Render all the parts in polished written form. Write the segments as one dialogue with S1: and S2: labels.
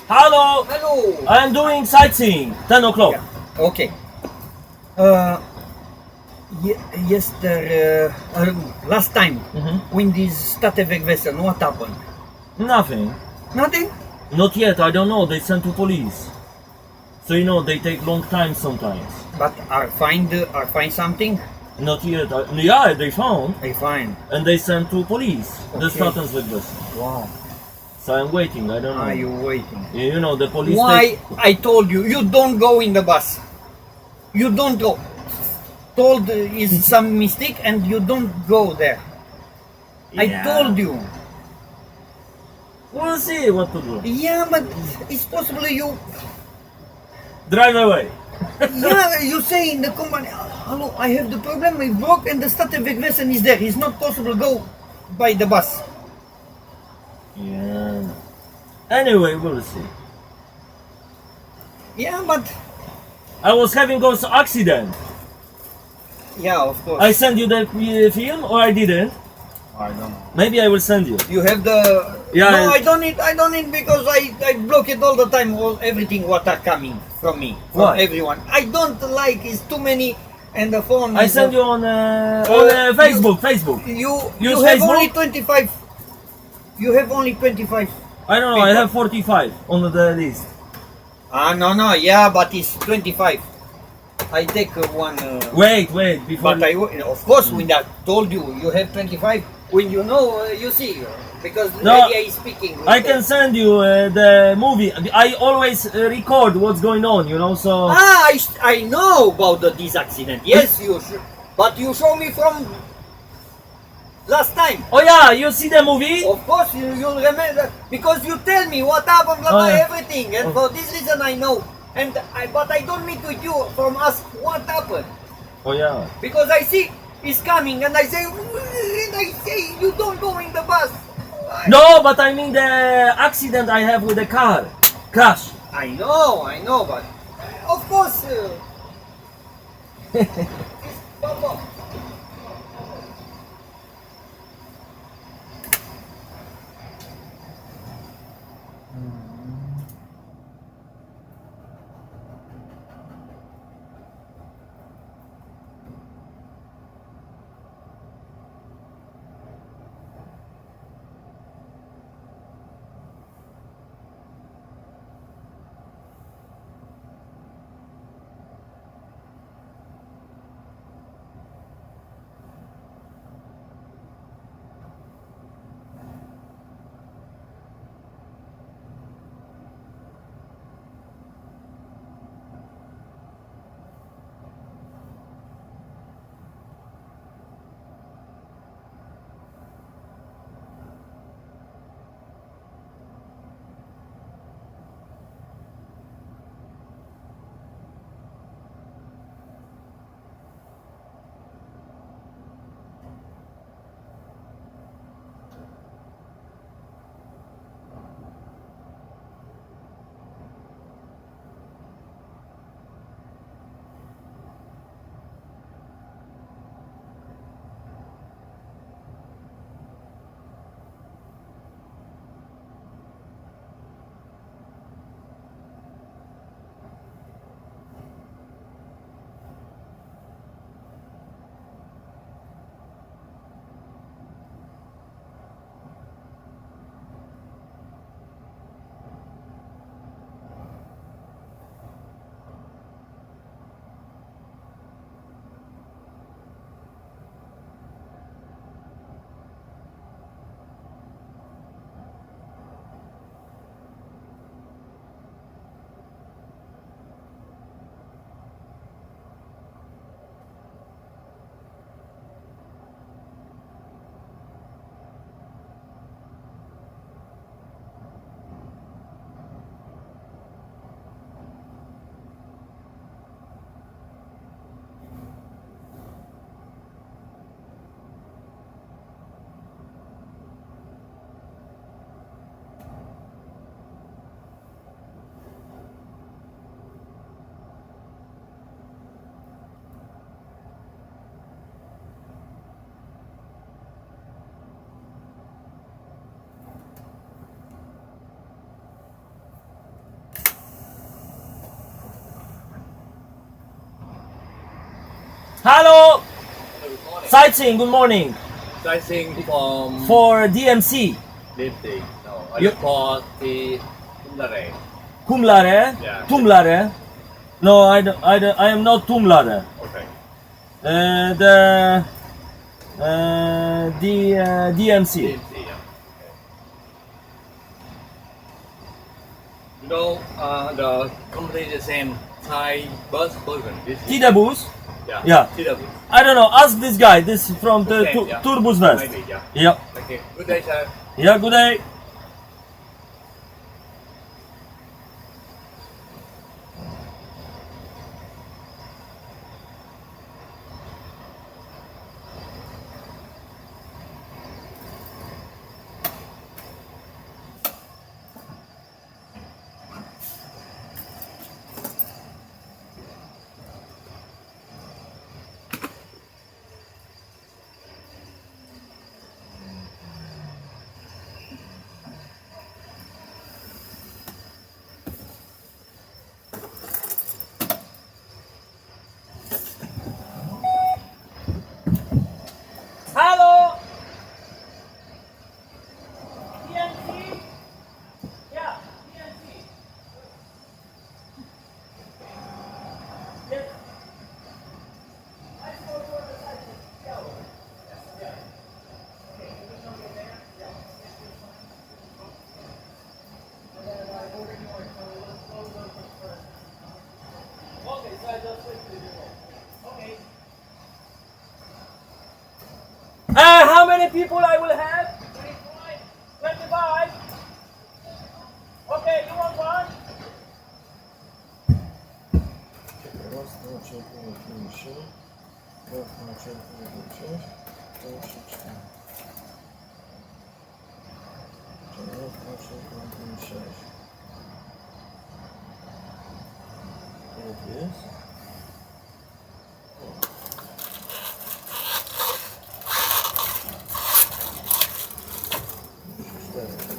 S1: Hello.
S2: Hello.
S1: I am doing sightseeing. 10 o'clock.
S2: Yeah. Okay. Last time, when this Statevek vessel, what happened?
S1: Nothing.
S2: Nothing?
S1: Not yet. I don't know. They sent to police. So they take long time sometimes.
S2: But are find something?
S1: Not yet. Yeah, they found.
S2: I find.
S1: And they sent to police. The
S2: Okay.
S1: Statensvik vessel.
S2: Wow.
S1: So I'm waiting. I don't know.
S2: Are you waiting?
S1: The police.
S2: Why? I told you, you don't go in the bus. You don't go. Told is some mistake and you don't go there. I
S1: Yeah.
S2: told you.
S1: We'll see what to do.
S2: Yeah, but it's possible you.
S1: Drive away.
S2: Yeah, you say in the company, hello, I have the problem, I broke and the Statevik vessel is there. It's not possible go by the bus.
S1: Yeah. Anyway, we'll see.
S2: Yeah, but
S1: I was having also accident.
S2: yeah, of course.
S1: I sent you the film or I didn't?
S2: I don't know.
S1: Maybe I will send you.
S2: You have the
S1: Yeah,
S2: no,
S1: I-
S2: I don't need because I block it all the time. Everything what are coming from me, from
S1: Why?
S2: everyone. I don't like it's too many, and the phone.
S1: I send you on Facebook. Facebook.
S2: You
S1: Use
S2: have
S1: Facebook?
S2: only 25. You have only 25.
S1: I don't know. I have 45 on the list.
S2: No, yeah, but it's 25. I take one.
S1: Wait, before.
S2: But of course, when I told you, you have 25. When you know, you see, because
S1: No,
S2: Lydia is speaking.
S1: I can send you the movie. I always record what's going on, so.
S2: I know about this accident. Yes, you should. But you show me from last time.
S1: Oh yeah, you see the movie?
S2: Of course, you'll remember because you tell me what happened, blah, blah,
S1: Oh, yeah.
S2: everything, and for this reason I know. But I don't meet with you from ask what happened
S1: Oh yeah.
S2: because I see it's coming and I say you don't go in the bus.
S1: No, but I mean the accident I have with the car. Crash.
S2: I know, but of course. Papa.
S1: Hello!
S3: Good morning.
S1: Sightseeing, good morning.
S3: Sightseeing from
S1: For DMC.
S3: Lipstick. No,
S1: You-
S3: for the Kumlare.
S1: Kumlare?
S3: Yeah.
S1: Tumlare? No, I am not Tumlare.
S3: Okay.
S1: The DMC.
S3: Lipstick, yeah. Okay. You know, the completely same Thai bus version. This is,
S1: Tidabus?
S3: yeah.
S1: Yeah.
S3: TW.
S1: I don't know, ask this guy, this is from the
S3: Okay, yeah.
S1: Turbus West.
S3: Maybe, yeah.
S1: Yeah.
S3: Okay. Good day, sir.
S1: Yeah, good day. Hello! DMC? Yeah, DMC. Yes. I spoke for the site. Yeah. Yeah. Okay, you will come in there? Yeah. And then I order more, so let's close those first. Okay, so I just switch to the remote. Okay. How many people I will have? 25. 25? Okay, you want one?
S4: Raz, dwa, trzy, cztery, pięć, sześć. Raz, dwa, trzy, cztery, pięć, sześć. To jeszcze cztery. Raz, dwa, trzy, cztery, pięć, sześć. To jest. Cztery.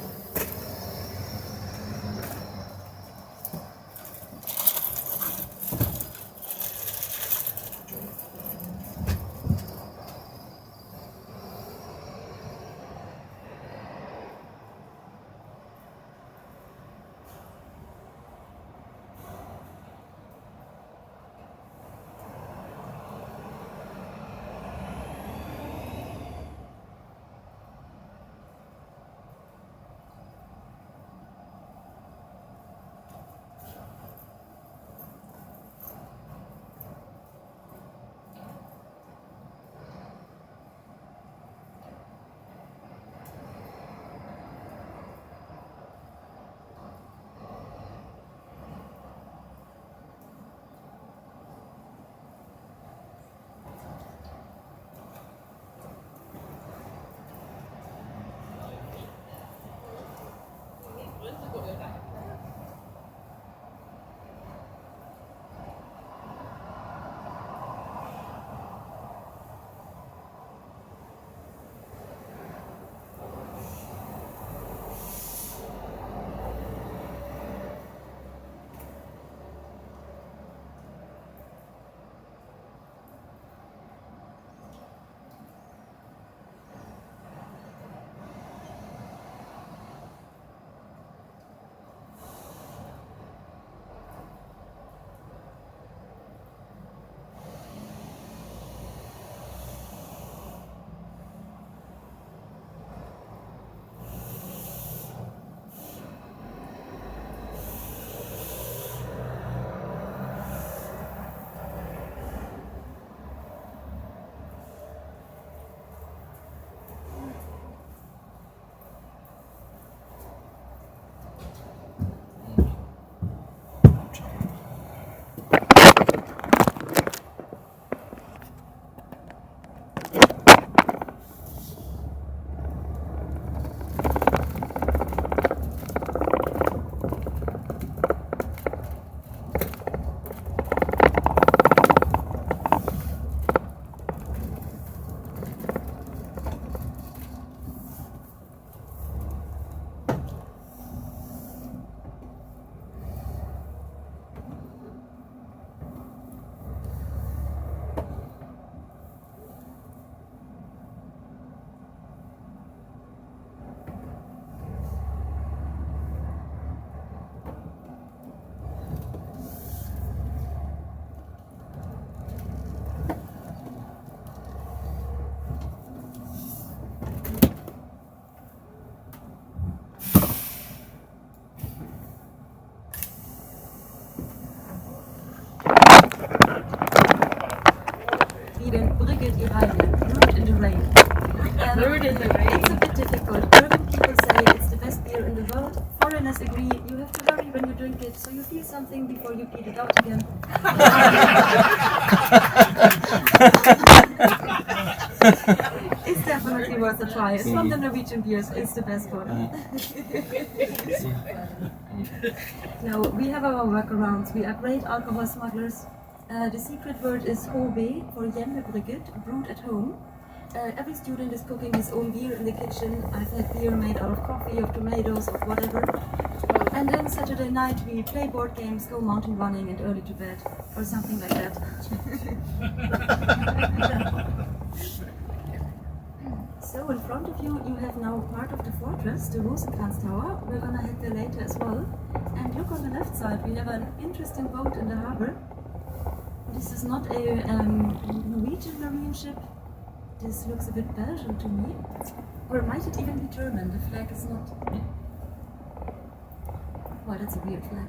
S5: Bird in the rain. It's a bit difficult. Bergen people say it's the best beer in the world. Foreigners agree you have to hurry when you drink it, so you feel something before you pee it out again. It's definitely worth a try. It's from the Norwegian beers. It's the best one. Now, we have our workarounds. We are great alcohol smugglers. The secret word is HB for hjemmebrygget, brewed at home. Every student is cooking his own beer in the kitchen. I've had beer made out of coffee, of tomatoes, of whatever. And then Saturday night we play board games, go mountain running and early to bed. Or something like that. So in front of you, you have now part of the fortress, the Rosenkranz Tower. We're gonna head there later as well. And look on the left side, we have an interesting boat in the harbor. This is not a Norwegian marine ship. This looks a bit Belgian to me. Or might it even be German? The flag is not... Well, that's a weird flag.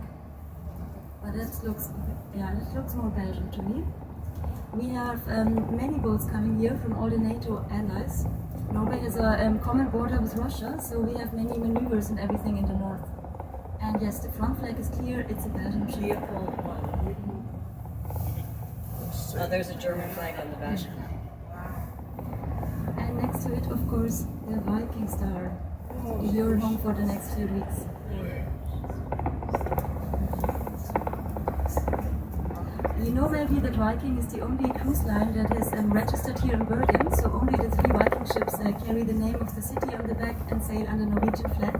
S5: But that looks more Belgian to me. We have many boats coming here from all the NATO allies. Norway has a common border with Russia, so we have many maneuvers and everything in the north. And yes, the front flag is clear, it's a Belgian ship.
S6: Oh, there's a German flag on the back.
S5: And next to it, of course, the Viking Star. You're home for the next few weeks. You know maybe that Viking is the only cruise line that is registered here in Bergen, so only the 3 Viking ships carry the name of the city on the back and sail under Norwegian flag.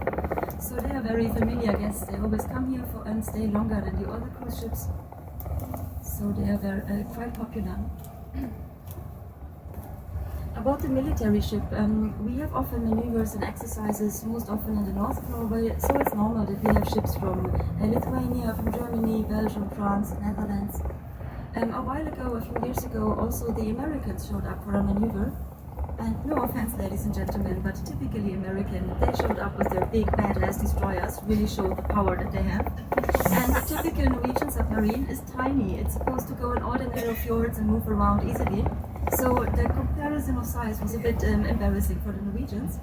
S5: So they are very familiar guests. They always come here for and stay longer than the other cruise ships. So they are very, quite popular. About the military ship, we have often maneuvers and exercises, most often in the north of Norway, so it's normal that we have ships from Lithuania, from Germany, Belgium, France, Netherlands. A while ago, a few years ago, also the Americans showed up for a maneuver. And no offense, ladies and gentlemen, but typically American, they showed up with their big badass destroyers, really showed the power that they have. And the typical Norwegian submarine is tiny. It's supposed to go in all the narrow fjords and move around easily. So the comparison of size was a bit embarrassing for the Norwegians.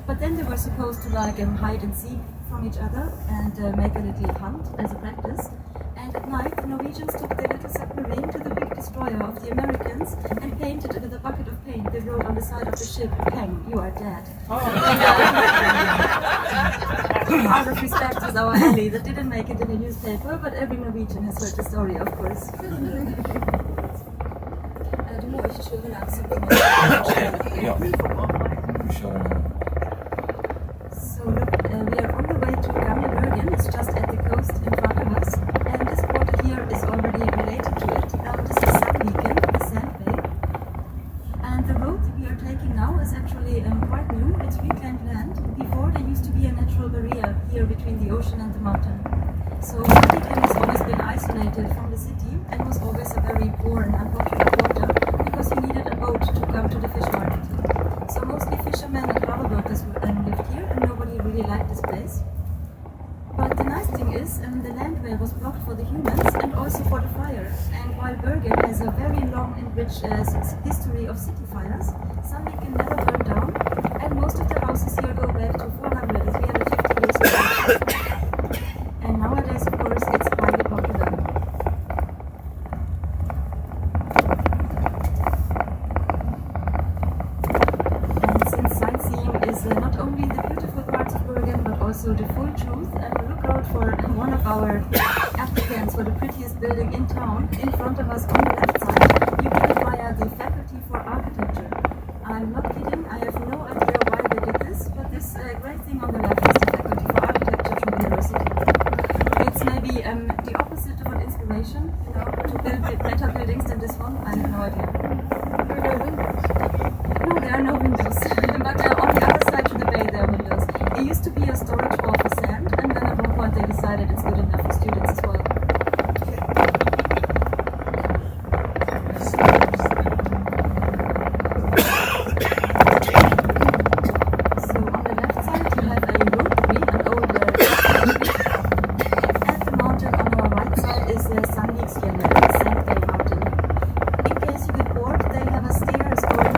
S5: But then they were supposed to like hide and seek from each other and make a little hunt as a practice. And at night, the Norwegians took their little submarine to the big destroyer of the Americans and painted with a bucket of paint. They wrote on the side of the ship, "Peng, you are dead." Out of respect with our ally, that didn't make it in the newspaper, but every Norwegian has heard the story, of course. Du må ikke kjøre langsomt.
S4: Ja. Vi kjører.
S5: So look, we are on the way to Gamle Bergen. It's just at the coast in front of us. And this port here is already related to it. This is Sandviken, the sand bay. And the road we are taking now is actually quite new. It's reclaimed land. Before there used to be a natural barrier here between the ocean and the mountain. So Sandviken has always been isolated from the city and was always a very poor and unpopular quarter because you needed a boat to come to the fish market. So mostly fishermen and harbor workers lived here and nobody really liked this place. But the nice thing is, the landway was blocked for the humans and also for the fire. And while Bergen has a very long and rich history of city fires, Sandviken never burned down, and most of the houses here go back to 400 and 350 years old. And nowadays, of course, it's highly popular. And since sightseeing is not only the beautiful parts of Bergen, but also the full truth, look out for one of our applicants for the prettiest building in town. In front of us on the left side, you get it via the Faculty for Architecture. I'm not kidding, I have no idea why they did this, but this great thing on the left is the Faculty for Architecture from the university. It's maybe the opposite of an inspiration, you know, to build better buildings than this one. I have no idea. No, there are no windows. But on the other side to the bay there are windows. It used to be a storage hall for sand, and then at one point they decided it's good enough for students as well. So on the left side you have a rotary, an old and the mountain on our right side is Sandviksfjellet, the Sandbay mountain. In case you get bored, they have a stairs going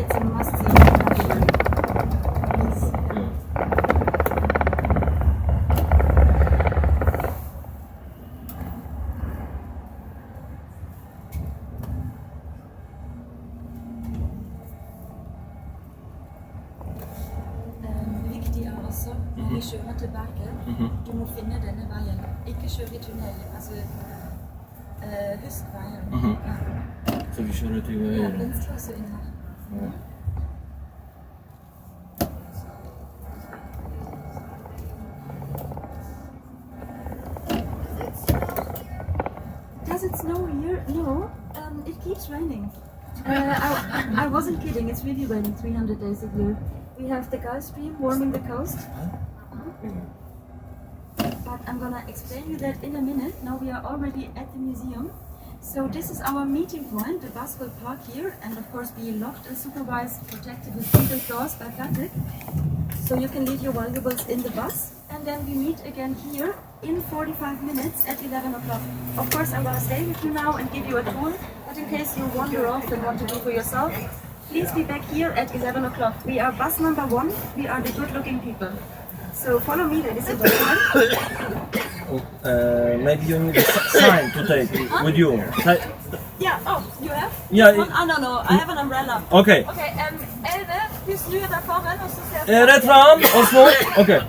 S5: it's a must-see everywhere. Yes. Viktig er også når vi kjører tilbake, du må finne denne veien. Ikke kjøre i tunnel, altså husk veien.
S4: Så vi kjører til
S5: Ja,
S4: høyre.
S5: venstre og så inn her.
S4: Ja.
S5: Does it snow here? No, it keeps raining. I wasn't kidding, it's really raining 300 days a year. We have the Gulf Stream warming the coast. But I'm gonna explain you that in a minute. Now we are already at the museum. So this is our meeting point. The bus will park here and of course be locked and supervised, protected with single doors by plastic. So you can leave your valuables in the bus. And then we meet again here in 45 minutes at 11 o'clock. Of course I'm gonna stay with you now and give you a tour. But in case you wander off and want to do for yourself, please be back here at 11 o'clock. We are bus number 1. We are the good looking people. So follow me, ladies and gentlemen.
S4: Maybe you need a sign to take with you.
S5: Yeah, oh, you have?
S4: Yeah.
S5: Oh, no, I have an umbrella.
S4: Okay.
S5: Okay, Elde, du snur deg foran, og så ser jeg
S4: Rett fram og snu. Okay.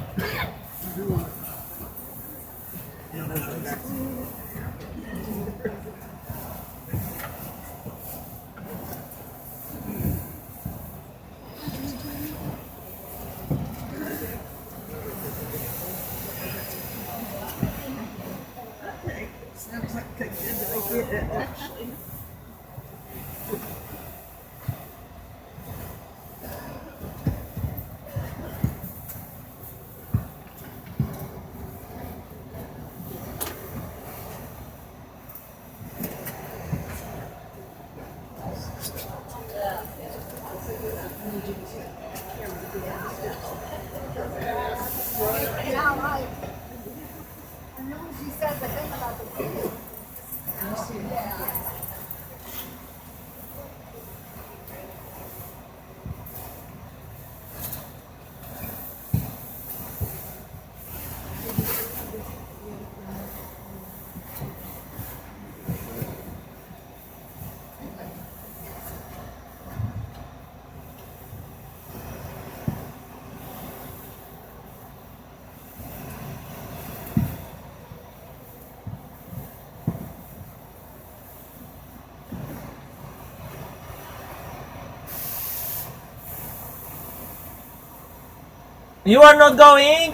S4: You are not going?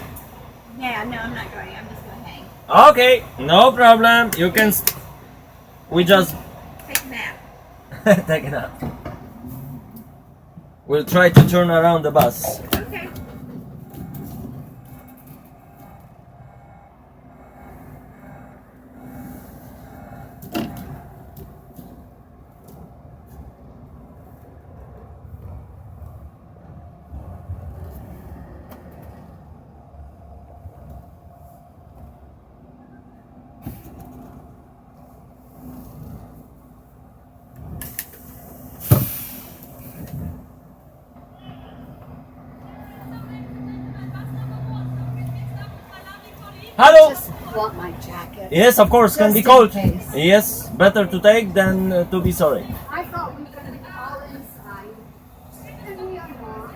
S7: Yeah, no, I'm not going. I'm just going to hang.
S4: Okay, no problem. You can. We just
S7: Take a nap.
S4: take it out. We'll try to turn around the bus.
S7: Okay.
S4: Hello.
S7: Just want my jacket.
S4: Yes, of course, can
S7: Just
S4: be
S7: in
S4: cold.
S7: case.
S4: Yes, better to take than to be sorry.
S7: I thought we were going to be all inside. And we are not.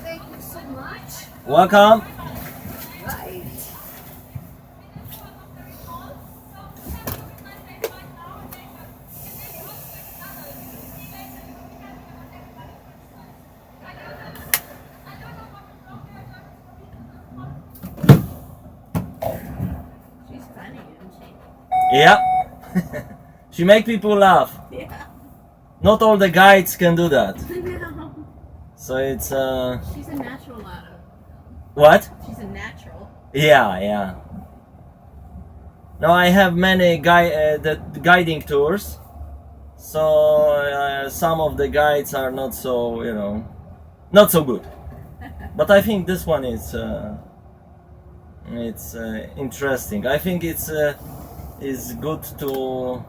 S7: Thank you so much.
S4: Welcome.
S7: Right. She's funny, isn't she?
S4: Yeah. She make people laugh.
S7: Yeah.
S4: Not all the guides can do that.
S7: No.
S4: So it's
S7: She's a natural at it.
S4: what?
S7: She's a natural.
S4: Yeah. Now I have many guiding tours, so some of the guides are not so, not so good. But I think this one is it's interesting. I think it's is good to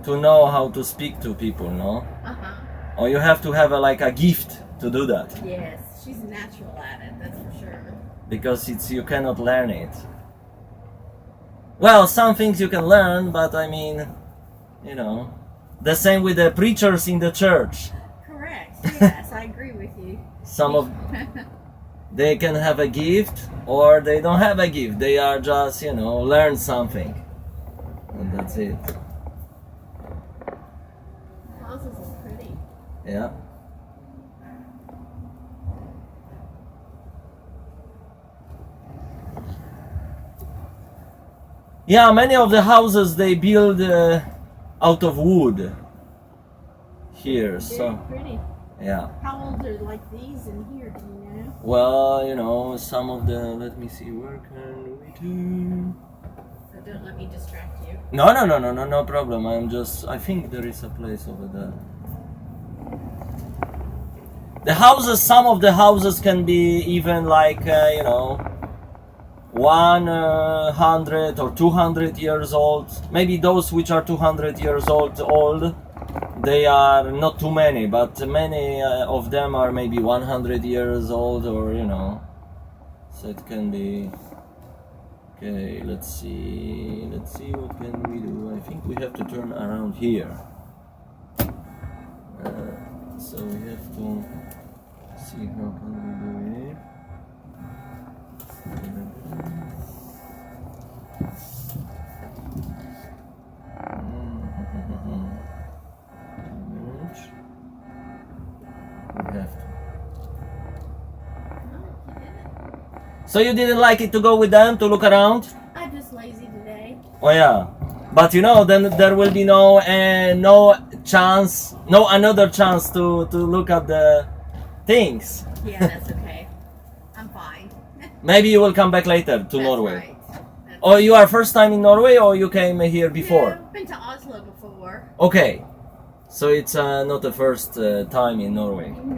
S4: to know how to speak to people, no? Or you have to have like a gift to do that.
S6: Yes, she's natural at it, that's for sure.
S4: Because you cannot learn it. Well, some things you can learn, but I mean, you know, the same with the preachers in the church.
S6: Correct, yes, I agree with you.
S4: Some of they can have a gift or they don't have a gift. They are just, you know, learn something. And that's it.
S6: The houses is pretty.
S4: Yeah. Yeah, many of the houses they build out of wood here, so
S6: Very pretty.
S4: yeah.
S6: How old are like these in here, do you know?
S4: Well, you know, some of the, let me see, where can we do?
S6: So don't let me distract you.
S4: No problem. I think there is a place over there. The houses, some of the houses can be even like, you know, 100 or 200 years old. Maybe those which are 200 years old, they are not too many, but many of them are maybe 100 years old, or you know, so it can be. Okay, let's see what can we do. I think we have to turn around here, so we have to see how can we do it. We have to. So you didn't like it to go with them to look around?
S6: I'm just lazy today.
S4: Oh yeah, but you know, then there will be no another chance to look at the things.
S6: Yeah, that's okay. I'm fine.
S4: Maybe you will come back later to
S6: That's
S4: Norway.
S6: right. That's
S4: Or you are first time in Norway, or you came here before?
S6: Yeah, I've been to Oslo before.
S4: Okay, so it's not the first time in Norway.
S6: No.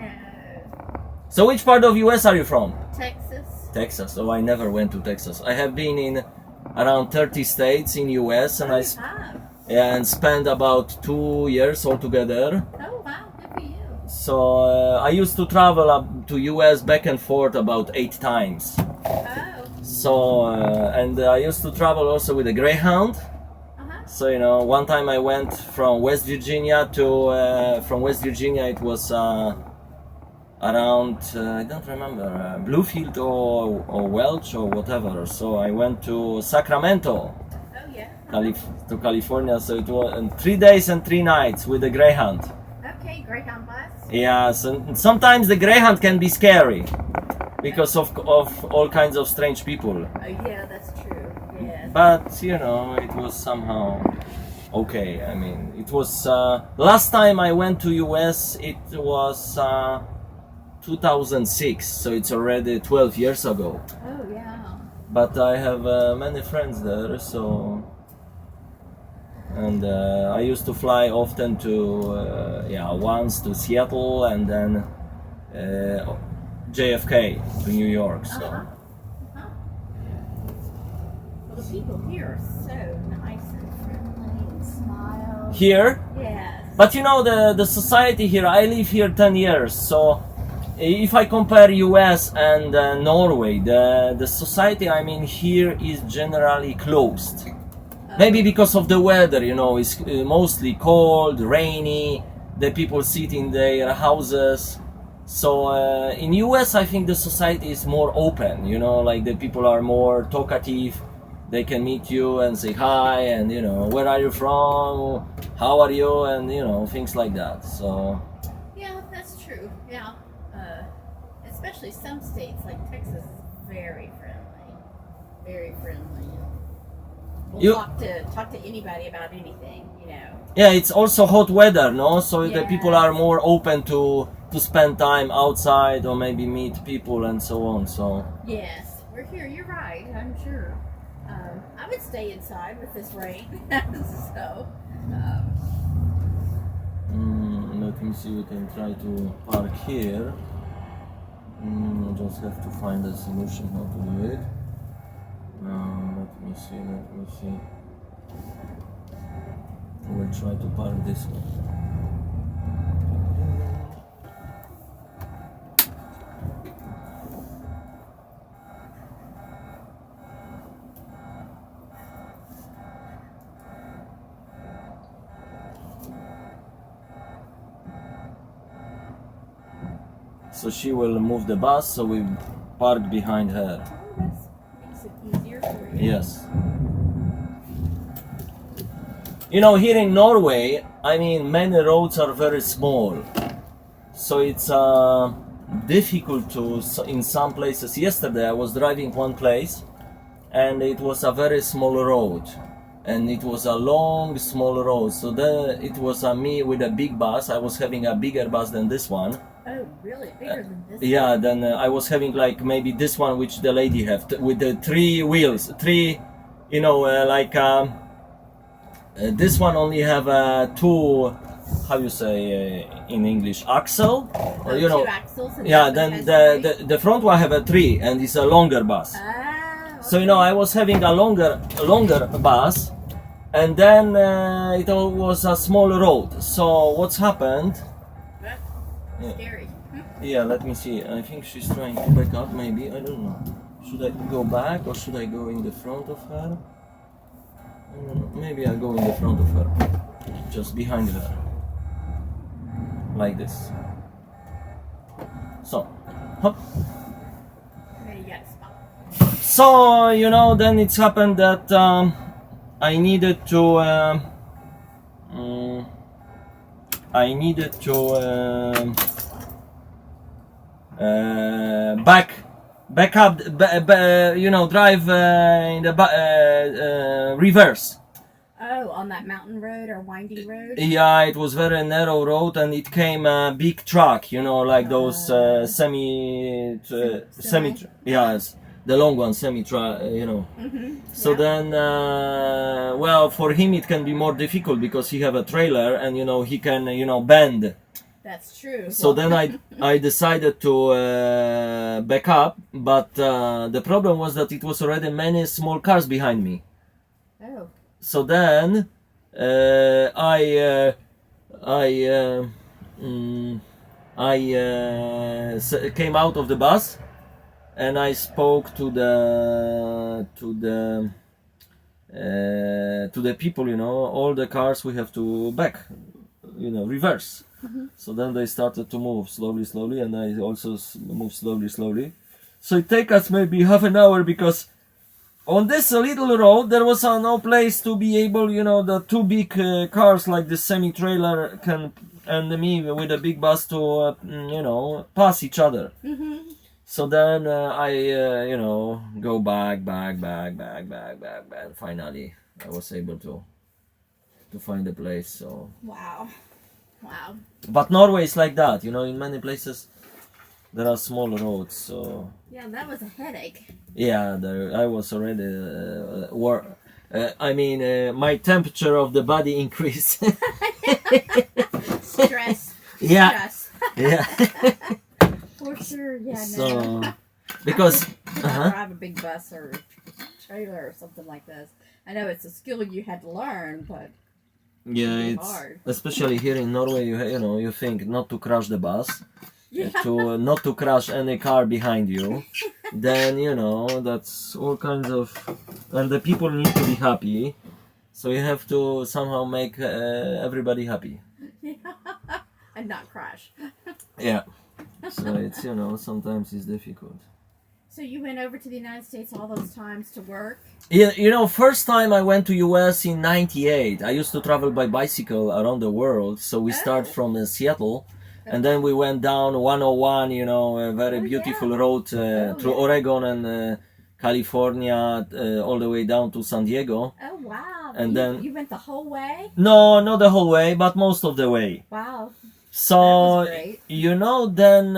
S4: So which part of US are you from?
S6: Texas.
S4: Texas. Oh, I never went to Texas. I have been in around 30 states in US, and and spent about 2 years altogether.
S6: Oh wow, good for you.
S4: So I used to travel up to US back and forth about 8 times.
S6: Oh.
S4: So and I used to travel also with a Greyhound. So you know, one time I went from West Virginia to from West Virginia it was around I don't remember Bluefield or Welch or whatever. So I went to Sacramento,
S6: Oh yeah.
S4: to California. So it was 3 days and 3 nights with the Greyhound.
S6: Okay, Greyhound bus.
S4: Yeah, so sometimes the Greyhound can be scary because of all kinds of strange people.
S6: Oh yeah, that's true. Yeah.
S4: But you know, it was somehow okay. I mean, it was last time I went to US. It was 2006, so it's already 12 years ago.
S6: Oh yeah.
S4: But I have many friends there, so and I used to fly often to once to Seattle and then JFK to New York. So.
S6: Well, the people here are so nice and friendly and smile.
S4: Here?
S6: Yes.
S4: But you know, the society here, I live here 10 years, so if I compare US and Norway, the society, I mean, here is generally closed. Maybe because of the weather, you know, it's mostly cold, rainy, the people sit in their houses. So in US, I think the society is more open, you know, like the people are more talkative. They can meet you and say hi and, you know, where are you from? How are you? And, you know, things like that. So
S6: Yeah, that's true. Yeah. Especially some states like Texas is very friendly. Very friendly. We'll talk to anybody about anything, you know.
S4: yeah, it's also hot weather, no? So the people
S6: Yes.
S4: are more open to spend time outside or maybe meet people and so on. So
S6: Yes, we're here. You're right. I'm sure. I would stay inside with this rain. So,
S4: let me see, we can try to park here. I just have to find a solution how to do it. Let me see. We'll try to park this one. So she will move the bus, so we park behind her.
S6: Oh, that makes it easier for you.
S4: Yes. You know, here in Norway, I mean, many roads are very small. So it's difficult to, in some places. Yesterday I was driving one place and it was a very small road. And it was a long, small road. So then it was me with a big bus. I was having a bigger bus than this one.
S6: Oh, really? Bigger than this?
S4: Yeah, then I was having like maybe this one which the lady have with the 3 wheels, 3, you know, this one only have 2, how you say in English, axle,
S6: Oh,
S4: you know.
S6: 2 axles. And
S4: Yeah,
S6: that
S4: then
S6: one has 3?
S4: the front one have a 3 and it's a longer bus.
S6: Ah,
S4: So you know, I was having a longer bus, and then it was a small road. So what's happened? Yeah.
S6: scary.
S4: Yeah, let me see. I think she's trying to back up, maybe. I don't know. Should I go back or should I go in the front of her? I don't know. Maybe I'll go in the front of her. Just behind her. Like this. So, hop.
S6: Okay, you got to stop.
S4: So, you know, then it's happened that I needed to back up, you know, drive in the reverse.
S6: Oh, on that mountain road or windy road?
S4: Yeah, it was very narrow road, and it came a big truck, you know, like those semi, yes, the long one, semi truck, you know. So then, well, for him it can be more difficult because he have a trailer, and you know he can, you know, bend.
S6: That's true.
S4: So then I decided to back up, but the problem was that it was already many small cars behind me.
S6: Oh.
S4: So then I came out of the bus and I spoke to the people, you know, all the cars we have to back, you know, reverse. So then they started to move slowly, and I also moved slowly. So it take us maybe half an hour because on this little road there was no place to be able, you know, the 2 big cars like the semi-trailer can and me with a big bus to, you know, pass each other. So then I, you know, go back. Finally, I was able to find a place. So.
S6: Wow.
S4: But Norway is like that, you know. In many places there are small roads. So.
S6: Yeah, that was a headache.
S4: Yeah, I was already. I mean, my temperature of the body increased.
S6: Stress.
S4: Yeah.
S6: Stress.
S4: Yeah.
S6: For sure. Yeah.
S4: So,
S6: No.
S4: because
S6: Never drive a big bus or trailer or something like this. I know it's a skill you had to learn, but
S4: yeah,
S6: really
S4: it's
S6: hard.
S4: especially here in Norway. You know, you think not to crash the bus,
S6: Yeah.
S4: to not to crash any car behind you. Then you know that's all kinds of, and the people need to be happy. So you have to somehow make everybody happy.
S6: And not crash.
S4: Yeah. So it's, you know, sometimes it's difficult.
S6: So you went over to the United States all those times to work?
S4: Yeah, you know, first time I went to US in '98. I used to travel by bicycle around the world. So we start from Seattle, and then we went down 101, you know, a very beautiful road through Oregon and California, all the way down to San Diego.
S6: Oh, wow.
S4: And then
S6: you went the whole way?
S4: No, not the whole way, but most of the way.
S6: Wow.
S4: So,
S6: That was great.
S4: you know, then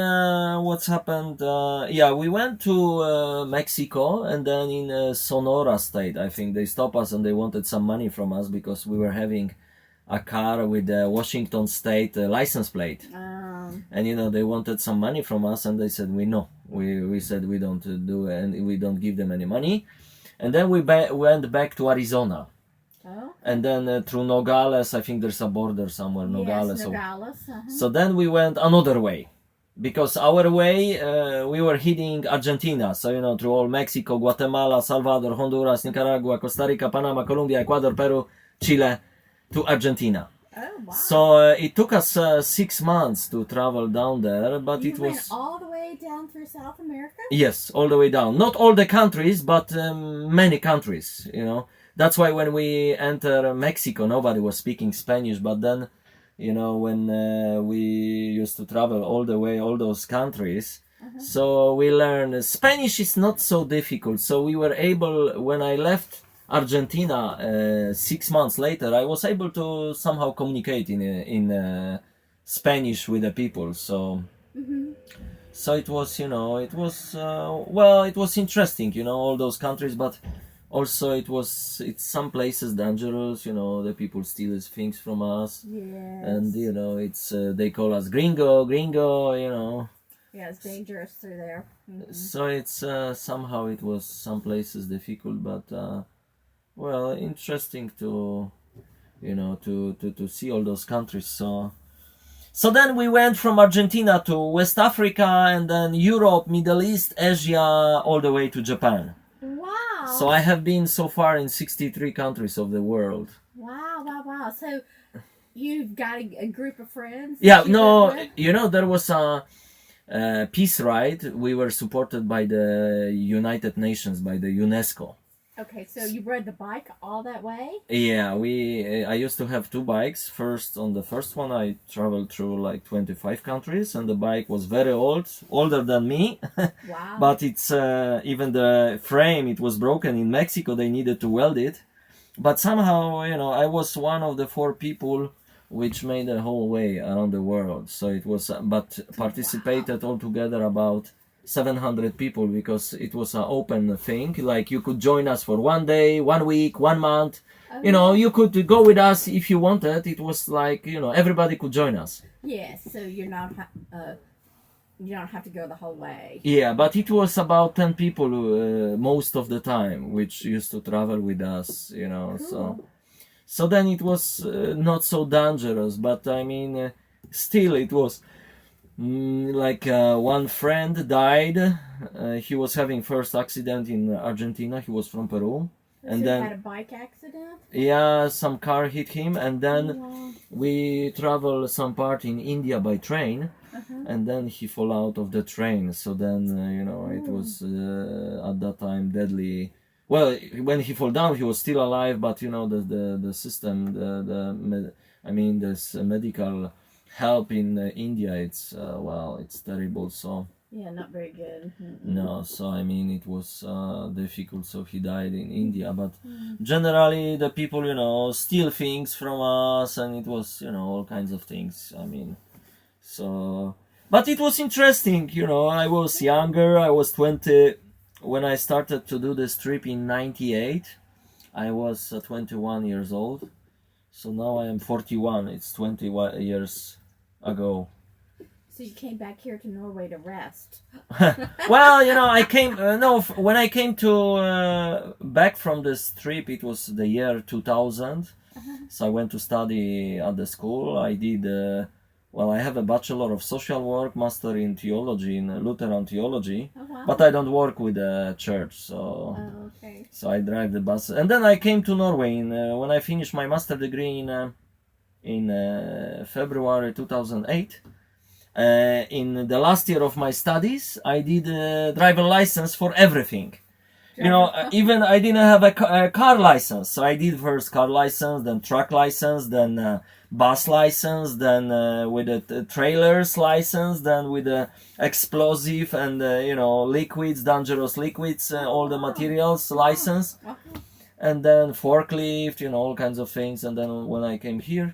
S4: what's happened? Yeah, we went to Mexico, and then in Sonora State, I think they stopped us and they wanted some money from us because we were having a car with the Washington State license plate. And, you know, they wanted some money from us, and they said, we said we don't do and we don't give them any money. And then we went back to Arizona.
S6: Oh.
S4: and then through Nogales. I think there's a border somewhere, Nogales.
S6: Yes,
S4: or-
S6: Nogales.
S4: So then we went another way, because our way we were hitting Argentina. So through all Mexico, Guatemala, Salvador, Honduras, Nicaragua, Costa Rica, Panama, Colombia, Ecuador, Peru, Chile, to Argentina.
S6: Oh, wow.
S4: So it took us 6 months to travel down there, but
S6: You
S4: it
S6: went
S4: was
S6: all the way down through South America?
S4: yes, all the way down. Not all the countries, but many countries. That's why when we enter Mexico, nobody was speaking Spanish. But then, when we used to travel all the way, all those countries, so we learned Spanish is not so difficult. So we were able, when I left Argentina 6 months later, I was able to somehow communicate in Spanish with the people. So so it was, it was interesting, all those countries, but also it's some places dangerous, the people steal things from us,
S6: Yes.
S4: and it's they call us gringo.
S6: Yeah, it's dangerous through there. Mhm.
S4: So it's somehow it was some places difficult, but interesting to to see all those countries. So then we went from Argentina to West Africa, and then Europe, Middle East, Asia, all the way to Japan.
S6: Wow.
S4: So I have been so far in 63 countries of the world.
S6: Wow. So you've got a group of friends? that
S4: Yeah,
S6: you
S4: no,
S6: live with?
S4: there was a peace ride. We were supported by the United Nations, by the UNESCO.
S6: Okay, so you rode the bike all that way?
S4: Yeah, I used to have 2 bikes. First, on the first one, I traveled through like 25 countries, and the bike was very old, older than me.
S6: Wow.
S4: But it's even the frame, it was broken in Mexico. They needed to weld it. But somehow, I was one of the 4 people which made the whole way around the world. So it was, but participated altogether about 700 people, because it was an open thing. Like you could join us for 1 day, 1 week, 1 month. You could go with us if you wanted. It was like, everybody could join us.
S6: Yes, so you don't have to go the whole way.
S4: Yeah, but it was about 10 people most of the time, which used to travel with us, So then it was not so dangerous, but I mean, still it was like one friend died. He was having first accident in Argentina. He was from Peru. And
S6: so
S4: then
S6: you had a bike accident?
S4: yeah, some car hit him, and then
S6: Wow.
S4: we travel some part in India by train, and then he fall out of the train. So then it was at that time deadly. Well, when he fall down, he was still alive, but the system, this medical help in India, it's it's terrible. So
S6: Yeah, not very good. Mm-mm.
S4: no, so I mean it was difficult. So he died in India, but generally the people steal things from us, and it was all kinds of things. I mean, so but it was interesting. I was younger. I was 20 when I started to do this trip in '98. I was 21 years old. So now I am 41. It's 21 years ago.
S6: So you came back here to Norway to rest.
S4: Well, I came when I came to back from this trip, it was the year 2000. So I went to study at the school. I did I have a bachelor of social work, master in theology, in Lutheran theology,
S6: Oh, wow.
S4: but I don't work with the church. So
S6: Oh, okay.
S4: so I drive the bus, and then I came to Norway when I finished my master degree in February 2008. In the last year of my studies, I did driver license for everything. Even I didn't have a car license. So I did first car license, then truck license, then bus license, then with a trailers license, then with the explosive and liquids, dangerous liquids, all the materials license, and then forklift, all kinds of things. And then when I came here,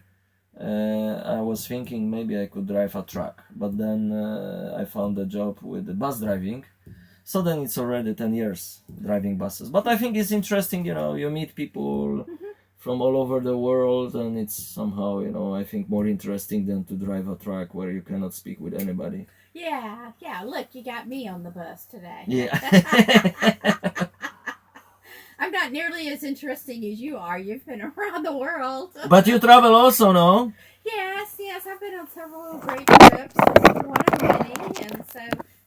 S4: I was thinking maybe I could drive a truck, but then I found a job with the bus driving. So then it's already 10 years driving buses. But I think it's interesting, you meet people from all over the world, and it's somehow, I think more interesting than to drive a truck where you cannot speak with anybody.
S6: Yeah. Look, you got me on the bus today.
S4: Yeah.
S6: I'm not nearly as interesting as you are. You've been around the world.
S4: But you travel also, no?
S6: Yes, I've been on several great trips. This is one of many, and so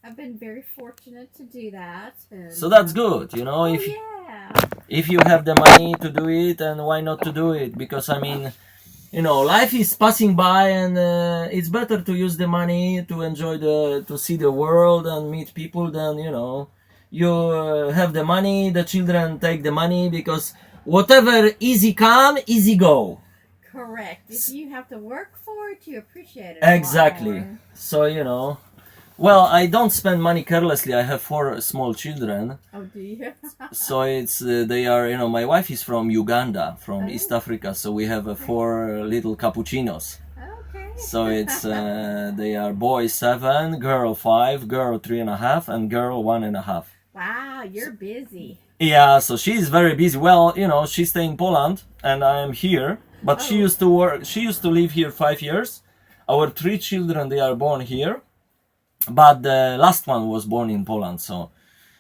S6: I've been very fortunate to do that. And,
S4: So that's good, you know.
S6: oh,
S4: If
S6: yeah.
S4: if you have the money to do it, and why not to do it? Because I mean, you know, life is passing by, and it's better to use the money to enjoy to see the world and meet people than, you know, you have the money, the children take the money, because whatever easy come, easy go.
S6: Correct. If you have to work for it, you appreciate it. A lot
S4: Exactly.
S6: more.
S4: So, you know, well, I don't spend money carelessly. I have 4 small children.
S6: Oh, do you?
S4: So it's they are, you know, my wife is from Uganda, from
S6: Oh.
S4: East Africa, so we have 4 little cappuccinos.
S6: Okay.
S4: So it's they are boy 7, girl 5, girl 3.5, and girl 1.5.
S6: Wow, you're busy.
S4: Yeah, so she's very busy. Well, you know, she stay in Poland and I am here, but she
S6: Oh.
S4: used to work. She used to live here 5 years. Our 3 children, they are born here, but the last one was born in Poland. So,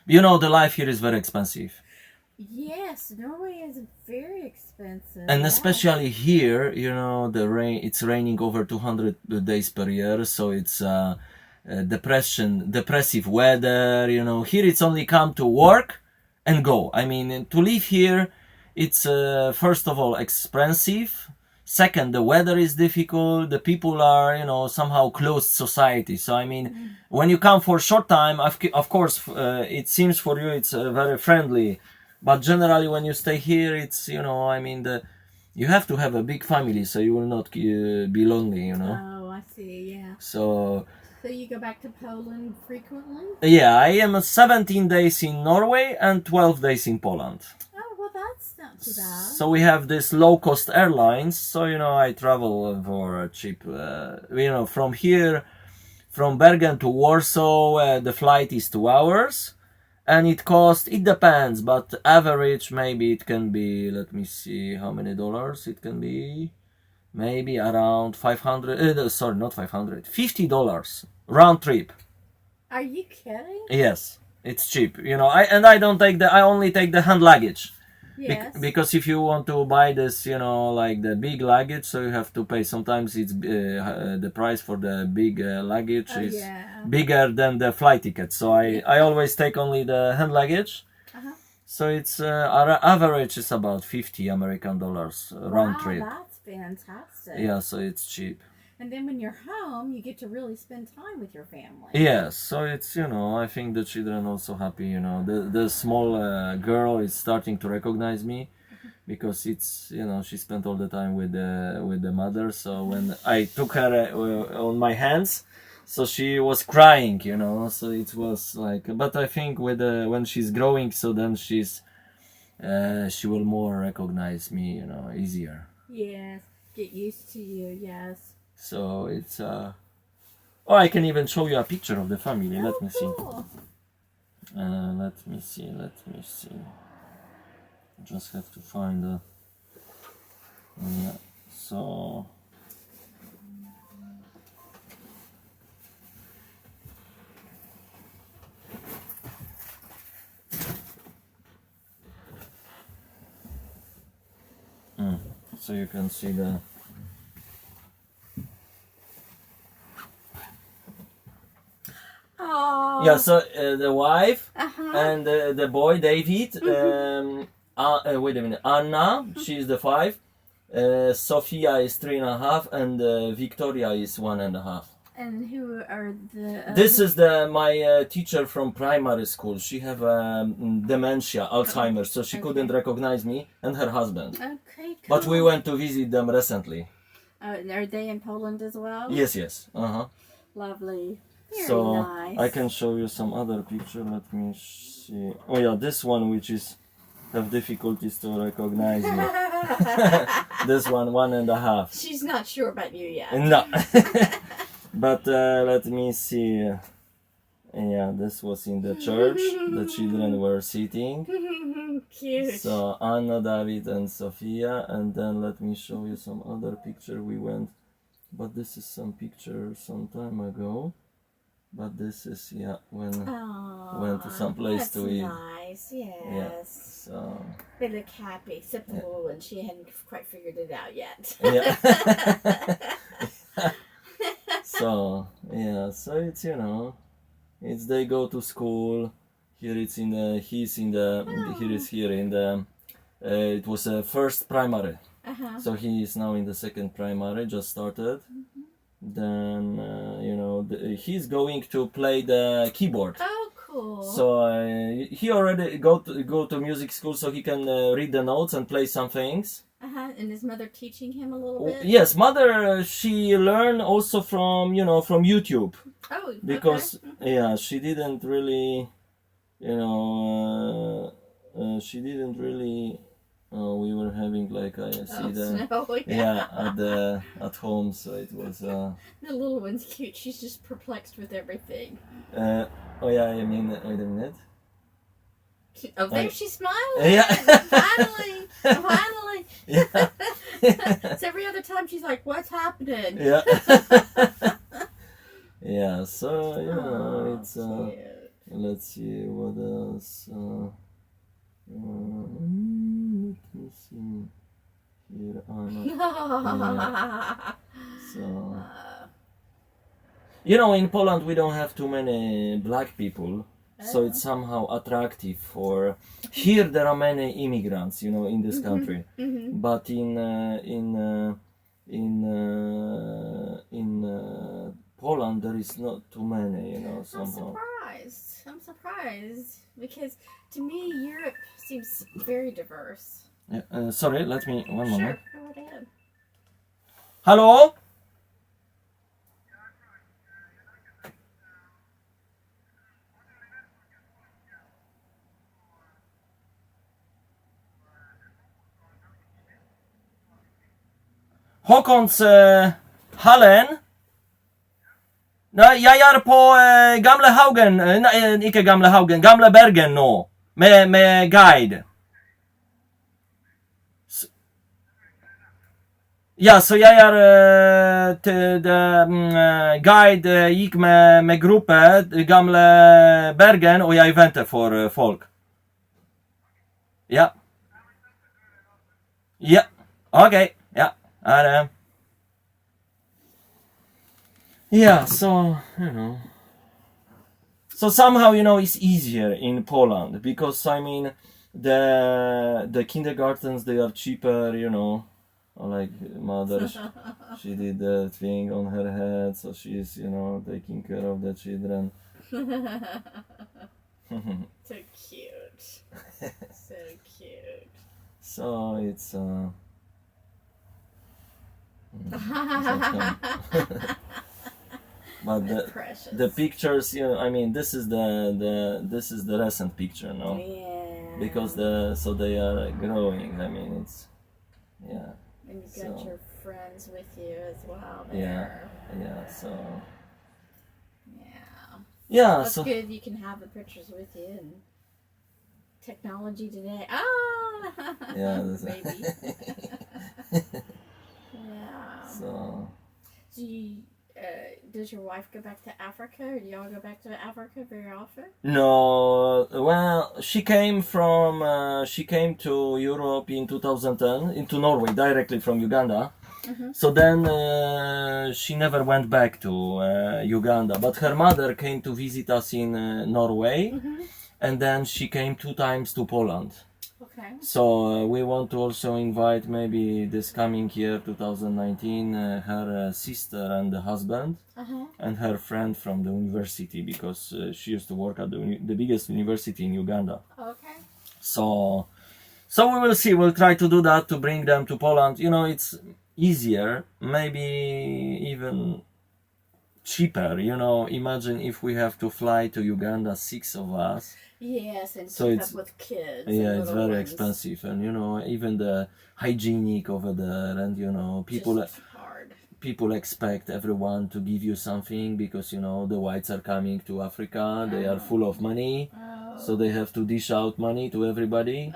S4: you know, the life here is very expensive.
S6: Yes, Norway is very expensive.
S4: And
S6: yeah.
S4: especially here, you know, the rain. It's raining over 200 days per year, so it's depressive weather. You know, here it's only come to work and go. I mean, to live here, it's first of all expensive. Second, the weather is difficult. The people are, you know, somehow closed society. So I mean, when you come for a short time, of course, it seems for you it's very friendly. But generally, when you stay here, it's, you know, I mean, you have to have a big family, so you will not be lonely, you know.
S6: Oh, I see. Yeah.
S4: So
S6: So you go back to Poland frequently?
S4: yeah, I am 17 days in Norway and 12 days in Poland.
S6: Oh, well, that's not too bad.
S4: So we have this low-cost airlines. So, you know, I travel for cheap. You know, from here, from Bergen to Warsaw, the flight is 2 hours. And it costs, it depends, but average maybe it can be, let me see how many dollars it can be. Maybe around 500, sorry, not 500, $50 round trip.
S6: Are you kidding?
S4: Yes, it's cheap. You know, I only take the hand luggage.
S6: Yes.
S4: Because if you want to buy this, you know, like the big luggage, so you have to pay. Sometimes it's the price for the big luggage
S6: Oh,
S4: is
S6: yeah.
S4: bigger than the flight ticket. So I always take only the hand luggage.
S6: Uh-huh.
S4: So it's our average is about $50 round
S6: Wow,
S4: trip.
S6: that's fantastic.
S4: Yeah, so it's cheap.
S6: And then when you're home, you get to really spend time with your family.
S4: Yes, so it's, you know, I think the children also happy, you know. The small girl is starting to recognize me because it's, you know, she spent all the time with the mother. So when I took her on my hands, so she was crying, you know. So it was like, but I think with when she's growing, so then she will more recognize me, you know, easier.
S6: Yes, get used to you, yes.
S4: So it's oh, I can even show you a picture of the family. Let me see.
S6: Cool.
S4: Let me see. Just have to find the. Yeah. So. So you can see the.
S6: Oh.
S4: Yeah. So the wife.
S6: Uh-huh.
S4: And the boy David, wait a minute, Anna, she's the 5, Sophia is 3.5, and Victoria is 1.5.
S6: And who are the...
S4: This is my teacher from primary school. She have dementia, Alzheimer's, so she couldn't recognize me and her husband.
S6: Okay, cool.
S4: But we went to visit them recently.
S6: Are they in Poland as well?
S4: Yes.
S6: Lovely. Very
S4: So
S6: nice.
S4: I can show you some other picture. Let me see. Oh yeah, this one which is have difficulties to recognize me. This one, 1.5.
S6: She's not sure about you yet.
S4: No. But let me see. Yeah, this was in the church. The children were sitting.
S6: Cute.
S4: So Anna, David, and Sophia. And then let me show you some other picture. We went, but this is some picture some time ago. But this is when
S6: Oh,
S4: went to some place
S6: that's
S4: to eat.
S6: nice. Yes.
S4: Yeah. So
S6: They look happy, except the little one. She hadn't quite figured it out yet.
S4: yeah. So it's it's they go to school. Here it's in the he's in the here is here in the it was a first primary. So he is now in the second primary, just started. Then he's going to play the keyboard.
S6: Oh, cool.
S4: So he already go to music school, so he can read the notes and play some things.
S6: And his mother teaching him a little bit?
S4: Yes, mother she learned also from from YouTube.
S6: Oh,
S4: Because
S6: okay.
S4: she didn't really she didn't really we were having like I see the
S6: Snow, yeah.
S4: at home, so it was
S6: The little one's cute. She's just perplexed with everything.
S4: I mean wait a minute.
S6: Oh, there she's smiling.
S4: Yeah.
S6: Finally. Finally.
S4: Yeah.
S6: So every other time she's like, what's happening?
S4: Yeah. Yeah, so it's
S6: cute.
S4: let's see what else. Let me see here. So in Poland we don't have too many black people, so it's somehow attractive for. Here there are many immigrants, in this country, but in Poland there is not too many, somehow.
S6: I'm surprised because to me Europe seems very diverse.
S4: Sorry, let me one moment.
S6: Sure, go ahead.
S4: Hello? Håkons Hallen? Nej, jag är på Gamla Haugen, nej, inte Gamla Haugen, Gamla Bergen nu, med guide. Ja, så jag är guide, gick med gruppen Gamla Bergen och jag väntar för folk. Ja. Ja, okej, ja, Yeah, so so somehow it's easier in Poland because I mean the kindergartens they are cheaper, like mother she did the thing on her head, so she's taking care of the children.
S6: So cute. So cute.
S4: So it's but the pictures, I mean, this is the recent picture, no?
S6: Yeah.
S4: Because so they are growing. I mean, it's
S6: And you got your friends with you as well there.
S4: Yeah. So
S6: That's
S4: so
S6: good. You can have the pictures with you and technology today. Oh,
S4: yeah,
S6: baby. Yeah.
S4: So
S6: does your wife go back to Africa, or do y'all go back to Africa very often?
S4: No, well, she came to Europe in 2010, into Norway, directly from Uganda. So then she never went back to Uganda, but her mother came to visit us in Norway, and then she came 2 times to Poland.
S6: Okay.
S4: So we want to also invite maybe this coming year, 2019, her sister and the husband and her friend from the university, because she used to work at the biggest university in Uganda.
S6: Okay.
S4: So we will see. We'll try to do that to bring them to Poland. It's easier, maybe even cheaper. Imagine if we have to fly to Uganda, 6 of us.
S6: Yes, and
S4: So
S6: keep
S4: it's
S6: up with kids.
S4: Yeah,
S6: and
S4: it's
S6: little
S4: very
S6: ones.
S4: expensive, and even the hygienic over there, and
S6: Just hard.
S4: people expect everyone to give you something because the whites are coming to Africa. They are full of money, so they have to dish out money to everybody.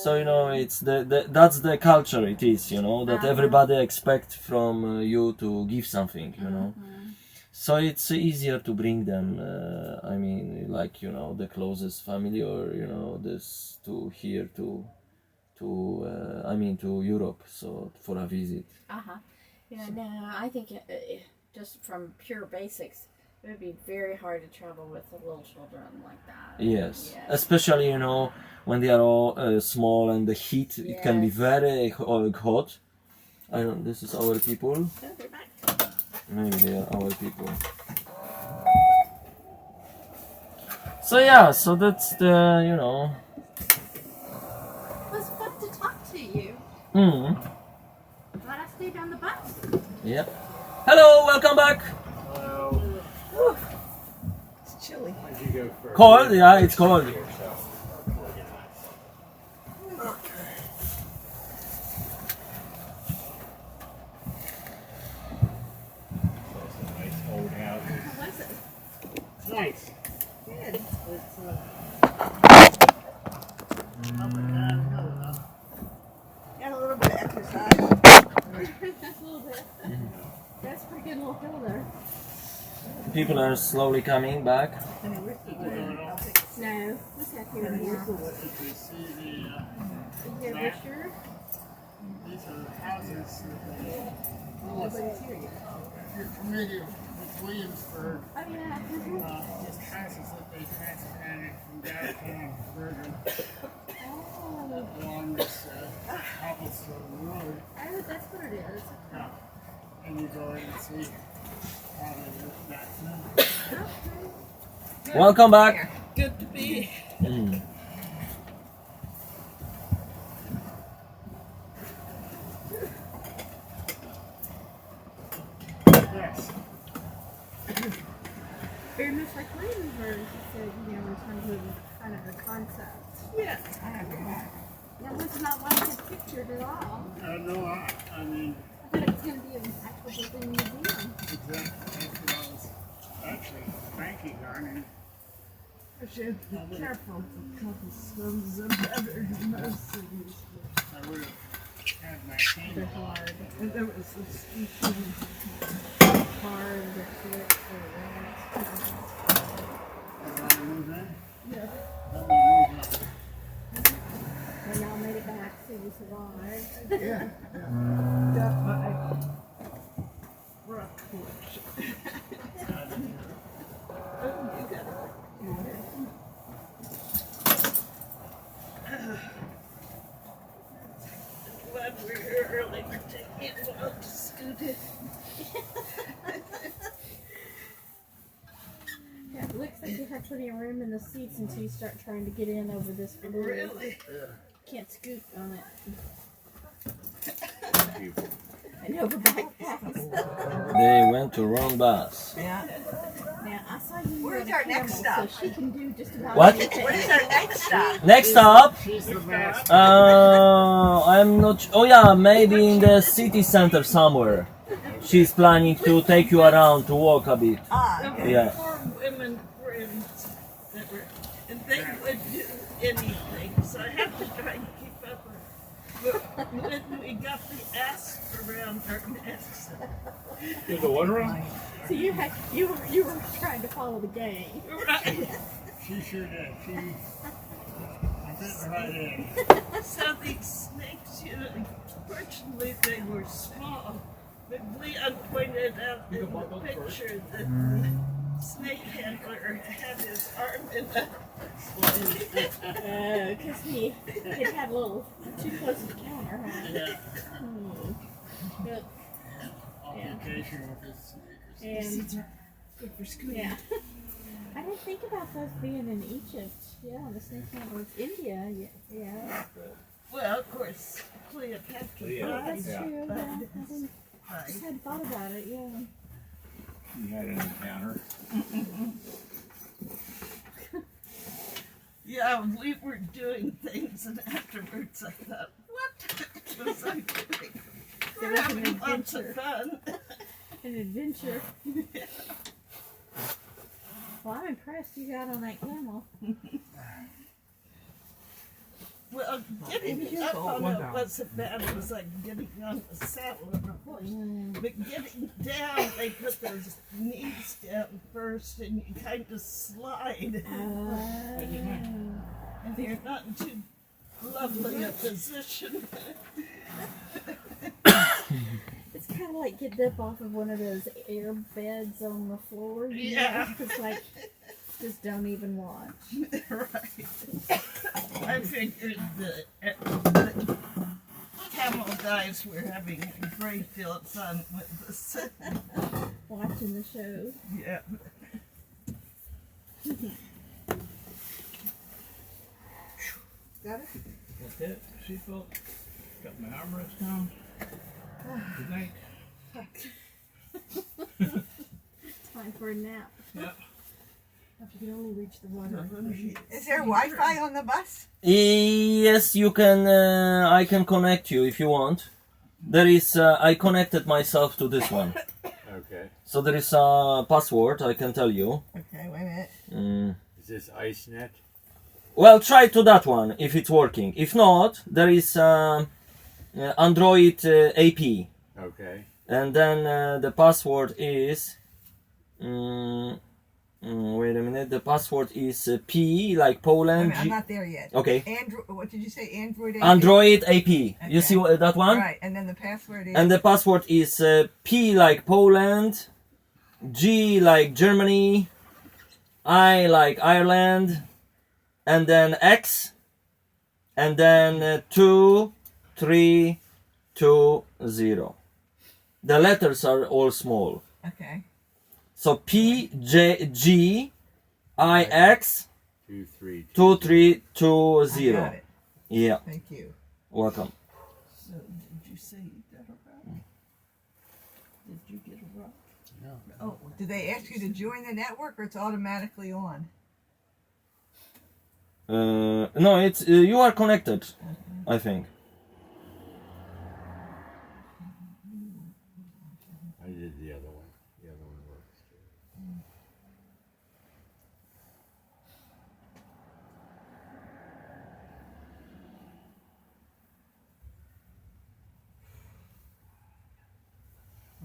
S4: So it's that's the culture. It is that everybody expects from you to give something. So it's easier to bring them. I mean, like the closest family, or this to here to to Europe. So for a visit.
S6: Yeah, no, I think just from pure basics, it would be very hard to travel with the little children like that.
S4: Yes, especially when they are all small and the heat it can be very hot. I don't. This is our people.
S6: Oh, they're back.
S4: Maybe they are our people. So yeah, so that's the
S6: It was fun to talk to you.
S4: Mm.
S6: Glad I stayed on the bus.
S4: Yeah. Hello, welcome back.
S6: It's chilly.
S4: Cold? Yeah, it's cold.
S6: How was it?
S1: Nice.
S6: Good.
S1: It's,
S6: Got a little bit of exercise. A little bit. That's a pretty good little hill there.
S4: People are slowly coming back.
S6: No, what's that here?
S1: you see the
S6: Yeah, we're sure.
S1: these are the houses that if you're familiar with Williamsburg,
S6: Oh, yeah.
S1: just houses that they transplanted from downtown Bergen along this cobblestone road.
S6: Oh, that's what it is.
S1: And you go in and see how they live back then.
S4: Welcome back.
S6: Good to be.
S4: Mm.
S1: Yes.
S6: Very much like Williamsburg, you said, in terms of kind of the concept.
S1: Yeah.
S6: That was not what I had pictured at all.
S1: No, I mean,
S6: I thought it was going to be an actual building museum.
S1: exactly. That's what I was actually banking on. And
S8: I should be careful because cobblestones are better than most cities.
S1: I would have had my cane
S6: They're
S1: on.
S6: hard.
S8: And there was a species
S6: Hard, they're quick, they're rats.
S1: You want to move in?
S8: yeah.
S1: Let me move in.
S6: And y'all made it back, so you survived.
S8: Yeah. Got my rock collection. Oh, you got it. Glad we're here early. We're taking it a while to scoot it.
S6: Yeah, it looks like you have plenty of room in the seats until you start trying to get in over this blue.
S8: Really?
S6: Can't scoot on it. And over backpacks.
S4: They went to wrong bus.
S8: Yeah.
S6: Now, I saw you
S5: Where's
S6: on a
S5: our next
S6: camel,
S5: stop?
S6: so she can do just about
S4: What?
S6: anything.
S5: What is our next stop?
S4: Next stop.
S1: She's the best.
S4: I'm not. Oh yeah, maybe in the city center somewhere. She's planning to take you around to walk a bit. Yeah.
S8: Four women friends that were, and they would do anything, so I have to try and keep up with her. But when we got the asp around our necks,
S1: Is the one wrong?
S6: So you were trying to follow the gang.
S8: right?
S1: She sure did. She fit right in.
S8: So these snakes, fortunately they were small. But Leon pointed out in the picture that the snake handler had his arm in the
S6: Because he had a little too close to the counter, huh?
S1: Yeah.
S6: But,
S1: On vacation with his sneakers.
S6: and,
S8: good for scooting.
S6: yeah. I didn't think about those being in Egypt. Yeah, the snake handler. It's India. Yeah.
S8: Well, of course, Cleopatra
S6: Oh,
S8: died.
S6: that's true. Yeah. I
S8: Right.
S6: just hadn't thought about it. Yeah.
S3: You had an encounter.
S8: Yeah, we were doing things, and afterwards I thought, what was I doing? We're
S6: was an
S8: having lots of
S6: adventure.
S8: fun.
S6: An adventure. Well, I'm impressed you got on that camel.
S8: Well, getting up on it wasn't bad. It was like getting on the saddle of a horse. But getting down, they put those knees down first, and you kind of slide. And you're not in too lovely a position.
S6: It's kind of like getting up off of one of those air beds on the floor. You know? It's like, just don't even watch.
S8: Right. I figured the camel guys were having a great deal of fun with this.
S6: Watching the show.
S8: Yeah.
S7: Got it?
S3: That's it. Seatbelt. Got my armrest down. Good night.
S6: Time for a nap.
S3: Yep.
S6: If you can only reach the water.
S7: Is there Wi-Fi on the bus?
S4: Yes, you can. I can connect you if you want. There is. I connected myself to this one,
S9: Okay.
S4: so there is a password. I can tell you.
S7: Okay, wait a minute.
S9: Is this IceNet?
S4: Well, try to that one if it's working. If not, there is Android AP,
S9: Okay.
S4: and then the password is. Wait a minute. The password is P like
S7: Wait a
S4: Poland.
S7: minute, I'm not there yet.
S4: Okay.
S7: What did you say? Android AP?
S4: Android AP. You
S7: Okay.
S4: see that one?
S7: Right, and then the password is...
S4: And the password is P like Poland, G like Germany, I like Ireland, and then X, and then 2320. The letters are all small.
S7: Okay.
S4: So P J G I X 2320.
S7: I got it.
S4: Yeah,
S7: Thank you.
S4: welcome.
S8: So, did you say you got a rock? Did you get a rock?
S7: Oh, do they ask you to join the network or it's automatically on?
S4: No, it's you are connected, I think.
S9: I did the other one. The other one works too.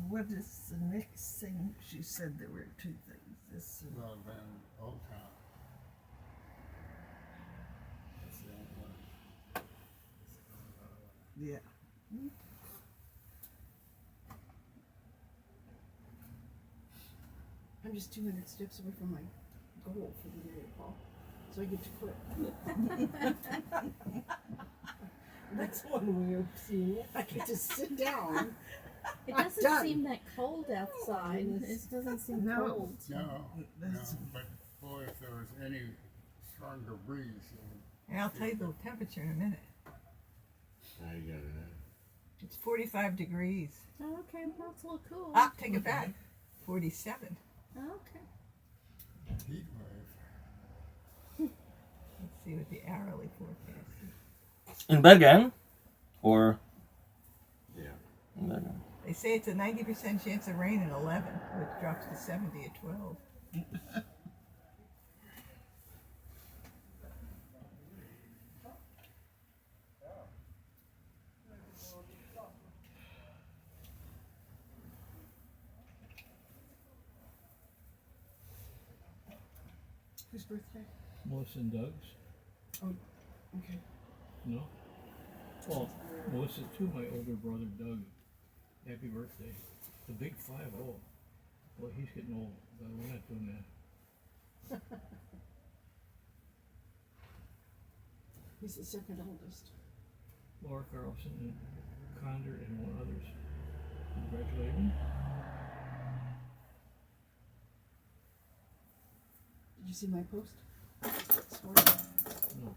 S8: What is the next thing? She said there were two things. This and
S10: Broadband Old Town. That's the only one.
S8: yeah.
S6: I'm just 200 steps away from my goal for the day, Paul. So I get to quit. That's one way of seeing it. I get to sit down. It doesn't
S7: done.
S6: seem that cold outside. It doesn't seem
S8: No.
S6: cold.
S10: No, no,
S8: That's-
S10: but boy, if there was any stronger breeze, it would
S7: And I'll tell you the temperature in a minute.
S9: Now you got it.
S7: It's 45 degrees.
S6: Oh, okay, well, it's a little cool.
S7: Ah, take it back. 47.
S6: Okay.
S10: heat wave.
S7: Let's see what the hourly forecast is.
S4: In Bergen, or
S9: Yeah.
S4: in Bergen.
S7: They say it's a 90% chance of rain at 11, which drops to 70 at 12.
S6: Whose birthday?
S3: Melissa and Doug's.
S6: Okay.
S3: No? Well, Melissa too, my older brother Doug. Happy birthday. The big 5-0. Well, he's getting old, but we're not doing that.
S6: He's the second oldest.
S3: Laura Carlson and Condor and one others. Congratulations.
S6: Did you see my post? This morning?
S3: No.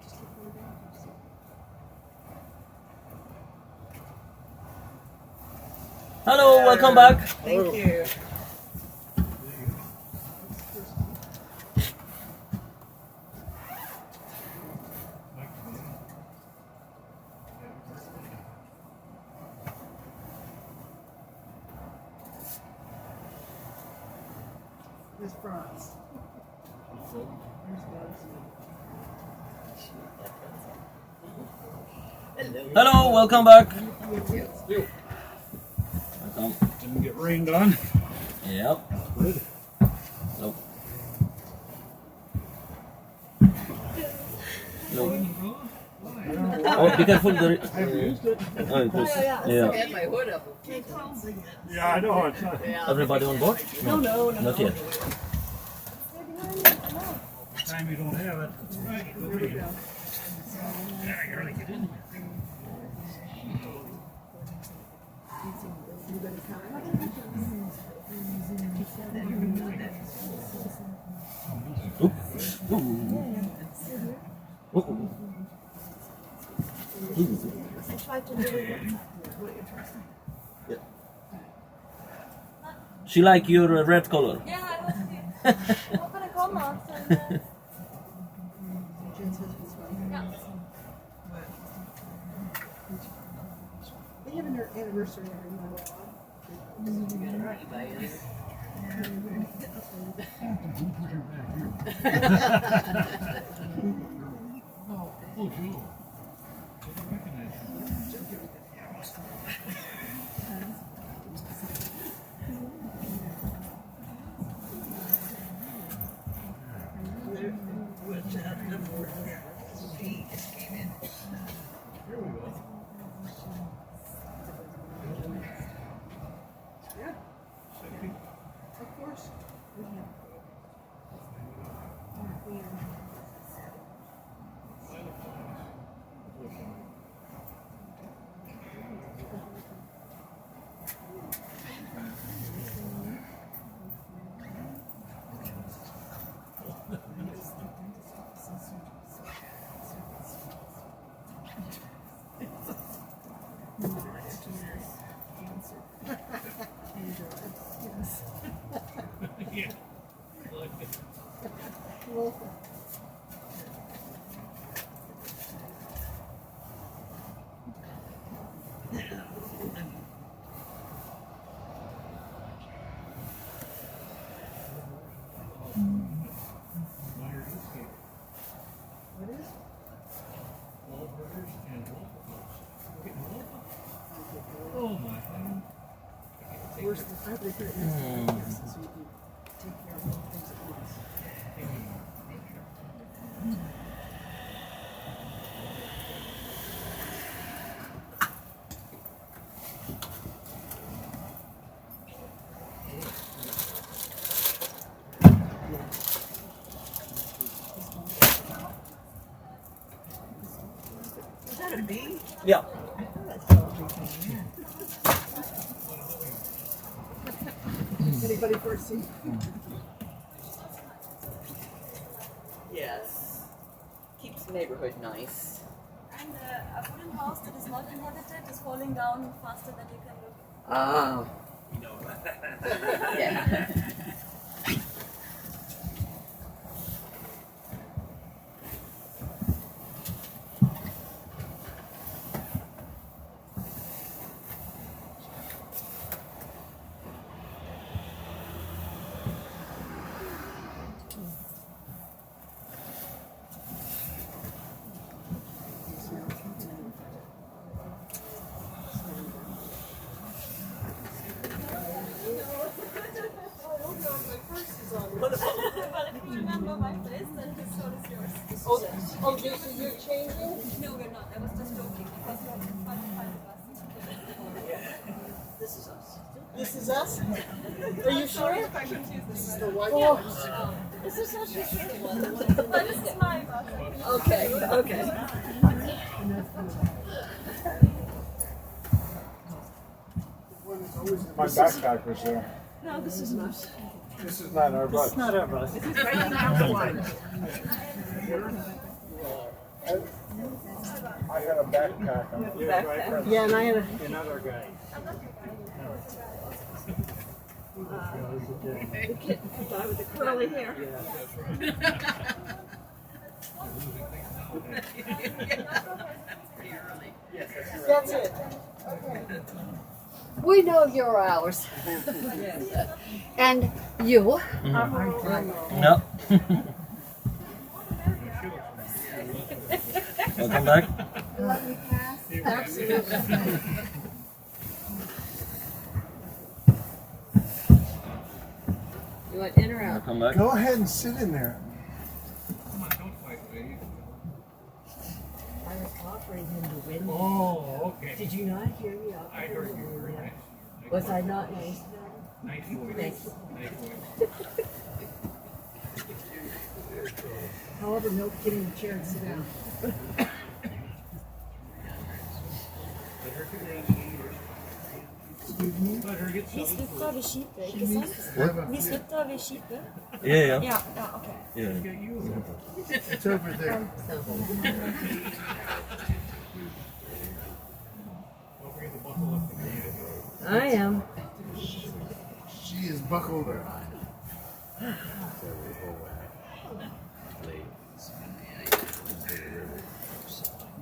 S6: Just look over there.
S4: Hello, welcome back.
S7: Thank you.
S8: Miss Franz.
S4: Hello, welcome back. Welcome.
S3: Didn't get rained on.
S4: Yep.
S3: Good.
S4: Nope. Nope. Oh, be careful.
S3: I've used it.
S4: Oh, it was,
S6: I
S4: yeah.
S6: had my hood up.
S3: Yeah, I know. It's not.
S4: Everybody on board? No, not yet.
S3: Time you don't have it. Right. Yeah, you're like it in.
S4: Oop. Ooh. Ooh.
S5: I tried to do it.
S4: She like your red color.
S5: Yeah, I was here. How can I come after?
S8: They have an anniversary every month.
S3: Oh, Joe. I recognize you. Here we go.
S8: Yeah, of course.
S3: Yeah. I like it.
S8: What is?
S3: Wahlburgers and waffles. Getting waffles? Oh my God.
S8: Worse than I would put it next to the gas, so you can take care of all things at once. Is that a bee?
S4: Yeah.
S8: Anybody foresee?
S11: Yes. Keeps the neighborhood nice.
S5: And a wooden house that is not inhabited is falling down faster than you can look.
S11: Ah. Yeah.
S5: But if you remember my face, then this one is yours.
S8: Oh, Jason, you're changing?
S5: No, we're not. I was just joking because we have to find us.
S8: This is us. This is us? Are you sure?
S5: If I confuse
S8: This is
S5: this
S8: the
S5: one.
S8: white house.
S5: This is actually true. But this is my bus.
S8: Okay, okay.
S10: My backpack was there.
S8: No, this is us.
S10: This is not our bus.
S8: not our bus. This is right now one.
S10: I had a backpack. On.
S8: Yeah, and I had a.
S10: Another guy.
S8: The kid, the guy with the curly hair. That's it. Okay.
S7: We know you're ours. And you.
S4: No. Welcome back.
S11: You want in or out?
S4: Welcome back.
S10: Go ahead and sit in there.
S3: Come on, don't fight, lady.
S12: I was offering him the wind.
S3: Oh, okay.
S12: Did you not hear me?
S3: I heard you. Very nice.
S12: Was I not nice?
S3: Nice voice.
S12: Thank you.
S3: Nice voice.
S12: However, no, get in the chair and sit down.
S3: Let her figure out the English. Let her get
S5: Vi
S3: settled
S5: slutter ved skipet, ikke sant? Vi slutter ved skipet.
S4: Yeah, yeah.
S5: Ja, ok.
S4: Yeah.
S3: Get you.
S10: It's over there.
S3: Don't forget to buckle up the gate.
S12: I am.
S10: She is buckled up.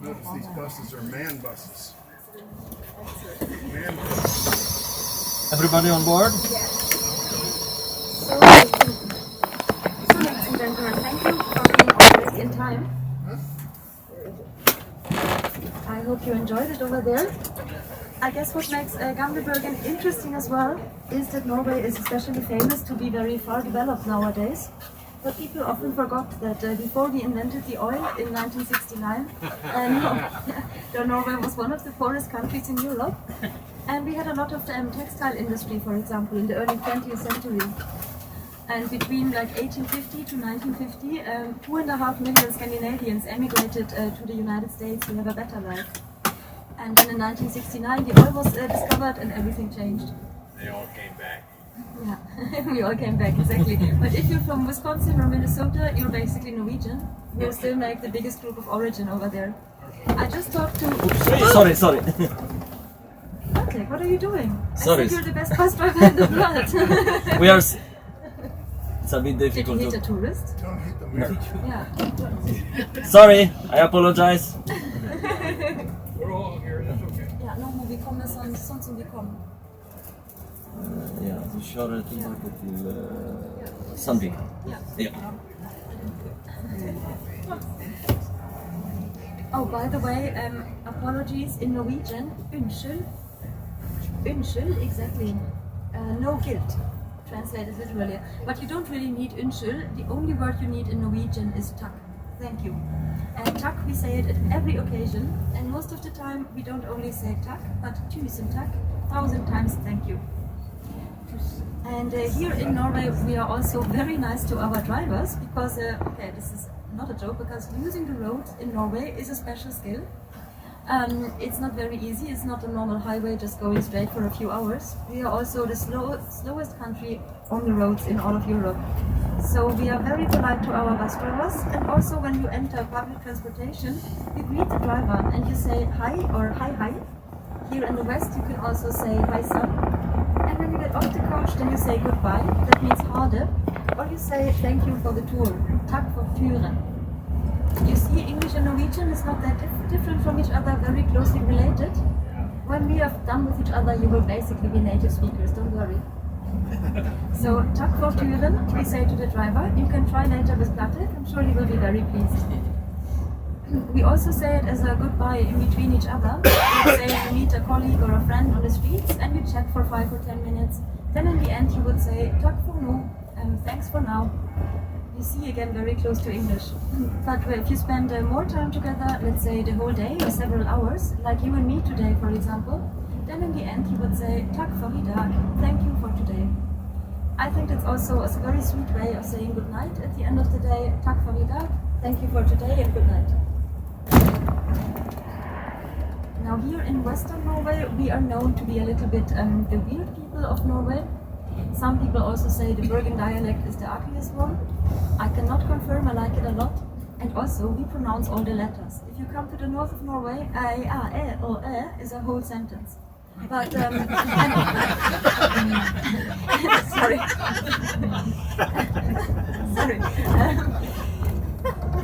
S10: Notice these buses are man buses. Man buses.
S4: Everybody on board?
S5: So, ladies and gentlemen, thank you for being already in time. I hope you enjoyed it over there. I guess what makes Gamlebergen interesting as well is that Norway is especially famous to be very far developed nowadays. But people often forgot that before we invented the oil in 1969, Norway was one of the poorest countries in Europe. And we had a lot of textile industry, for example, in the early 20th century. And between like 1850 to 1950, 2.5 million Scandinavians emigrated to the United States to have a better life. And then in 1969, the oil was discovered and everything changed.
S9: They all came back.
S5: Yeah, we all came back, exactly. But if you're from Wisconsin or Minnesota, you're basically Norwegian. We'll still make the biggest group of origin over there. I just talked to...
S4: Sorry.
S5: Okay, what are you doing?
S4: Sorry.
S5: I think you're the best bus driver in the world.
S4: We are... It's a bit
S5: Did you
S4: difficult
S5: hit a
S4: to...
S5: tourist?
S10: Don't hit the mirror.
S5: Yeah.
S4: Sorry, I apologize.
S3: We're all here, that's okay.
S5: Ja, nochmal, vi kommer sånt som vi kom.
S4: Ja, vi kör tillbaka till Sandvik. Ja.
S5: Oh, by the way, apologies in Norwegian. Unnskyld. Unnskyld, exactly. No guilt, translated literally. But you don't really need unnskyld. The only word you need in Norwegian is takk. Thank you. And takk, we say it at every occasion. And most of the time, we don't only say takk, but tusen takk, 1,000 times thank you. And here in Norway, we are also very nice to our drivers because, okay, this is not a joke, because using the roads in Norway is a special skill. It's not very easy, it's not a normal highway just going straight for a few hours. We are also the slowest country on the roads in all of Europe. So we are very polite to our bus drivers, and also when you enter public transportation, you greet the driver and you say hi or hi. Here in the West you can also say hi son. And when you get off the coach, then you say goodbye, that means harde, or you say thank you for the tour, takk for turen. You see, English and Norwegian is not that different from each other, very closely related. When we are done with each other, you will basically be native speakers, don't worry. So, takk for turen, we say to the driver. You can try later with Platte, I'm sure he will be very pleased. We also say it as a goodbye in between each other. Let's say you meet a colleague or a friend on the streets and you chat for 5 or 10 minutes. Then in the end you would say, takk for nå, thanks for now. You see, again, very close to English. But if you spend more time together, let's say the whole day or several hours, like you and me today, for example, then in the end you would say, takk for i dag, thank you for today. I think that's also a very sweet way of saying good night at the end of the day. Takk for i dag, thank you for today and good night. Now here in Western Norway, we are known to be a little bit the weird people of Norway. Some people also say the Bergen dialect is the ugliest one. I cannot confirm, I like it a lot. And also, we pronounce all the letters. If you come to the north of Norway, is a whole sentence. But, sorry. Sorry.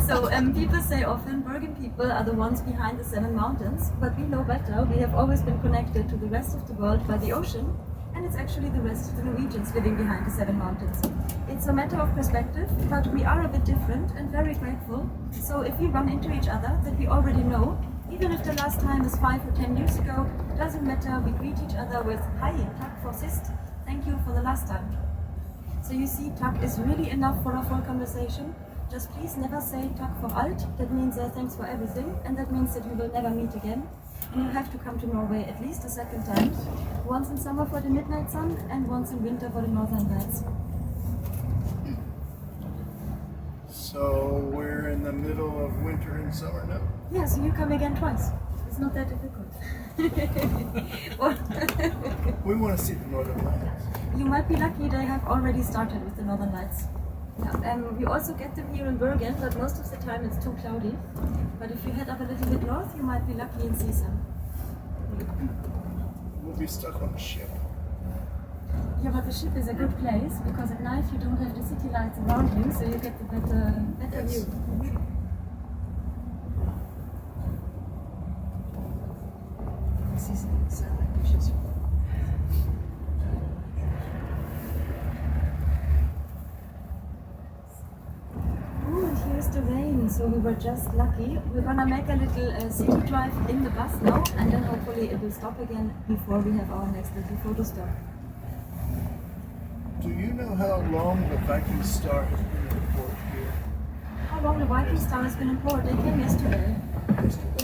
S5: So people say often Bergen people are the ones behind the 7 mountains, but we know better. We have always been connected to the rest of the world by the ocean, and it's actually the rest of the Norwegians living behind the 7 mountains. It's a matter of perspective, but we are a bit different and very grateful. So if we run into each other, that we already know, even if the last time is 5 or 10 years ago, doesn't matter, we greet each other with "Hei, takk for sist," thank you for the last time. So you see, takk is really enough for a full conversation. Just please never say takk for alt, that means thanks for everything, and that means that we will never meet again. And you have to come to Norway at least a second time, once in summer for the midnight sun and once in winter for the northern lights.
S10: So we're in the middle of winter and summer now?
S5: Yeah, so you come again twice. It's not that difficult.
S10: We want to see the northern lights.
S5: You might be lucky, they have already started with the northern lights. Yeah, we also get them here in Bergen, but most of the time it's too cloudy. But if you head up a little bit north, you might be lucky and see some.
S10: We'll be stuck on the ship.
S5: Yeah, but the ship is a good place because at night you don't have the city lights around you, so you get the better view. Oh, and here's the rain, so we were just lucky. We're gonna make a little city drive in the bus now, and then hopefully it will stop again before we have our next little photo stop.
S10: Do you know how long the Viking Star has been in port here?
S5: How long the Viking Star has been in port? They came yesterday.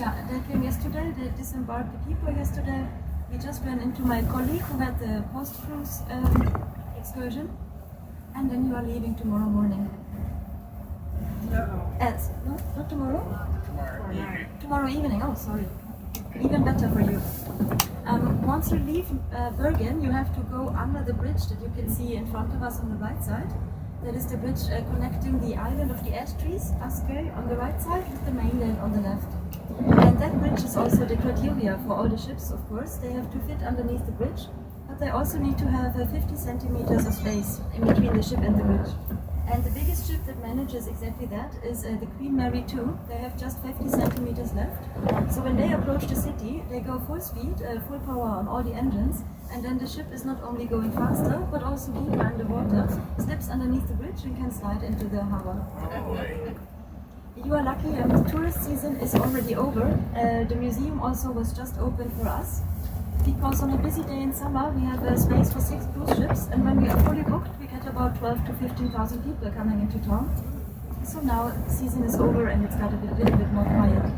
S5: Yeah, they came yesterday. They disembarked the people yesterday. We just ran into my colleague who had the post-cruise excursion. And then you are leaving tomorrow morning.
S8: No.
S5: No, not tomorrow?
S10: Tomorrow evening.
S5: Tomorrow evening, oh sorry. Even better for you. Once you leave Bergen, you have to go under the bridge that you can see in front of us on the right side. That is the bridge connecting the island of the ash trees, Askøy, on the right side, with the mainland on the left. And that bridge is also the criteria for all the ships, of course. They have to fit underneath the bridge, but they also need to have 50 centimeters of space in between the ship and the bridge. And the biggest ship that manages exactly that is the Queen Mary II. They have just 50 centimeters left. So when they approach the city, they go full speed, full power on all the engines, and then the ship is not only going faster, but also deeper in the water, slips underneath the bridge and can slide into the harbor. You are lucky, the tourist season is already over. The museum also was just open for us, because on a busy day in summer we have space for 6 cruise ships, and when we are fully booked we get about 12 to 15,000 people coming into town. So now the season is over and it's got a little bit more quiet.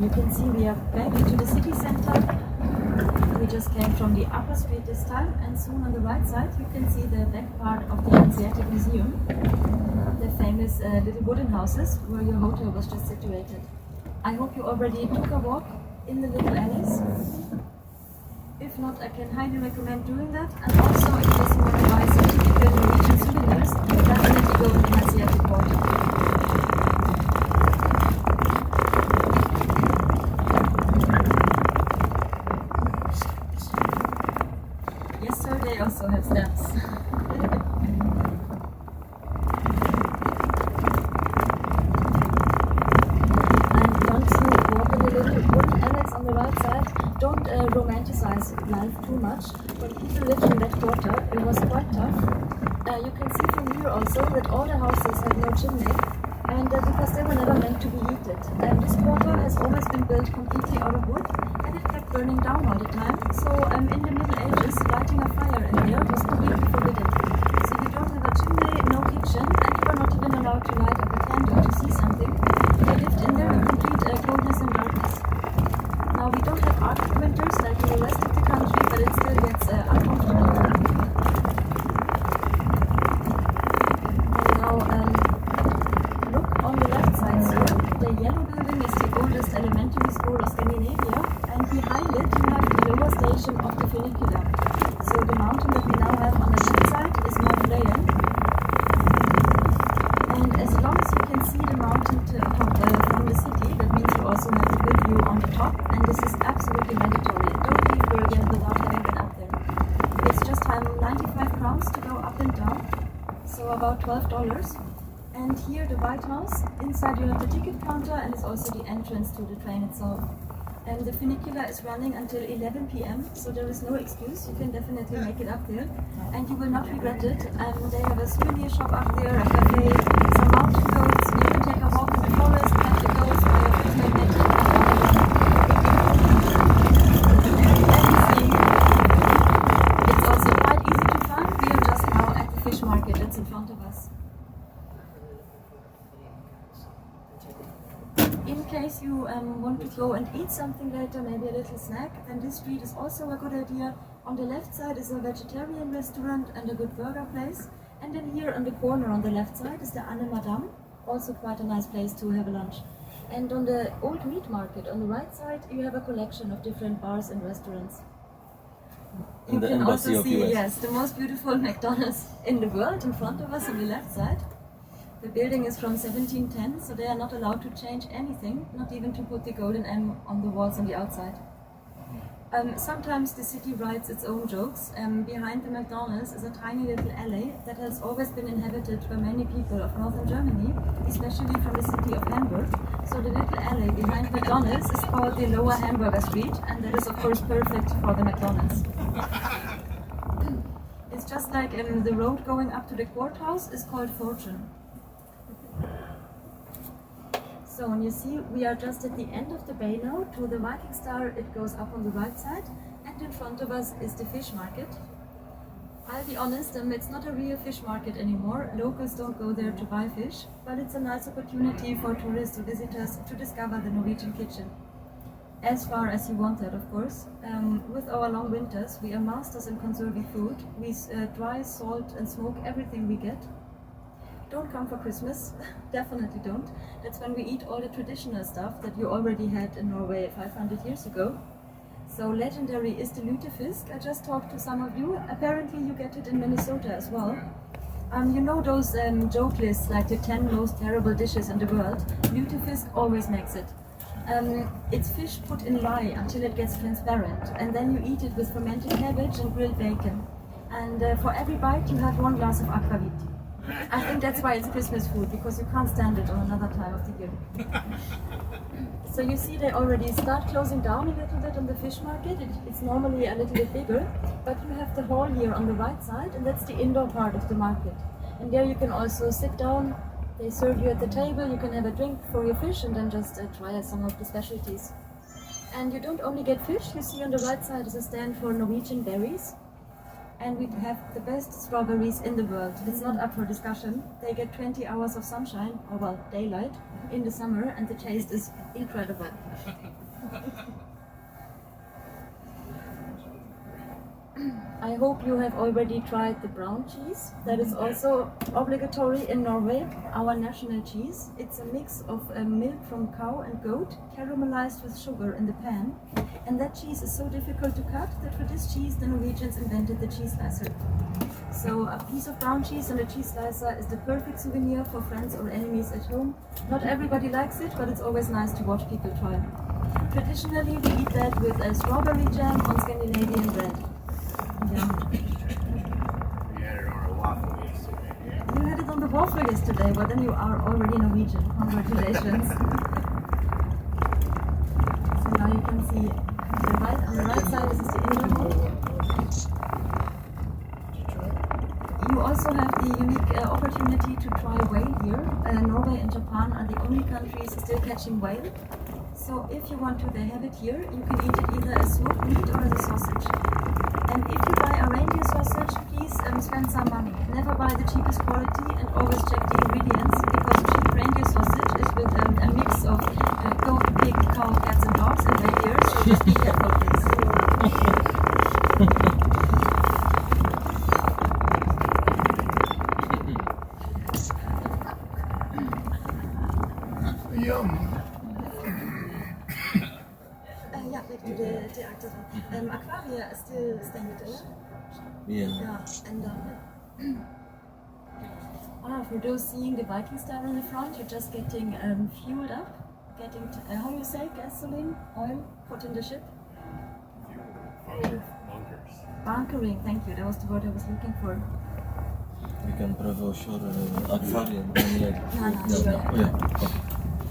S5: You can see we are back into the city center. We just came from the upper street this time, and soon on the right side you can see the back part of the Asiatic Museum, the famous little wooden houses where your hotel was just situated. I hope you already took a walk in the little alleys. If not, I can highly recommend doing that. And also, in case you want to buy some typical Norwegian souvenirs, definitely go to the Asiatic port. They also have steps. And once you walk in the little wooden annex on the right side, don't romanticize life too much. When people lived in that quarter, it was quite tough. You can see from here also that all the houses have no chimney, and because they were never meant to be heated. And this quarter has always been built completely out of wood, and it kept burning down all the time. So in the Middle Ages, lighting a fire in there was completely forbidden. So you don't have a chimney, no kitchen, and you are not even allowed to light up a candle to see something. They lived in there in complete coldness and darkness. Now we don't have Arctic winters like in the rest of the country, but it still gets uncomfortable. And now look on the left side. So about $12. And here the White House. Inside you have the ticket counter and it's also the entrance to the train itself. And the funicular is running until 11 p.m. so there is no excuse. You can definitely make it up there, and you will not regret it. They have a souvenir shop up there, a cafe, some mountain goats. You can take a walk in the forest, pet the goats, or you can take it. It's also quite easy to find. We are just now at the fish market that's in front of us. In case you want to go and eat something later, maybe a little snack, then this street is also a good idea. On the left side is a vegetarian restaurant and a good burger place. And then here on the corner on the left side is the Anne Madame, also quite a nice place to have a lunch. And on the old meat market on the right side, you have a collection of different bars and restaurants. You can also see, yes, the most beautiful McDonald's in the world in front of us on the left side. The building is from 1710, so they are not allowed to change anything, not even to put the golden M on the walls on the outside. Sometimes the city writes its own jokes. Behind the McDonald's is a tiny little alley that has always been inhabited by many people of northern Germany, especially from the city of Hamburg. So the little alley behind McDonald's is called the Lower Hamburger Street, and that is of course perfect for the McDonald's. It's just like the road going up to the courthouse is called Fortune. So, and you see, we are just at the end of the bay now. To the Viking Star, it goes up on the right side, and in front of us is the fish market. I'll be honest, it's not a real fish market anymore. Locals don't go there to buy fish, but it's a nice opportunity for tourists or visitors to discover the Norwegian kitchen. As far as you want that, of course. With our long winters, we are masters in conserving food. We dry, salt and smoke everything we get. Don't come for Christmas, definitely don't. That's when we eat all the traditional stuff that you already had in Norway 500 years ago. So legendary is the lutefisk. I just talked to some of you. Apparently you get it in Minnesota as well. You know those joke lists, like the 10 most terrible dishes in the world? Lutefisk always makes it. It's fish put in lye until it gets transparent, and then you eat it with fermented cabbage and grilled bacon. And for every bite you have 1 glass of aquavit. I think that's why it's Christmas food, because you can't stand it on another time of the year. So you see they already start closing down a little bit on the fish market. It's normally a little bit bigger, but you have the hall here on the right side, and that's the indoor part of the market. And there you can also sit down, they serve you at the table, you can have a drink for your fish and then just try some of the specialties. And you don't only get fish, you see on the right side is a stand for Norwegian berries. And we have the best strawberries in the world. It's not up for discussion. They get 20 hours of sunshine, or well, daylight, in the summer, and the taste is incredible. I hope you have already tried the brown cheese. That is also obligatory in Norway, our national cheese. It's a mix of milk from cow and goat, caramelized with sugar in the pan. And that cheese is so difficult to cut that for this cheese the Norwegians invented the cheese slicer. So a piece of brown cheese and a cheese slicer is the perfect souvenir for friends or enemies at home. Not everybody likes it, but it's always nice to watch people try. Traditionally we eat that with a strawberry jam on Scandinavian bread. Yeah.
S9: We had it on a waffle yesterday.
S5: You had it on the waffle yesterday, well then you are already Norwegian. Congratulations. So now you can see on the right side, this is the indoor hall. You also have the unique opportunity to try whale here. Norway and Japan are the only countries still catching whale. So if you want to, they have it here. You can eat it either as smoked meat or as a sausage. And if you buy a reindeer sausage, please spend some money. Never buy the cheapest quality and always check the ingredients, because cheap reindeer sausage is with a mix of goat, pig, cow, cats and dogs and reindeer, so just be careful please.
S10: Yum.
S5: Yeah, back to the actor. Aquaria is still staying with us.
S4: Yeah.
S5: And for those seeing the Viking Star in the front, you're just getting fueled up, getting, how do you say, gasoline, oil put in the ship?
S9: Bunkers.
S5: Bunkering, thank you, that was the word I was looking for.
S4: We can professor akvarium.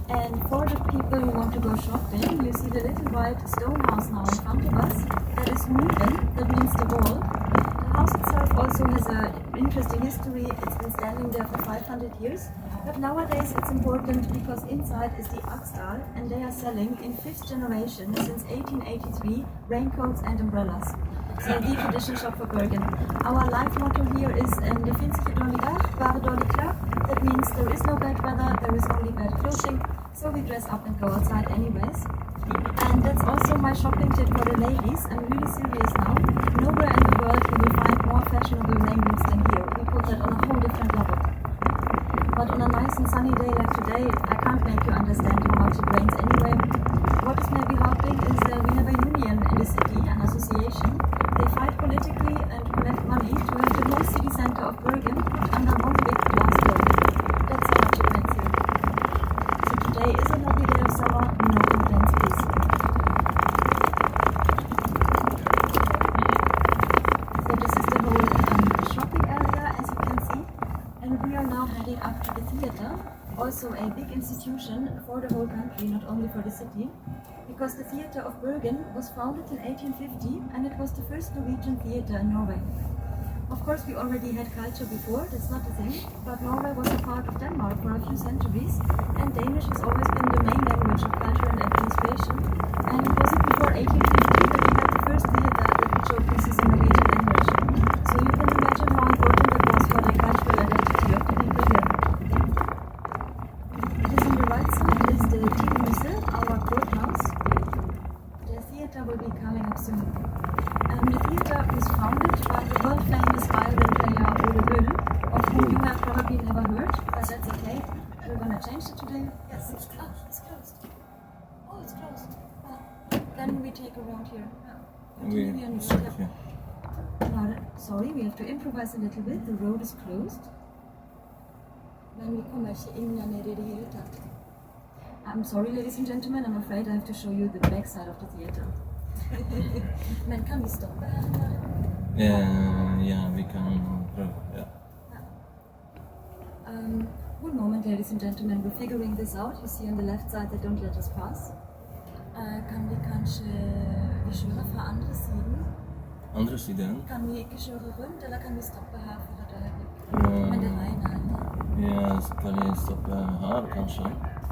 S5: And for the people who want to go shopping, you see the little white stone house now in front of us. That is Muren, that means the wall. The house itself also has an interesting history. It's been standing there for 500 years. But nowadays it's important because inside is the Axtal, and they are selling in 5th generation since 1883 raincoats and umbrellas. So the tradition shop for Bergen. Our life motto here is de finns ikke dårlig vær, bare dårlig klær. That means there is no bad weather, there is only bad clothing, so we dress up and go outside anyways. And that's also my shopping tip for the ladies. I'm really serious now. Nowhere in the world can you find more fashionable rain boots than here. We put that on a whole different level. But on a nice and sunny day like today, I can't make you understand how much it rains anyway. What is maybe helping is we have a union in the city, an association. They fight politically and collect money to have the whole city center of Bergen put under one big glass dome. That's how much it rains here. So today is a lovely day of summer, no complaints please. So this is the whole shopping area, as you can see. And we are now heading up to the theater, also a big institution for the whole country, not only for the city. Because the theatre of Bergen was founded in 1850 and it was the first Norwegian theatre in Norway. Of course we already had culture before, that's not the thing, but Norway was a part of Denmark for a few centuries and Danish has always been the main language of culture and administration. And it wasn't before 1850 that we had the first theatre that would show pieces in Norwegian language. So you can imagine how important it was for the cultural identity of the people here. It is on the right side, is the Tinghuset, our courthouse. The theatre will be coming up soon. The theatre was founded by the world famous violin player Ole Bull, of whom you have probably never heard, but that's okay. We're gonna change it today. Yes, it's closed. It's closed. Oh, it's closed. Then we take a round here. No, sorry, we have to improvise a little bit. The road is closed. Men vi kommer ikke inn nede I det hele tatt. I'm sorry, ladies and gentlemen, I'm afraid I have to show you the back side of the theatre. Men kan vi stoppe her?
S4: Yeah, we can.
S5: One moment, ladies and gentlemen, we're figuring this out. You see on the left side, they don't let us pass. Kan vi kanskje kjøre fra andre siden?
S4: Andre siden?
S5: Kan vi ikke kjøre rundt, eller kan vi stoppe her for et øyeblikk? Men det regner ennå.
S4: Ja, skal vi stoppe her kanskje?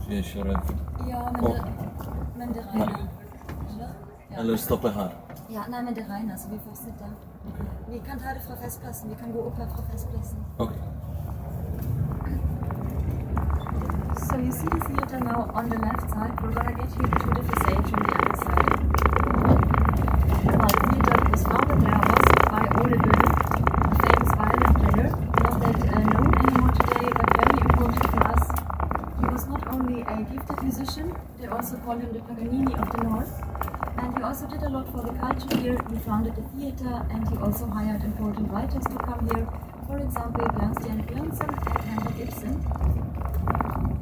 S4: Vi kjører...
S5: Ja, men det regner. Ja.
S4: Eller stoppe her?
S5: Ja, nei, men det regner, så vi fortsetter.
S4: Okay.
S5: Vi kan ta det fra festplassen, vi kan gå opp her fra festplassen.
S4: Okay.
S5: So you see the theatre now on the left side. We're gonna get you to the facade from the other side. Well, the theatre was founded there by Ole Bull, a famous violin player. Not that known anymore today, but very important for us. He was not only a gifted musician, they also call him the Paganini of the North. And he also did a lot for the culture here. He founded the theatre and he also hired important writers to come here. For example, Bjørnstjerne Bjørnson and Henrik Ibsen.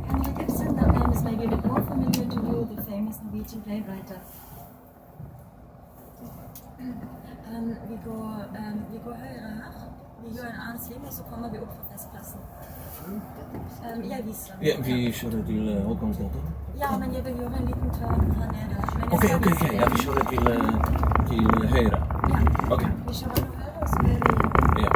S5: Henrik Ibsen, that name is maybe a bit more familiar to you, the famous Norwegian playwright. Vi går høyre her. Vi gjør en annen sving, og så kommer vi opp fra festplassen. Jeg viser.
S4: Ja, vi kjører til Håkonsgata?
S5: Ja, men jeg vil gjøre en liten tørn her nede.
S4: Ok, ja, vi kjører til høyre.
S5: Ja,
S4: okay.
S5: Vi kjører til høyre, og så gjør vi...
S4: Ja.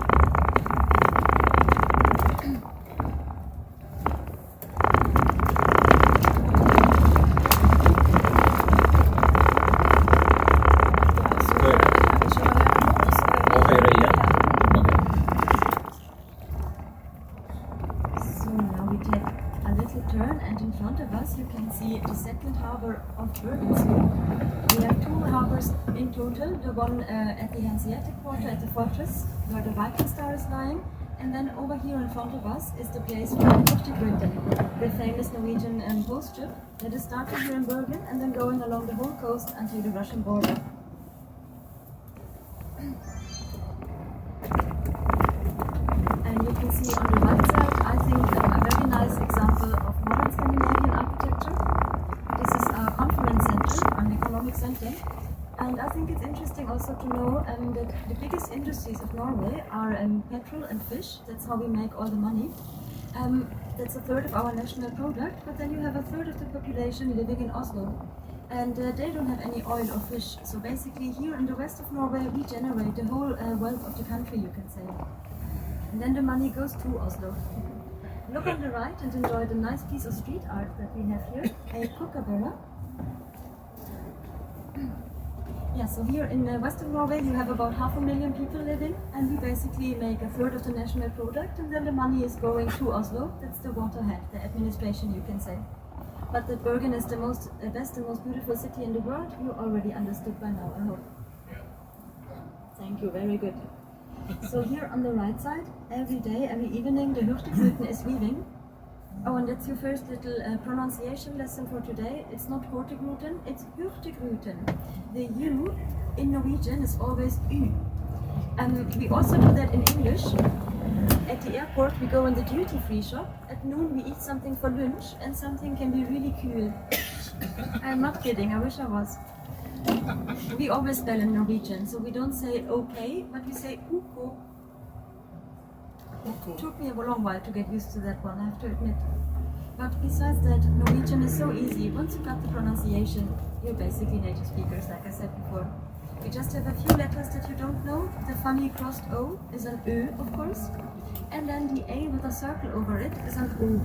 S5: You can see the second harbour of Bergen. We have two harbours in total, the one at the Hanseatic quarter at the fortress where the Viking Star is lying, and then over here in front of us is the place for Hurtigruten, the famous Norwegian post ship that is starting here in Bergen and then going along the whole coast until the Russian border. And you can see on the right side, I think, a very nice example of modern Scandinavian architecture. This is our conference center, an economic center. And I think it's interesting also to know the biggest industries of Norway are petrol and fish. That's how we make all the money. That's a third of our national product, but then you have a third of the population living in Oslo. And they don't have any oil or fish. So basically here in the west of Norway, we generate the whole wealth of the country, you can say. And then the money goes to Oslo. Look on the right and enjoy the nice piece of street art that we have here, a kookaburra. Yeah, so here in Western Norway you have about 500,000 people living, and we basically make a third of the national product, and then the money is going to Oslo. That's the waterhead, the administration, you can say. But that Bergen is the best and most beautiful city in the world, you already understood by now, I hope. Thank you, very good. So here on the right side, every day, every evening, the Hurtigruten is weaving. Oh, and that's your first little pronunciation lesson for today. It's not Hurtigruten, it's Hurtigruten. The U in Norwegian is always U. We also do that in English. At the airport, we go in the duty-free shop. At noon, we eat something for lunch, and something can be really cool. I'm not kidding, I wish I was. We always spell in Norwegian, so we don't say okay, but we say uko. It took me a long while to get used to that one, I have to admit. But besides that, Norwegian is so easy. Once you got the pronunciation, you're basically native speakers, like I said before. We just have a few letters that you don't know. The funny crossed O is an Ö, of course. And then the A with a circle over it is an O.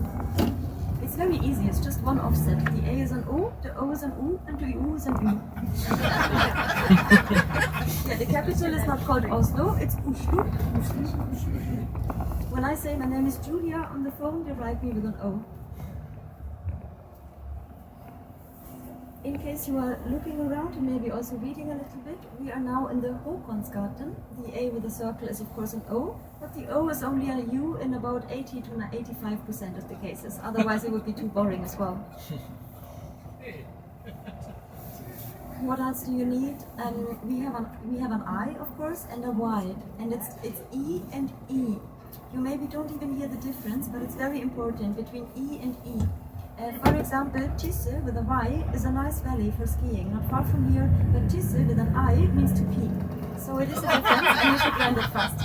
S5: It's very easy, it's just one offset. The A is an O, the O is an U, and the U is an U. Yeah, the capital is not called Oslo, it's Oslo. When I say my name is Julia on the phone, they write me with an O. In case you are looking around and maybe also reading a little bit, we are now in the Håkonsgaten. The A with the circle is of course an O, but the O is only a U in about 80 to 85% of the cases. Otherwise it would be too boring as well. What else do you need? We have an I, of course, and a Y, and it's E and E. You maybe don't even hear the difference, but it's very important between E and E. For example, Tysse with a Y is a nice valley for skiing, not far from here, but Tysse with an I means to pee. So it is a difference, and you should learn it fast.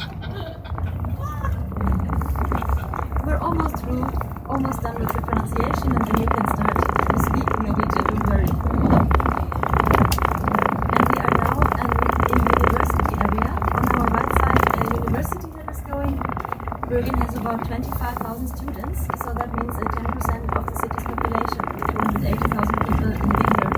S5: We're almost through, almost done with the pronunciation, and then you can start to speak Norwegian, don't worry. And we are now in the university area. On our right side, a university that is going. Bergen has about 25,000 students, so that means 10% of the city's population, 280,000 people living here.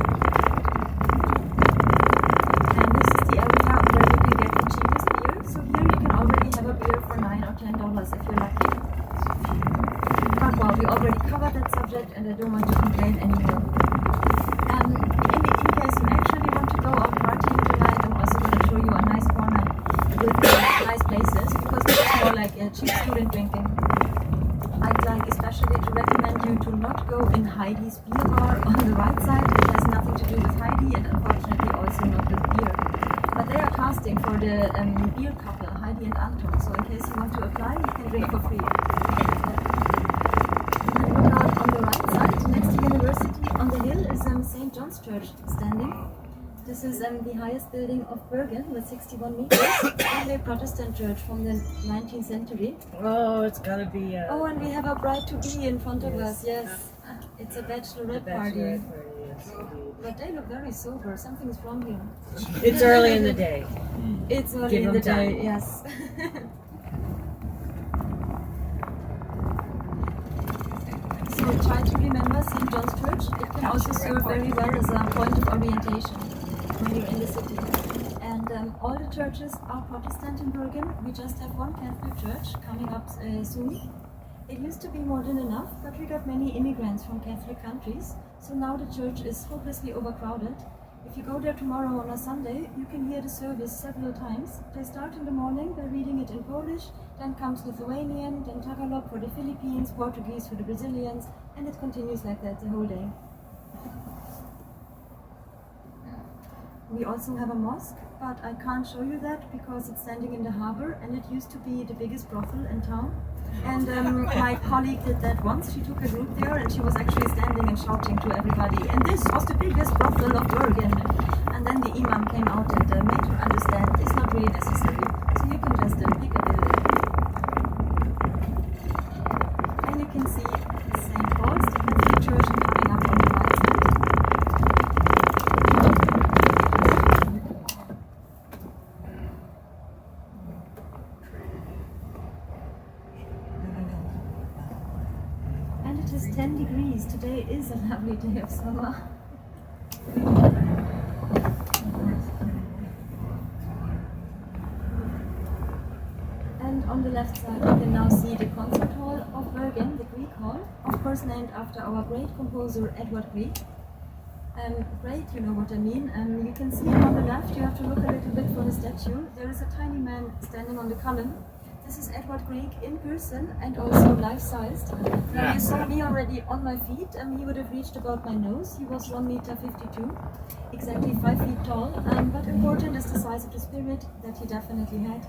S5: And this is the area where you can get the cheapest beer, so here you can already have a beer for $9 or $10 if you're lucky. But well, we already covered that subject and I don't want to complain anymore. In case you actually want to go out partying tonight, I'm also going to show you a nice corner with nice places, because this is more like a cheap student drinking. I'd like especially to recommend you to not go in Heidi's beer bar on the right side. It has nothing to do with Heidi and unfortunately also not with beer. But they are casting for the beer couple, Heidi and Anton, so in case you want to apply, you can drink for free. And look out on the right side, next to the university, on the hill is St. John's Church standing. This is the highest building of Bergen with 61 meters, and a Protestant church from the 19th century.
S12: Oh, it's gotta be.
S5: Oh, and we have a bride-to-be in front of us, yes. It's a bachelorette party.
S12: Yes, indeed.
S5: But they look very sober, something is wrong here.
S12: It's early in the day.
S5: It's early
S12: Give
S5: in the
S12: them time.
S5: day, yes. So try to remember St. John's Church. It can also serve very well as a point of orientation when you're in the city. And all the churches are Protestant in Bergen. We just have one Catholic church coming up soon. It used to be more than enough, but we got many immigrants from Catholic countries, so now the church is hopelessly overcrowded. If you go there tomorrow on a Sunday, you can hear the service several times. They start in the morning by reading it in Polish, then comes Lithuanian, then Tagalog for the Philippines, Portuguese for the Brazilians, and it continues like that the whole day. We also have a mosque, but I can't show you that because it's standing in the harbor and it used to be the biggest brothel in town. And my colleague did that once. She took a group there and she was actually standing and shouting to everybody, and this was the biggest brothel of Bergen. And And then the imam came out and made her understand it's not really necessary. So you can just pick a building. And you can see St. Paul's, the Catholic Church, coming up on the right side. And it is 10 degrees. Today is a lovely day of summer. And on the left side you can now see the concert hall of Bergen, the Greek hall, of course named after our great composer Edward Grieg. Great, you know what I mean. You can see on the left, you have to look a little bit for the statue. There is a tiny man standing on the column. This is Edward Grieg in person and also life-sized. Now you saw me already on my feet. He would have reached about my nose. He was 1 meter 52, exactly 5 feet tall. But important is the size of the spirit that he definitely had.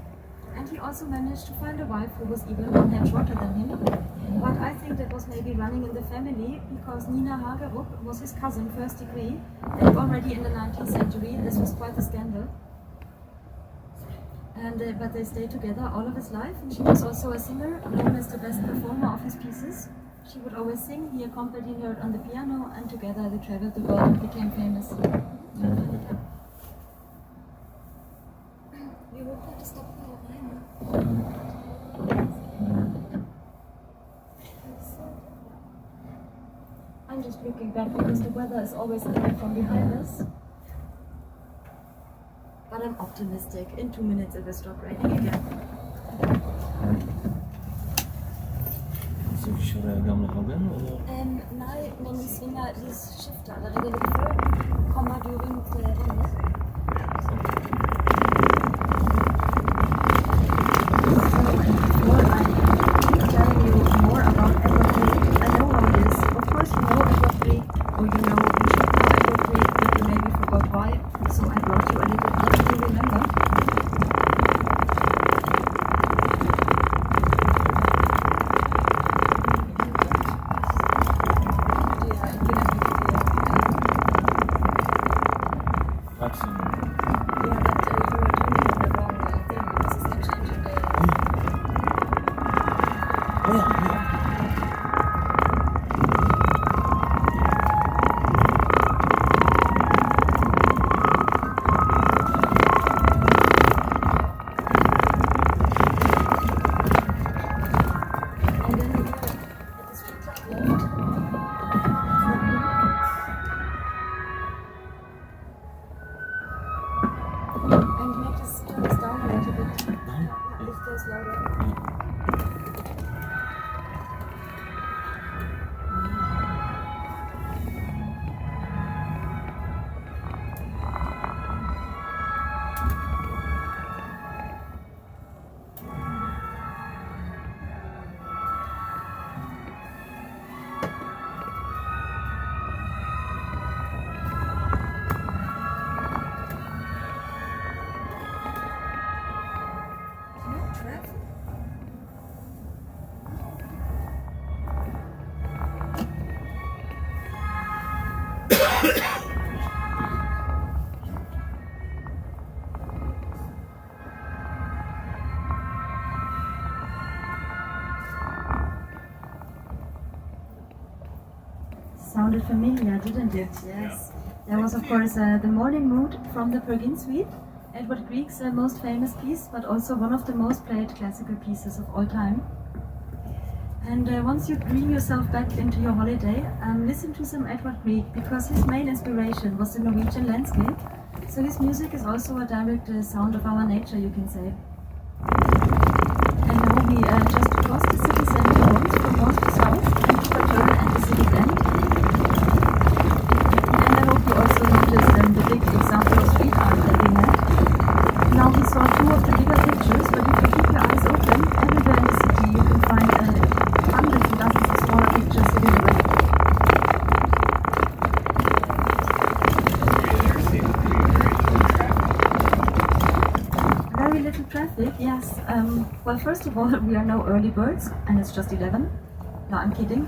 S5: And he also managed to find a wife who was even 1 head shorter than him. But I think that was maybe running in the family because Nina Hagerup was his cousin, first degree, and already in the 19th century this was quite a scandal. But they stayed together all of his life, and she was also a singer, known as the best performer of his pieces. She would always sing, he accompanied her on the piano, and together they traveled the world and became famous.
S7: Vi råkade inte stoppa av henne.
S5: I'm just looking back because the weather is always coming from behind us. But I'm optimistic. In 2 minutes it will stop raining again.
S4: Så vi kör gamla hagen eller?
S5: Nej, men vi svingar skiftar. Där det ligger för kommer du runt rennet. Telling you more about Edward Grieg. I know how it is. Of course you know Edward Grieg, or you know you should know Edward Grieg, but you maybe forgot why. So I brought you a little bit to remember. Sounded familiar, didn't it? Yes. There was, of course, the Morning Mood from the Pergin Suite, Edward Grieg's most famous piece, but also one of the most played classical pieces of all time. And once you dream yourself back into your holiday, listen to some Edward Grieg, because his main inspiration was the Norwegian landscape. So his music is also a direct sound of our nature, you can say. And now we just crossed the city center once from north to south, and took a turn at the city's end. And I hope you also noticed the big example of street art that we had. Now we saw 2 of the bigger pictures, but if you keep your eyes open, everywhere in the city you can find hundreds and dozens of smaller pictures sitting around. Very little traffic, yes. Well, first of all, we are no early birds, and it's just 11. No, I'm kidding.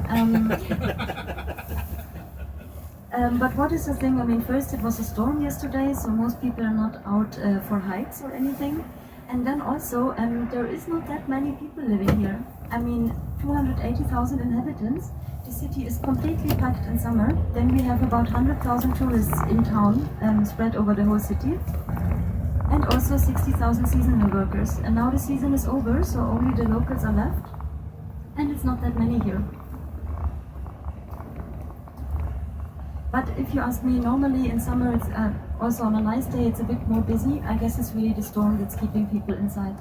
S5: But what is the thing? I mean, first it was a storm yesterday, so most people are not out for hikes or anything. And then also, there is not that many people living here. I mean, 280,000 inhabitants. The city is completely packed in summer. Then we have about 100,000 tourists in town, spread over the whole city. And also 60,000 seasonal workers. And now the season is over, so only the locals are left. And it's not that many here. But if you ask me, normally in summer, it's also on a nice day, it's a bit more busy. I guess it's really the storm that's keeping people inside.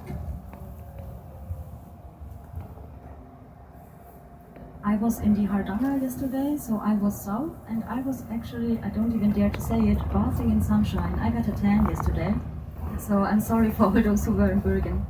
S5: I was in the Hardanger yesterday, so I was south, and I was actually, I don't even dare to say it, bathing in sunshine. I got a tan yesterday, so I'm sorry for all those who were in Bergen.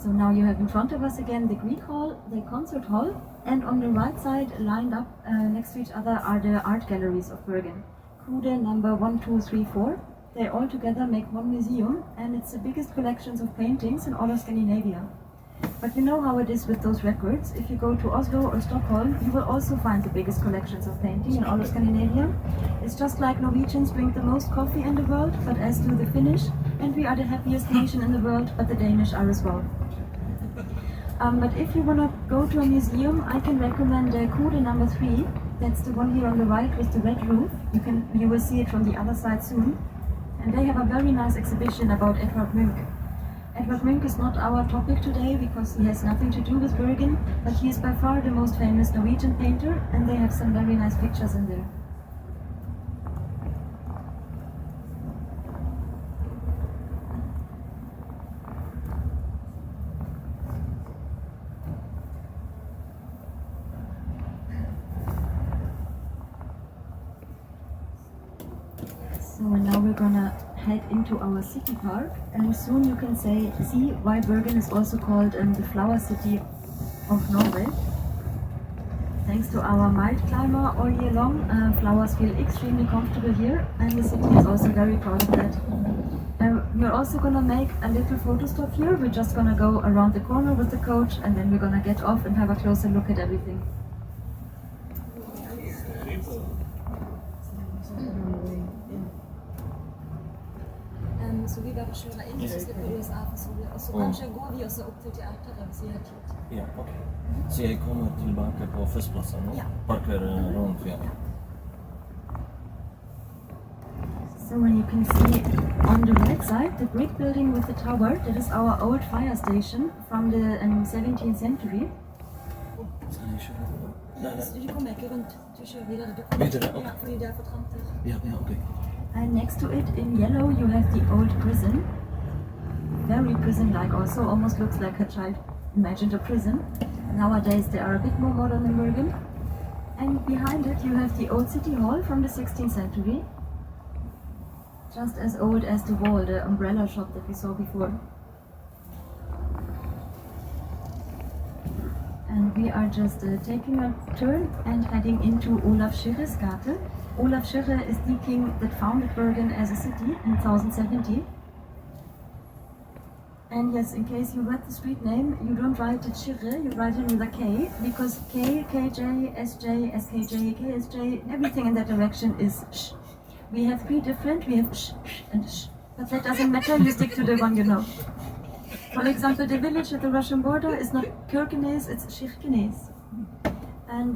S5: So now you have in front of us again the Greek Hall, the concert hall, and on the right side, lined up next to each other, are the art galleries of Bergen. Kude number 1, 2, 3, 4. They all together make one museum, and it's the biggest collections of paintings in all of Scandinavia. But you know how it is with those records. If you go to Oslo or Stockholm, you will also find the biggest collections of painting in all of Scandinavia. It's just like Norwegians drink the most coffee in the world, but as do the Finnish, and we are the happiest nation in the world, but the Danish are as well. But if you want to go to a museum, I can recommend Kude number 3. That's the one here on the right with the red roof. You will see it from the other side soon. And they have a very nice exhibition about Edvard Munch. Edvard Munch is not our topic today because he has nothing to do with Bergen, but he is by far the most famous Norwegian painter, and they have some very nice pictures in there. So now we're gonna head into our city park, and soon you can see why Bergen is also called the flower city of Norway. Thanks to our mild climate all year long, flowers feel extremely comfortable here, and the city is also very proud of that. We're also gonna make a little photo stop here. We're just gonna go around the corner with the coach, and then we're gonna get off and have a closer look at everything. Så vi bare kjører inn, så slipper du oss av, og så kanskje går vi også opp til teateret hvis vi har tid.
S4: Ja, ok. Så jeg kommer tilbake på førsteplassen nå?
S5: Ja.
S4: Parker rundt, ja.
S5: So when you can see on the right side, the brick building with the tower, that is our old fire station from the 17th century. Du kommer ikke rundt, du kjører videre.
S4: Videre, ok.
S5: Ja, fordi det for trangt her.
S4: Ja, ok.
S5: And next to it, in yellow, you have the old prison. Very prison-like also, almost looks like a child imagined a prison. Nowadays they are a bit more modern in Bergen. And behind it you have the old city hall from the 16th century. Just as old as the wall, the umbrella shop that we saw before. And we are just taking a turn and heading into Olaf Schirres Gate. Olaf Schirre is the king that founded Bergen as a city in 1070. And yes, in case you read the street name, you don't write it Schirre, you write it with a K, because K, KJ, SJ, SKJ, KSJ, everything in that direction is sh. We have three different, we have sh, and sh. But that doesn't matter, you stick to the one you know. For example, the village at the Russian border is not Kirkenes, it's Schirkenes. And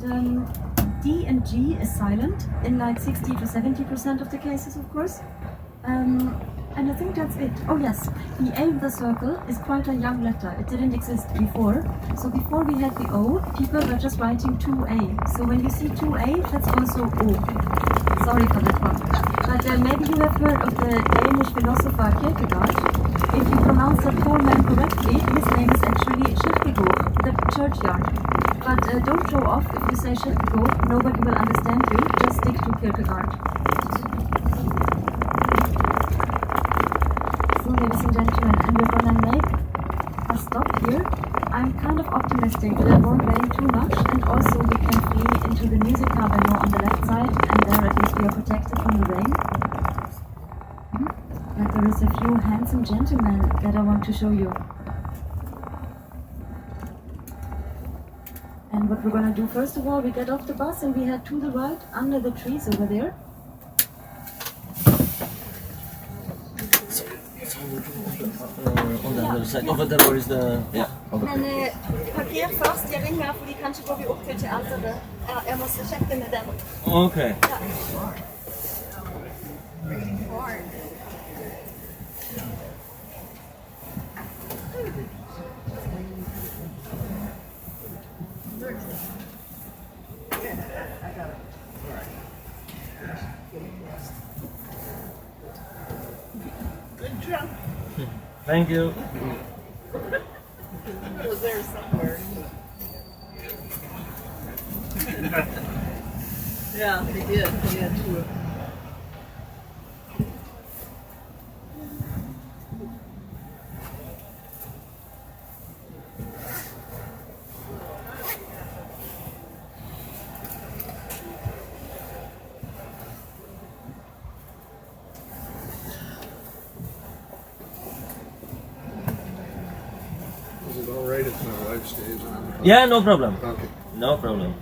S5: D and G is silent in like 60 to 70% of the cases, of course. And I think that's it. Oh yes, the A of the circle is quite a young letter. It didn't exist before. So before we had the O, people were just writing 2A. So when you see 2A, that's also O. Sorry for that one. But maybe you have heard of the Danish philosopher Kierkegaard. If you pronounce that whole name correctly, his name is actually Kierkegaard, the churchyard. But don't show off if you say Kierkegaard, nobody will understand you, just stick to Kierkegaard. So ladies and gentlemen, and we're gonna make a stop here. I'm kind of optimistic that it won't rain too much, and also we can flee into the music cabinet on the left side, and there at least we are protected from the rain. But there is a few handsome gentlemen that I want to show you. And what we're gonna do first of all, we get off the bus and we head to the right under the trees over there.
S4: On the other side, over there, where is the... Yeah, over there.
S5: Men parker først, jeg ringer her, fordi kanskje går vi opp til teateret. Jeg må sjekke med dem.
S4: Okay.
S8: Good job.
S4: Thank you.
S8: It was there somewhere. Yeah, they did. They had two.
S10: Is it all right if my wife stays on?
S4: Yeah, no problem.
S10: Okay.
S4: No problem.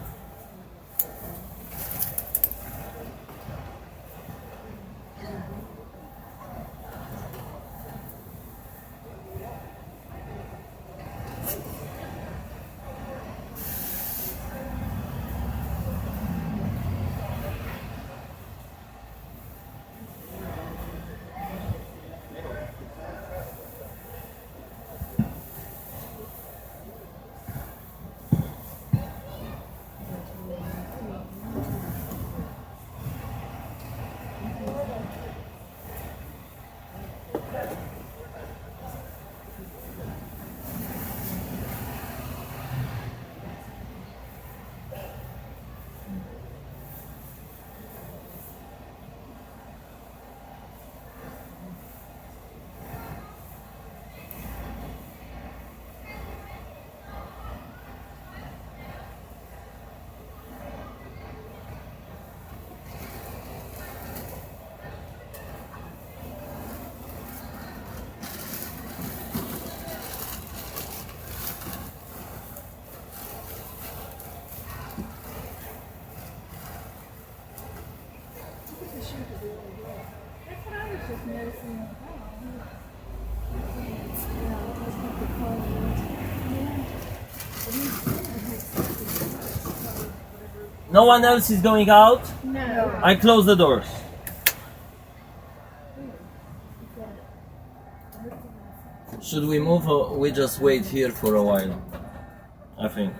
S4: No one else is going out?
S6: No.
S4: I close the doors. Should we move or we just wait here for a while? I think.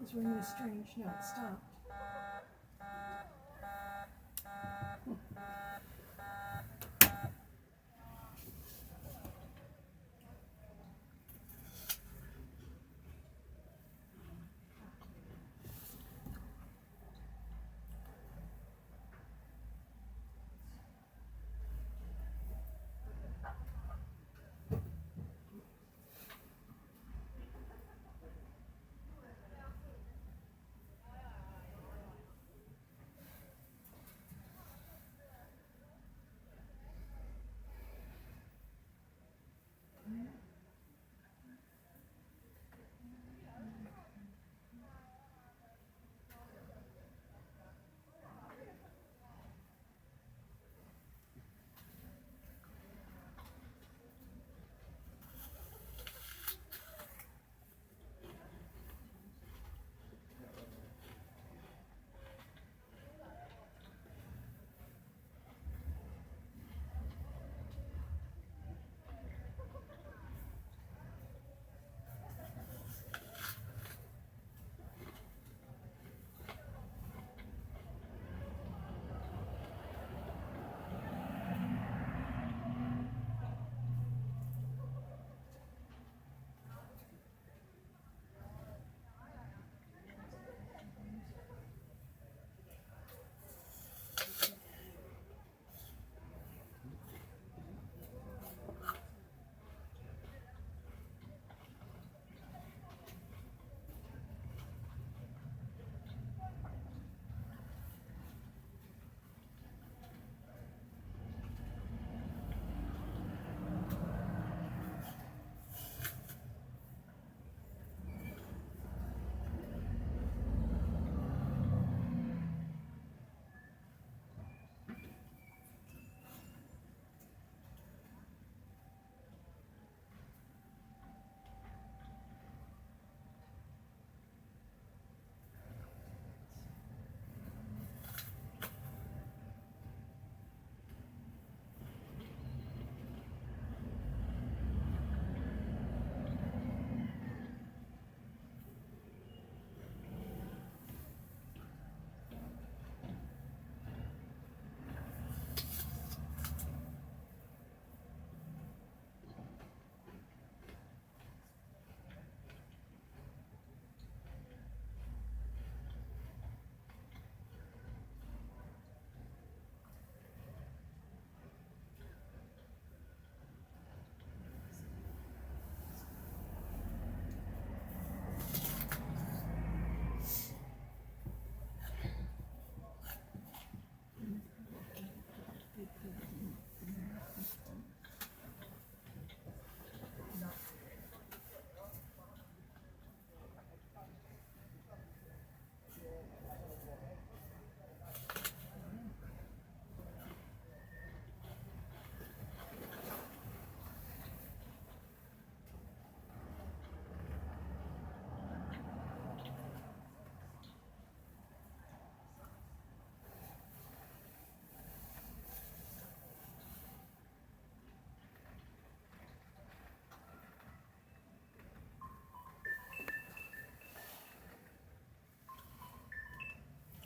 S12: It's really strange. No, it stopped.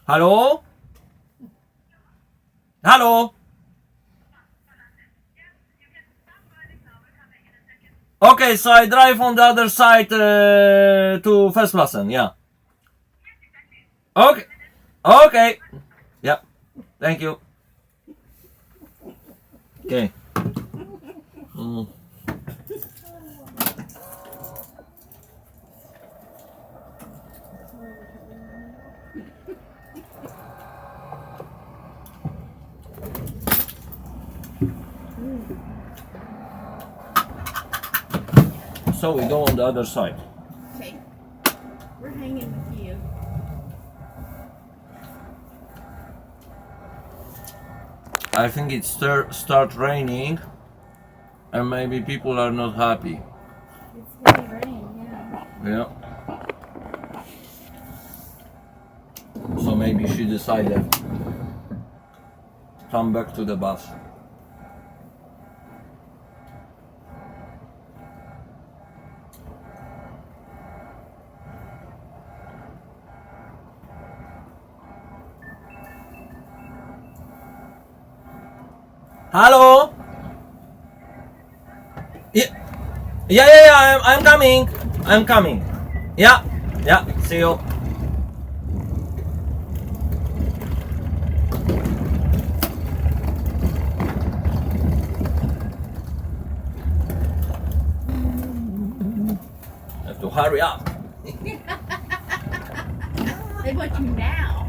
S4: Hallo? Hallo? Okay, so I drive on the other side to Festplassen, yeah. Okay. Okay. Yeah. Thank you. Okay. So we go on the other side.
S6: Okay. We're hanging with you.
S4: I think it start raining, and maybe people are not happy.
S6: It's gonna rain, yeah.
S4: Yeah. So maybe she decided come back to the bus. Hello? Yeah, I'm coming. I'm coming. Yeah, see you. Have to hurry up.
S6: They want you now.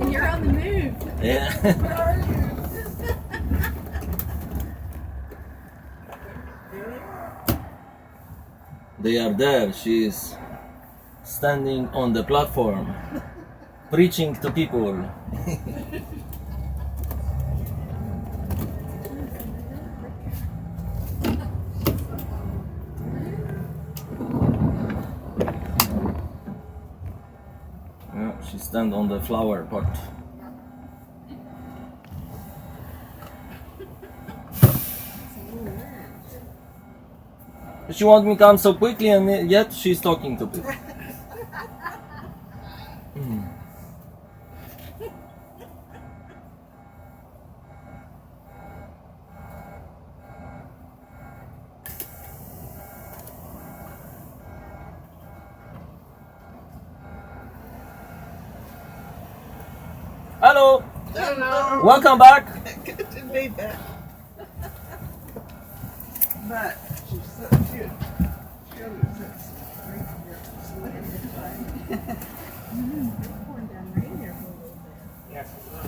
S6: And you're on the move.
S4: Yeah. They are there. She is standing on the platform, preaching to people. Yeah, she stands on the flower pot. She wants me to come so quickly, and yet she's talking to people. Hello.
S8: Hello.
S4: Welcome back.
S8: Good to be back. But she's so cute. She understands.
S12: Pouring down rain here for a little bit.
S1: Yes, it's not.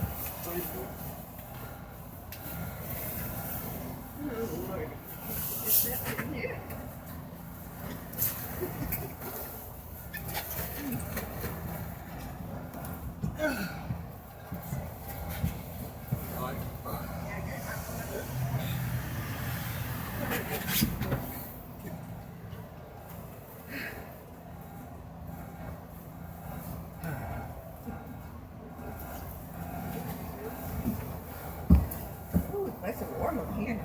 S8: Oh Lord. Is that in here? Ooh, it's nice and warm up here.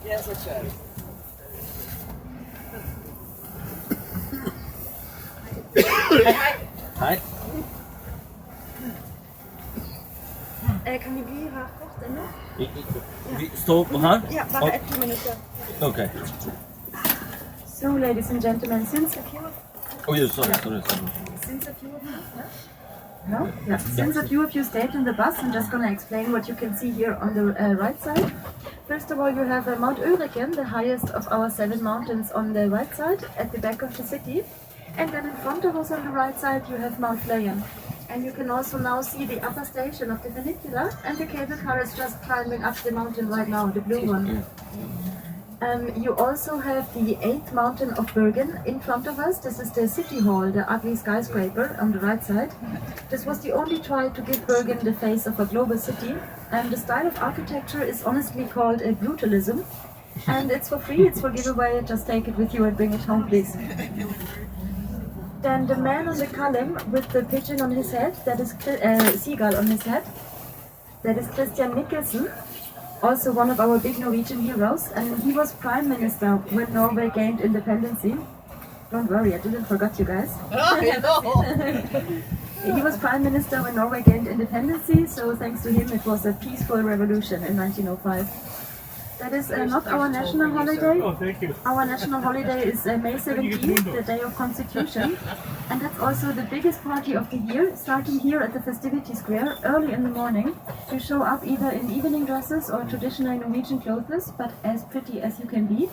S8: Yes, it should.
S4: Hi.
S5: Kan je bier graag kochten nog?
S4: Stop, huh?
S5: Yeah,
S4: Oh,
S5: warte 2 Minuten.
S4: okay.
S5: So, ladies and gentlemen, since a few of
S4: Oh, yeah, sorry.
S5: Since a few of you, no? Yeah. Since a few of you stayed in the bus, I'm just going to explain what you can see here on the right side. First of all, you have Mount Ulriken, the highest of our 7 mountains, on the right side, at the back of the city. And then in front of us on the right side, you have Mount Fleuyen. And you can also now see the upper station of the funicular, and the cable car is just climbing up the mountain right now, the blue one. You also have the 8th mountain of Bergen in front of us. This is the city hall, the ugly skyscraper on the right side. This was the only try to give Bergen the face of a global city. And the style of architecture is honestly called a brutalism. And it's for free, it's for giveaway, just take it with you and bring it home, please. Then the man on the column with the pigeon on his head, that is seagull on his head, that is Christian Michelsen. Also one of our big Norwegian heroes, and he was Prime Minister when Norway gained independence. Don't worry, I didn't forget you guys. He was Prime Minister when Norway gained independence, so thanks to him it was a peaceful revolution in 1905. That is not our national holiday.
S3: Oh, thank you.
S5: Our national holiday is May 17th, the Day of Constitution. And that's also the biggest party of the year, starting here at the Festivity Square early in the morning. You show up either in evening dresses or traditional Norwegian clothes, but as pretty as you can be.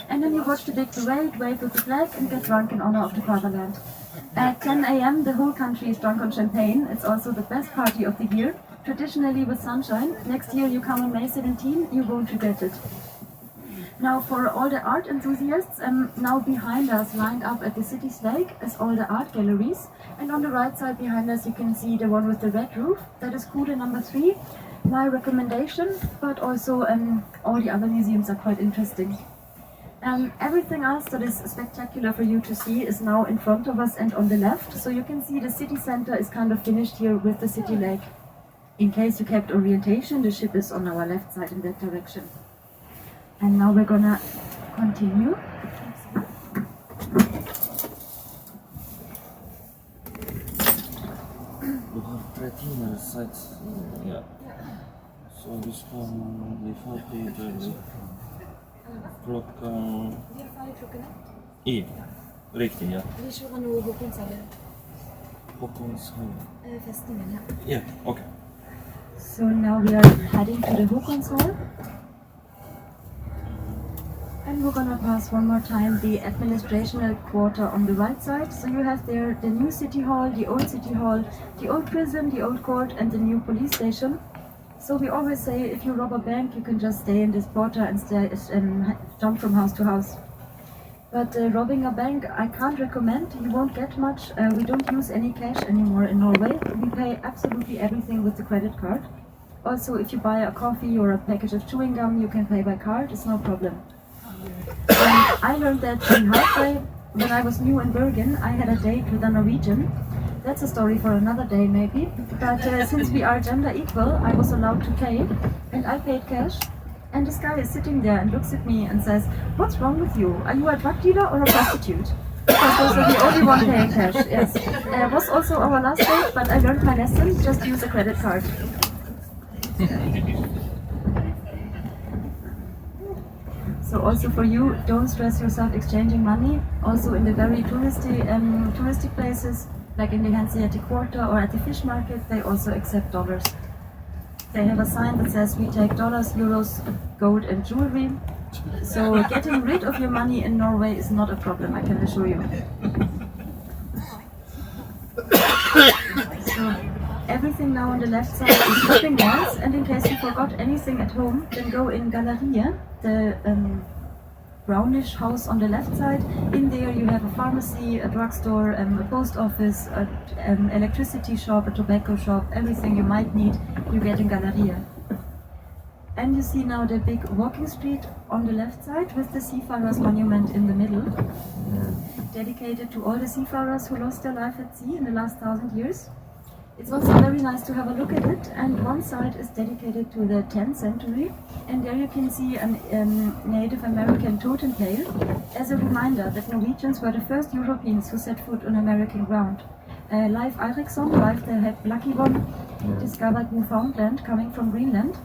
S5: And then you watch the big parade, wave with the flag and get drunk in honor of the fatherland. At 10 a.m. the whole country is drunk on champagne. It's also the best party of the year. Traditionally with sunshine. Next year you come on May 17, you won't regret it. Now for all the art enthusiasts, now behind us, lined up at the city's lake, is all the art galleries. And on the right side behind us you can see the one with the red roof. That is Kude number 3. My recommendation, but also all the other museums are quite interesting. Everything else that is spectacular for you to see is now in front of us and on the left. So you can see the city center is kind of finished here with the city lake. In case you kept orientation, the ship is on our left side in that direction. And now we're gonna continue.
S4: We have 13 other sites. Yeah. So this one, the 40 klockan...
S5: Vi er ferdig klokken
S4: 1. Riktigt, ja.
S5: Vi kjører nå
S4: Håkonshall.
S5: Festningen, ja.
S4: Yeah, okay.
S5: So now we are heading to the Håkonshall. And we're gonna pass one more time the administrational quarter on the right side. So you have there the new city hall, the old prison, the old court and the new police station. So we always say if you rob a bank you can just stay in this quarter and jump from house to house. But robbing a bank I can't recommend, you won't get much. We don't use any cash anymore in Norway. We pay absolutely everything with the credit card. Also if you buy a coffee or a package of chewing gum you can pay by card, it's no problem. I learned that in halfway when I was new in Bergen. I had a date with a Norwegian. That's a story for another day maybe. But since we are gender equal I was allowed to pay and I paid cash. And this guy is sitting there and looks at me and says, "What's wrong with you? Are you a drug dealer or a prostitute?" Because those are the only one paying cash, yes. Was also our last date, but I learned my lesson, just use a credit card. So also for you, don't stress yourself exchanging money. Also in the very touristy places, like in the Hanseatic Quarter or at the fish market, they also accept dollars. They have a sign that says we take dollars, euros, gold and jewelry. So getting rid of your money in Norway is not a problem, I can assure you. So everything now on the left side is shopping malls, and in case you forgot anything at home, then go in Galleria, the brownish house on the left side. In there you have a pharmacy, a drugstore, a post office, an electricity shop, a tobacco shop, everything you might need you get in Galleria. And you see now the big walking street on the left side with the seafarers monument in the middle, dedicated to all the seafarers who lost their life at sea in the last 1,000 years. It's also very nice to have a look at it, and one side is dedicated to the 10th century, and there you can see a Native American totem pale as a reminder that Norwegians were the first Europeans who set foot on American ground. Leif Erikson, Leif the Lucky One, discovered Newfoundland coming from Greenland.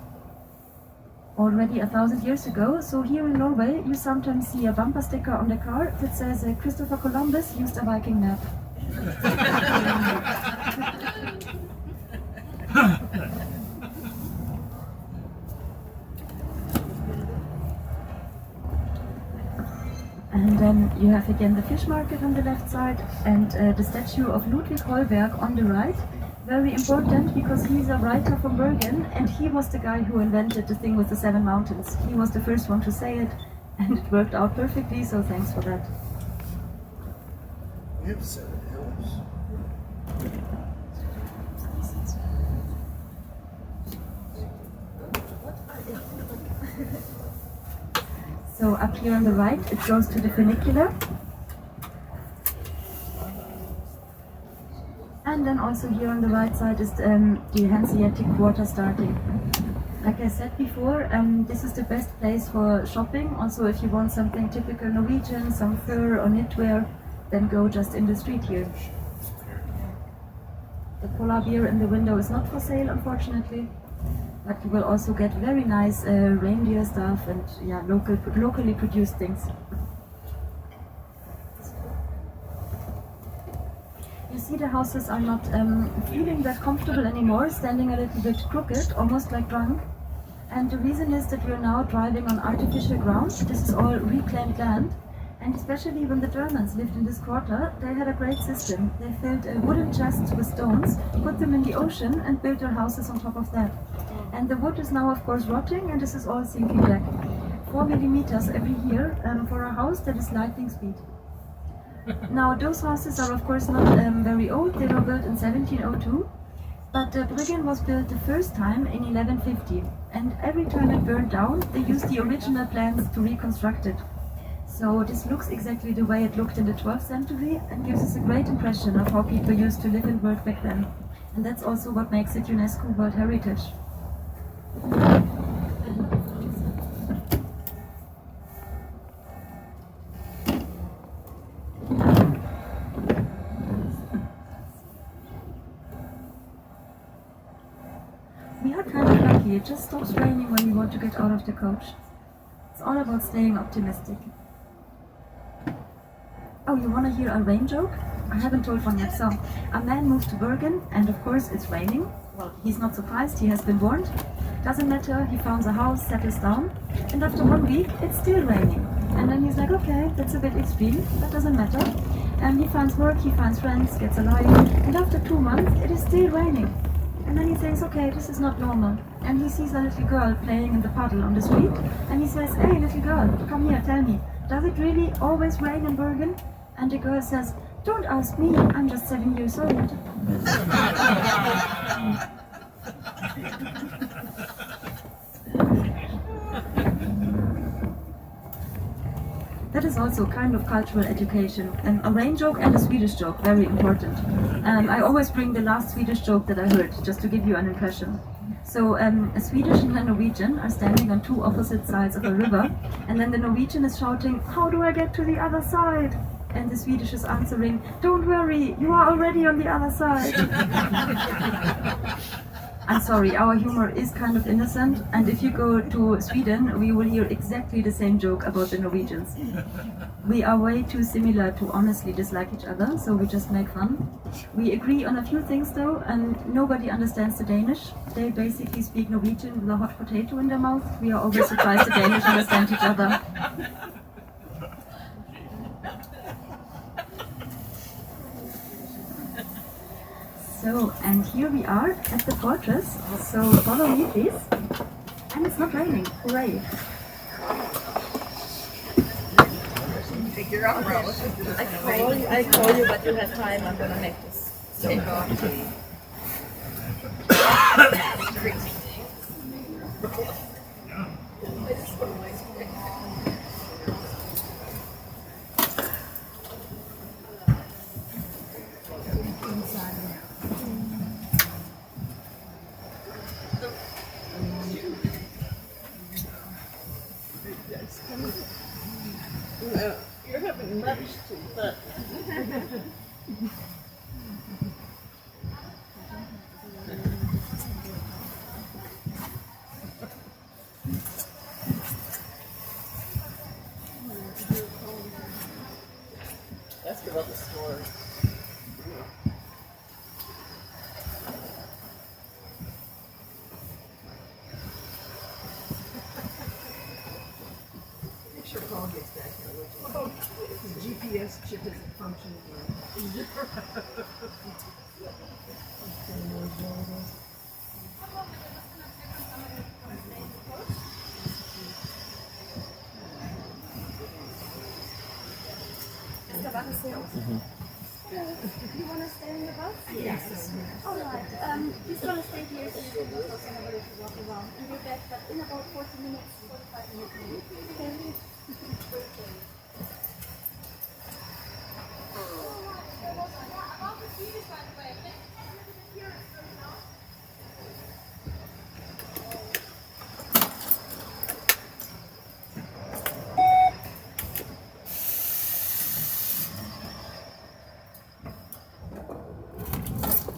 S5: already 1,000 years ago. So here in Norway, you sometimes see a bumper sticker on the car that says Christopher Columbus used a Viking map. And then you have again the fish market on the left side and the statue of Ludwig Holberg on the right. Very important because he's a writer from Bergen and he was the guy who invented the thing with the 7 mountains. He was the first one to say it and it worked out perfectly, so thanks for that.
S10: We have 7 hills.
S5: So up here on the right, it goes to the funicular. And then also here on the right side is the Hanseatic Quarter starting. Like I said before, this is the best place for shopping. Also, if you want something typical Norwegian, some fur or knitwear, then go just in the street here. The polar bear in the window is not for sale, unfortunately. But you will also get very nice reindeer stuff and yeah, locally produced things. You see the houses are not feeling that comfortable anymore, standing a little bit crooked, almost like drunk. And the reason is that we're now driving on artificial ground. This is all reclaimed land. And especially when the Germans lived in this quarter, they had a great system. They filled wooden chests with stones, put them in the ocean and built their houses on top of that. And the wood is now of course rotting and this is all sinking back. 4 millimeters every year for a house that is lightning speed. Now those houses are of course not very old, they were built in 1702. But Bruggen was built the first time in 1150. And every time it burned down, they used the original plans to reconstruct it. So this looks exactly the way it looked in the 12th century and gives us a great impression of how people used to live and work back then. And that's also what makes it UNESCO World Heritage. We are kind of lucky, it just stops raining when we want to get out of the coach. It's all about staying optimistic. Oh, you want to hear a rain joke? I haven't told one yet. So, a man moves to Bergen and of course it's raining. Well, he's not surprised, he has been warned. Doesn't matter, he founds a house, settles down, and after 1 week it's still raining. And then he's like, okay, that's a bit extreme, that doesn't matter. And he finds work, he finds friends, gets a life, and after 2 months it is still raining. And then he thinks, okay, this is not normal. And he sees a little girl playing in the puddle on the street, and he says, hey little girl, come here, tell me, does it really always rain in Bergen? And the girl says, don't ask me, I'm just 7 years old. That is also kind of cultural education. A rain joke and a Swedish joke, very important. I always bring the last Swedish joke that I heard, just to give you an impression. So a Swedish and a Norwegian are standing on 2 opposite sides of a river, and then the Norwegian is shouting, how do I get to the other side? And the Swedish is answering, don't worry, you are already on the other side. I'm sorry, our humor is kind of innocent, and if you go to Sweden, we will hear exactly the same joke about the Norwegians. We are way too similar to honestly dislike each other, so we just make fun. We agree on a few things though, and nobody understands the Danish. They basically speak Norwegian with a hot potato in their mouth. We are always surprised the Danish understand each other. So, and here we are at the fortress, so follow me please. And it's not raining, hooray!
S6: Figure out I call you, but you have time, I'm gonna make this take off.
S8: You're having much too much.
S7: You want to stay in the bus? Yes. All right. He's going to stay here so you can also have a little walk around. And we're back, but in about 40 minutes, 45 minutes. Okay.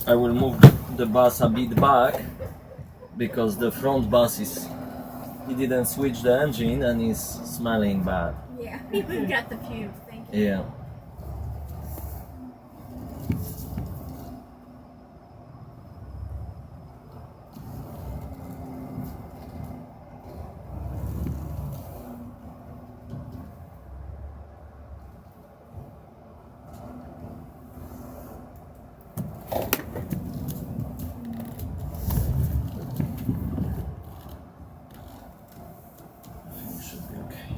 S4: I will move the bus a bit back because the front bus he didn't switch the engine and is smelling bad.
S6: Yeah, we got the fumes. Thank you.
S4: Yeah. Should be okay.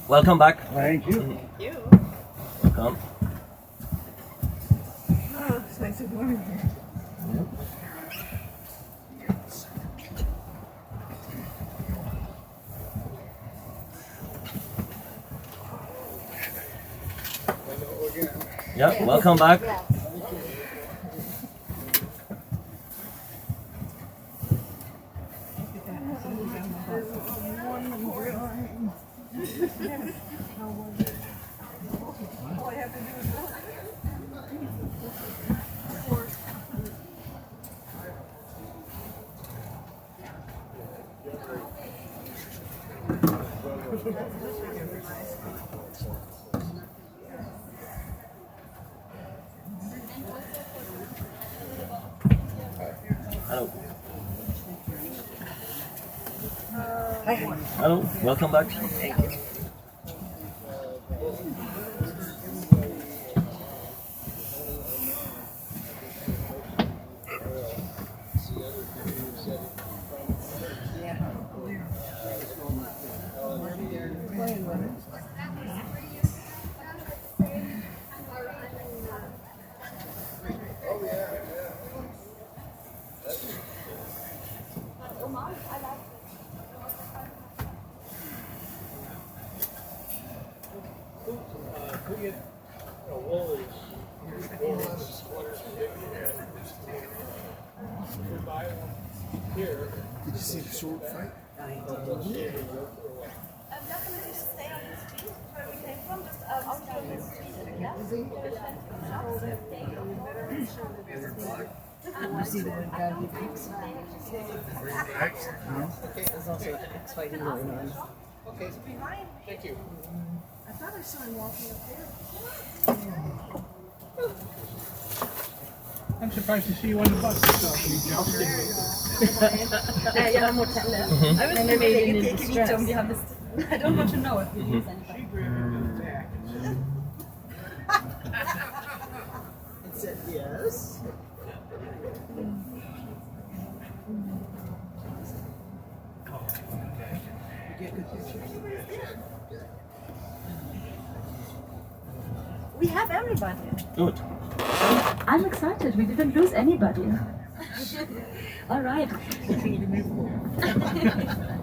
S4: Welcome back.
S10: Thank you.
S6: You.
S4: Welcome.
S8: Oh, it's nice and warm in here.
S4: Yeah, welcome back. Hello. Hello, welcome back.
S10: Did you see the sword fight?
S5: I'm definitely stay on the street where we came from, just out on the street. Yeah?
S12: You see the one guy with X? There's also an X fighting going on.
S1: Okay. Thank you.
S12: I thought I saw him walking up there.
S3: I'm surprised to see you on the bus.
S5: Ja, har moteller. Men det är inte lite om vi har I don't want to know if we use anything.
S12: It said yes. Get good pictures.
S5: We have everybody.
S4: Good.
S5: I'm excited. We didn't lose anybody. All right.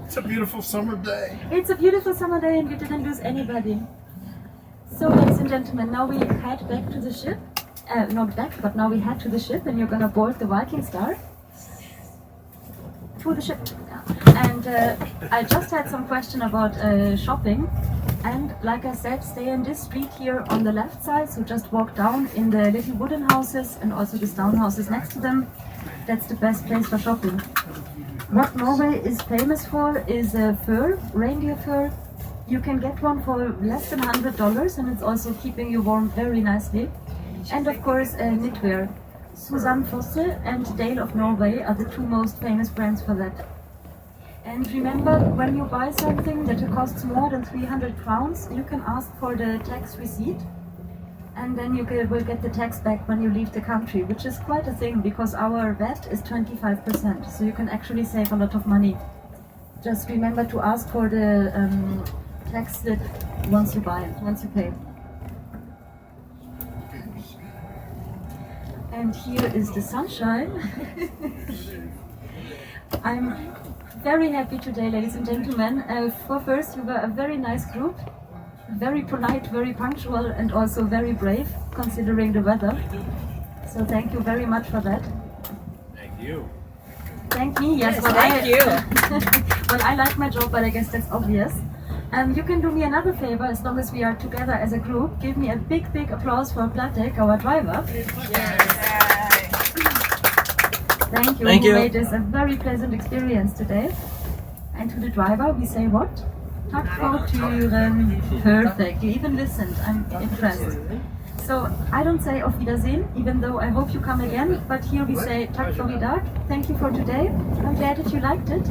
S10: It's a beautiful summer day.
S5: It's a beautiful summer day and we didn't lose anybody. So, ladies and gentlemen, now we head back to the ship. Not back, but now we head to the ship and you're gonna board the Viking Star. To the ship. And I just had some question about shopping. And like I said, stay in this street here on the left side. So just walk down in the little wooden houses and also the stone houses next to them. That's the best place for shopping. What Norway is famous for is fur, reindeer fur. You can get one for less than $100 and it's also keeping you warm very nicely. And of course knitwear. Susanne Fosse and Dale of Norway are the two most famous brands for that. And remember, when you buy something that costs more than 300 crowns, you can ask for the tax receipt. And then you will get the tax back when you leave the country, which is quite a thing because our VAT is 25%. So you can actually save a lot of money. Just remember to ask for the tax slip once you buy it, once you pay. And here is the sunshine. I'm very happy today, ladies and gentlemen. For first, you were a very nice group, very polite, very punctual, and also very brave, considering the weather. So thank you very much for that.
S9: Thank you.
S5: Thank me, yes. Well,
S11: thank you.
S5: Well, I like my job, but I guess that's obvious. You can do me another favor, as long as we are together as a group. Give me a big, big applause for Platek, our driver. Thank you.
S4: Thank you.
S5: Who made this a very pleasant experience today. And to the driver, we say what? Tack för turen. Perfect. You even listened. I'm impressed. So I don't say auf Wiedersehen, even though I hope you come again. But here we say tack för idag. Thank you for today. I'm glad that you liked it.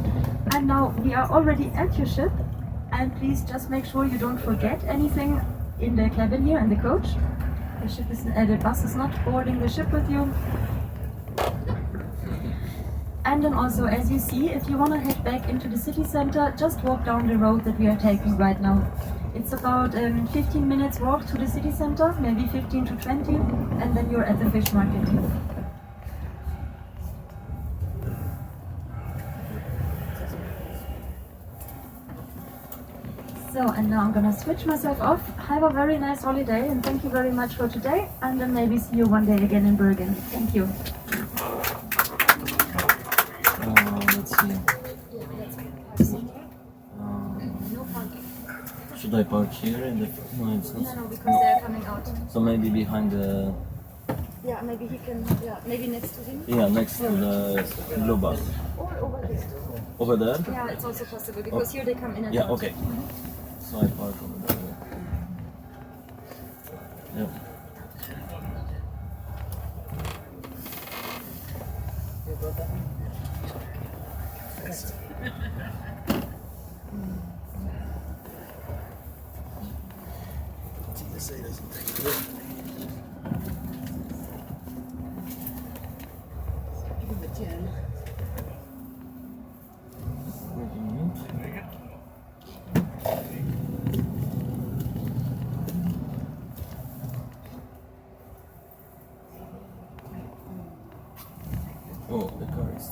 S5: And now we are already at your ship. And please just make sure you don't forget anything in the cabin here and the coach. The bus is not boarding the ship with you. And then also, as you see, if you want to head back into the city center, just walk down the road that we are taking right now. It's about 15 minutes walk to the city center, maybe 15 to 20, and then you're at the fish market. So, and now I'm gonna switch myself off. Have a very nice holiday and thank you very much for today. And then maybe see you one day again in Bergen. Thank you.
S4: Let's see. Should I park here in the... No, it's not.
S5: No, because they're coming out.
S4: So maybe behind the...
S5: Yeah, maybe he can, maybe next to him.
S4: Yeah, next to the blue bus.
S5: Or over there.
S4: Over there?
S5: Yeah, it's also possible because here they come in and
S4: Yeah,
S5: out.
S4: okay. So I park over there. Yep. Oh, the car is...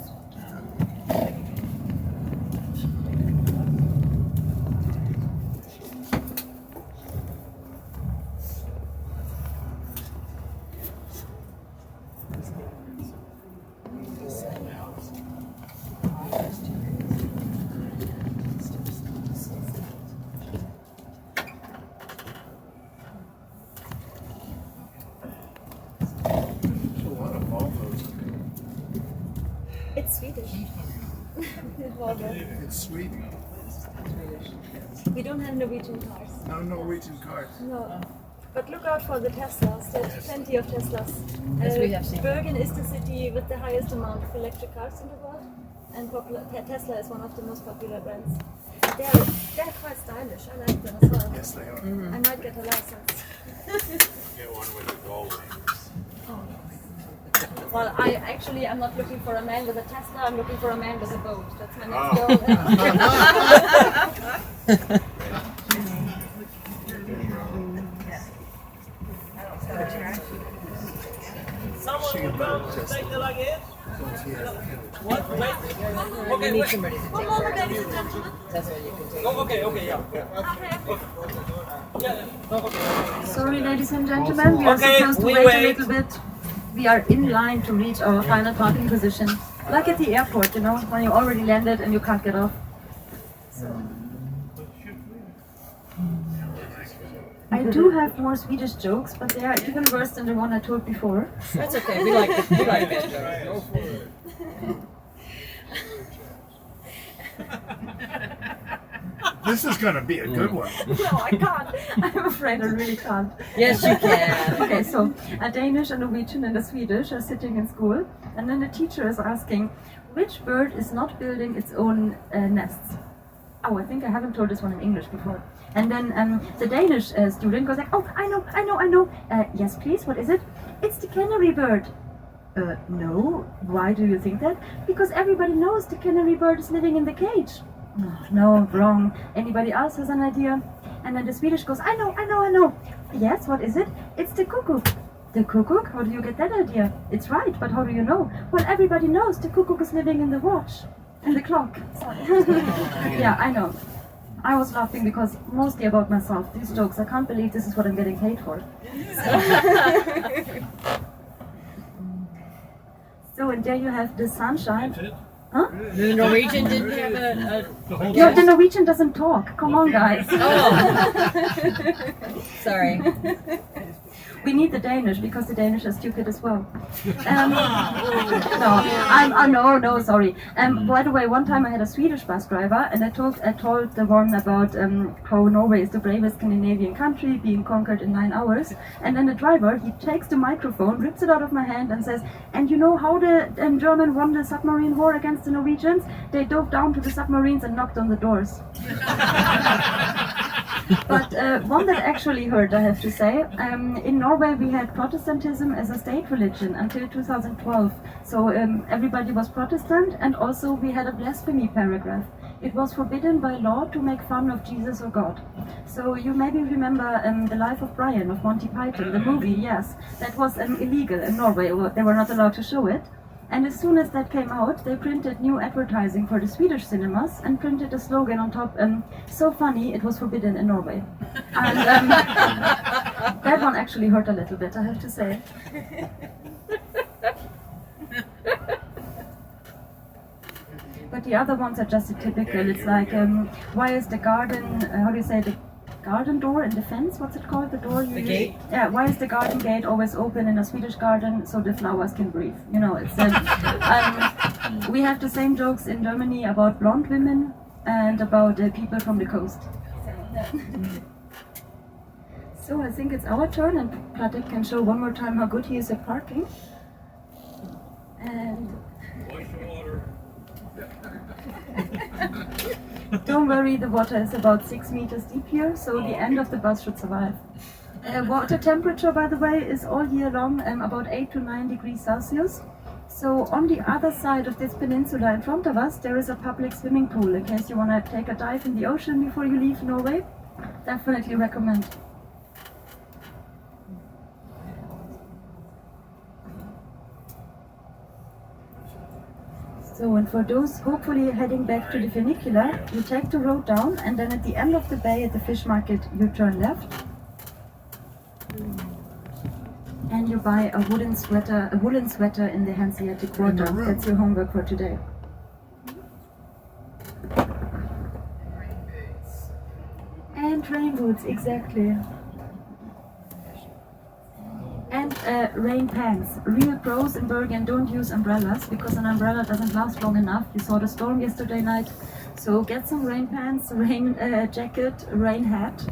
S5: It's Swedish.
S10: It's Sweden.
S5: We don't have Norwegian cars.
S10: No Norwegian cars.
S5: No. But look out for the Teslas. There's plenty of Teslas.
S11: Yes, we have seen.
S5: Bergen is the city with the highest amount of electric cars in the world. And Tesla is one of the most popular brands. They're quite stylish. I like them as well.
S10: Yes, they are.
S5: I might get a license.
S9: Get one with the gold wings.
S5: Well, I'm not looking for a man with a Tesla, I'm looking for a man with a boat. That's my next
S9: Oh.
S5: goal.
S1: Someone will come to take the luggage. What? Wait. Okay, wait.
S5: One moment, ladies and gentlemen.
S11: That's what you can take.
S1: Oh, okay, yeah.
S5: Sorry, ladies and gentlemen, we are
S1: Okay,
S5: supposed to
S1: we
S5: wait a
S1: wait.
S5: little bit. We are in line to reach our final parking position. Like at the airport, you know, when you already landed and you can't get off. I do have more Swedish jokes, but they are even worse than the one I told before.
S11: That's okay. We like that joke.
S10: This is going to be a good one.
S5: No, I can't. I'm afraid I really can't.
S11: Yes, you can.
S5: Okay, so a Danish, a Norwegian, and a Swedish are sitting in school, and then the teacher is asking, which bird is not building its own nests? Oh, I think I haven't told this one in English before. And then the Danish student goes like, oh, I know. Yes, please, what is it? It's the canary bird. No. Why do you think that? Because everybody knows the canary bird is living in the cage. Oh, no, wrong. Anybody else has an idea? And then the Swedish goes, I know. Yes, what is it? It's the cuckoo. The cuckoo? How do you get that idea? It's right, but how do you know? Well, everybody knows the cuckoo is living in the watch. In the clock. Sorry. Yeah, I know. I was laughing because mostly about myself. These jokes, I can't believe this is what I'm getting paid for. So, and there you have the sunshine. Huh?
S11: The Norwegian didn't have a
S5: Yeah, the Norwegian doesn't talk. Come on, guys.
S11: Oh. Sorry.
S5: We need the Danish because the Danish are stupid as well. No, sorry. By the way, one time I had a Swedish bus driver, and I told the one about how Norway is the bravest Scandinavian country, being conquered in 9 hours. And then the driver, he takes the microphone, rips it out of my hand, and says, "And you know how the German won the submarine war against the Norwegians? They dove down to the submarines and knocked on the doors." But one that actually hurt, I have to say. In Norway we had Protestantism as a state religion until 2012. So everybody was Protestant, and also we had a blasphemy paragraph. It was forbidden by law to make fun of Jesus or God. So you maybe remember The Life of Brian of Monty Python, the movie, yes. That was illegal in Norway, they were not allowed to show it. And as soon as that came out, they printed new advertising for the Swedish cinemas and printed a slogan on top, so funny it was forbidden in Norway. And that one actually hurt a little bit, I have to say. But the other ones are just typical. It's like, why is the garden, how do you say, the garden door in the fence, what's it called? The door you use?
S11: Gate?
S5: Yeah, why is the garden gate always open in a Swedish garden so the flowers can breathe? You know, it's we have the same jokes in Germany about blonde women and about people from the coast. So I think it's our turn, and Platek can show one more time how good he is at parking. And don't worry, the water is about 6 meters deep here, so the end of the bus should survive. Water temperature, by the way, is all year long about 8 to 9 degrees Celsius. So on the other side of this peninsula in front of us, there is a public swimming pool in case you want to take a dive in the ocean before you leave Norway. Definitely recommend. So, and for those hopefully heading back to the funicular, you take the road down, and then at the end of the bay at the fish market, you turn left. And you buy a woolen sweater in the Hanseatic Quarter. That's your homework for today. And rain boots, exactly. And rain pants. Real pros in Bergen don't use umbrellas because an umbrella doesn't last long enough. You saw the storm yesterday night. So get some rain pants, rain jacket, rain hat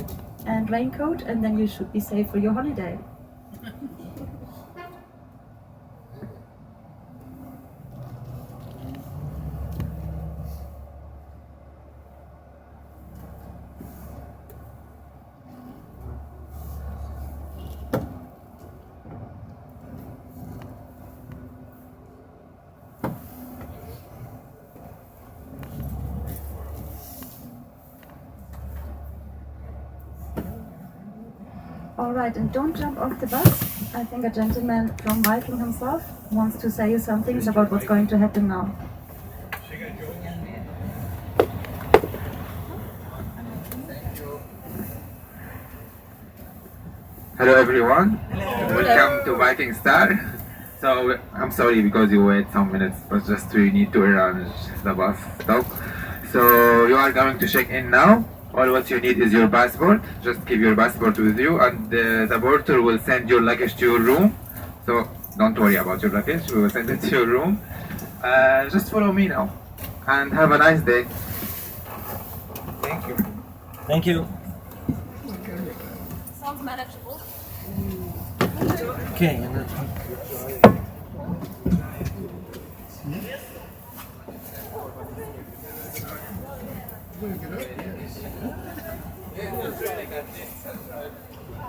S5: and raincoat, and then you should be safe for your holiday. Alright, and don't jump off the bus. I think a gentleman from Viking himself wants to say you some things about what's going to happen now.
S13: Hello everyone, welcome to Viking Star. So I'm sorry because you wait some minutes, but just we need to arrange the bus stop. So you are going to check in now. All what you need is your passport. Just keep your passport with you, and the porter will send your luggage to your room. So don't worry about your luggage. We will send it to your room. Just follow me now, and have a nice day. Thank you.
S4: Thank you.
S7: Sounds manageable.
S4: Okay.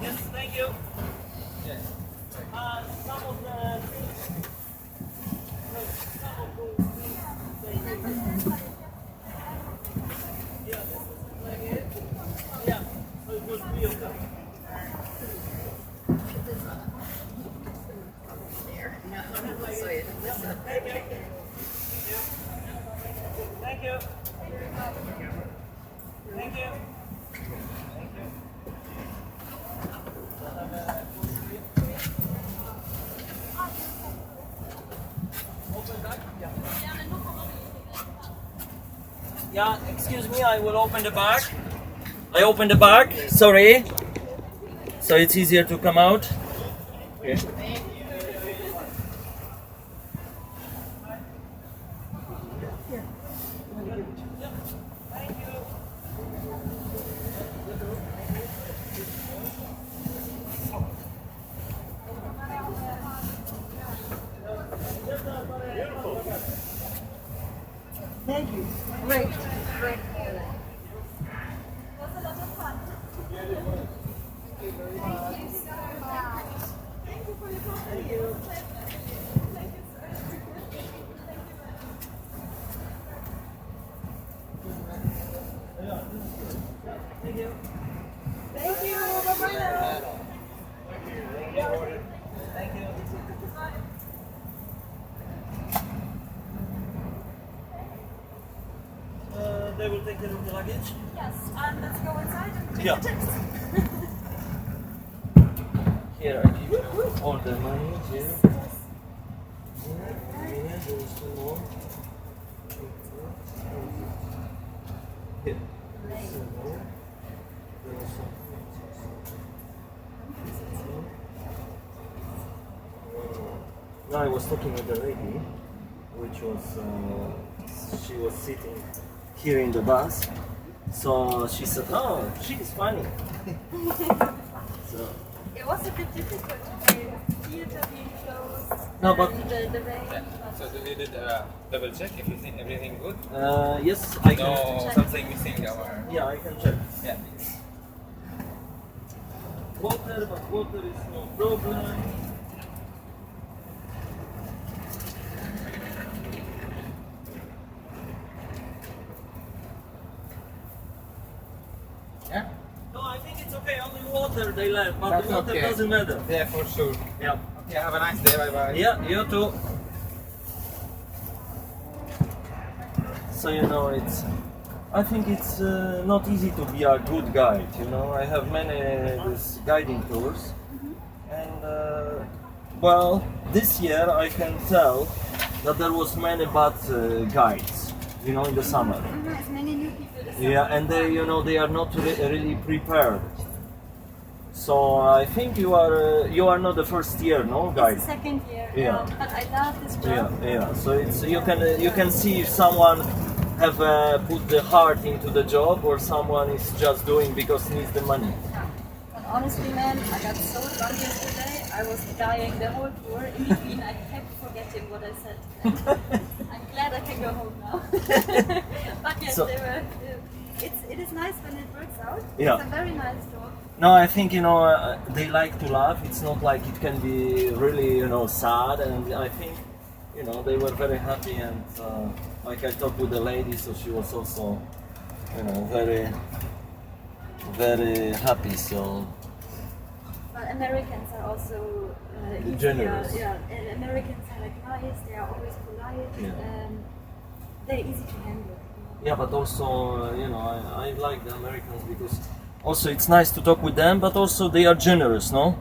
S4: Yes, thank you. Some of the Thank you. Thank you. Yeah, excuse me, I will open the bag. I open the bag, sorry. So it's easier to come out. Okay.
S12: Thank you.
S7: Great. Great.
S12: Thank you. Bye-bye now.
S4: They will take care of the luggage.
S7: Yes, and let's go inside and take
S4: Yeah.
S7: the tips.
S4: Here I give you all the money. Here. Here, there is some more. Here. Some more. There is some. Now I was talking with the lady, which was she was sitting here in the bus. So she said, "Oh, she's funny." So.
S7: It was a bit difficult today, with theater being closed.
S4: No, but
S7: and the rain.
S14: So you did double check if you think everything good?
S4: yes, I can.
S14: No, something missing or
S4: Yeah, I can check.
S14: yeah, please.
S4: Water, but water is no problem.
S14: Yeah?
S4: No, I think it's okay. Only water they left, but
S14: That's
S4: the water
S14: okay.
S4: doesn't matter.
S14: Yeah, for sure.
S4: Yeah.
S14: Okay, have a nice day. Bye bye.
S4: Yeah, you too. So you know, I think it's not easy to be a good guide. You know, I have many these guiding tours, and well, this year I can tell that there was many bad guides. You know, in the summer.
S7: There's many new people this
S4: Yeah,
S7: summer.
S4: and they are not really prepared. So I think you are not the first year, no, guide.
S7: It's the second year.
S4: Yeah.
S7: But I love this job.
S4: Yeah. So it's you can see if someone have put the heart into the job or someone is just doing because needs the money.
S7: Yeah. But honestly, man, I got so drunk yesterday. I was dying the whole tour. In between, I kept forgetting what I said. And I'm glad I can go home now. But yes,
S4: So-
S7: they were. It is nice when it works out.
S4: Yeah.
S7: It's a very nice job.
S4: No, I think they like to laugh. It's not like it can be really sad, and I think they were very happy, and like I talked with the lady, so she was also very very happy. So
S7: But Americans are also easier.
S4: Generous.
S7: Yeah, and Americans are like nice. They are always polite.
S4: Yeah.
S7: They're easy to handle.
S4: yeah, but also I like the Americans because also it's nice to talk with them, but also they are generous, no?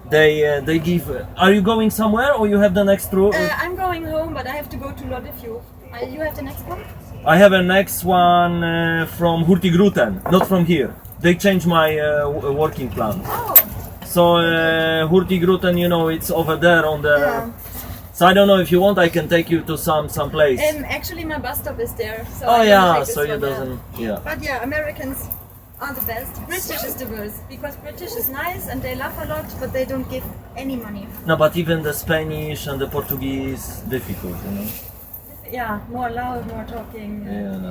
S4: They give. Are you going somewhere, or you have the next tour?
S7: I'm going home, but I have to go to Loddefjord. You have the next one?
S4: I have a next one from Hurtigruten, not from here. They changed my working plan.
S7: Oh.
S4: So Hurtigruten, you know, it's over there on the.
S7: Yeah.
S4: So I don't know if you want, I can take you to some place.
S7: Actually, my bus stop is there. So
S4: Oh
S7: I'm gonna
S4: yeah,
S7: take this
S4: so you
S7: one there.
S4: doesn't. Yeah.
S7: But yeah, Americans are the best. British is the worst because British is nice and they laugh a lot, but they don't give any money.
S4: No, but even the Spanish and the Portuguese difficult, you know.
S7: Yeah, more loud, more talking.
S4: And,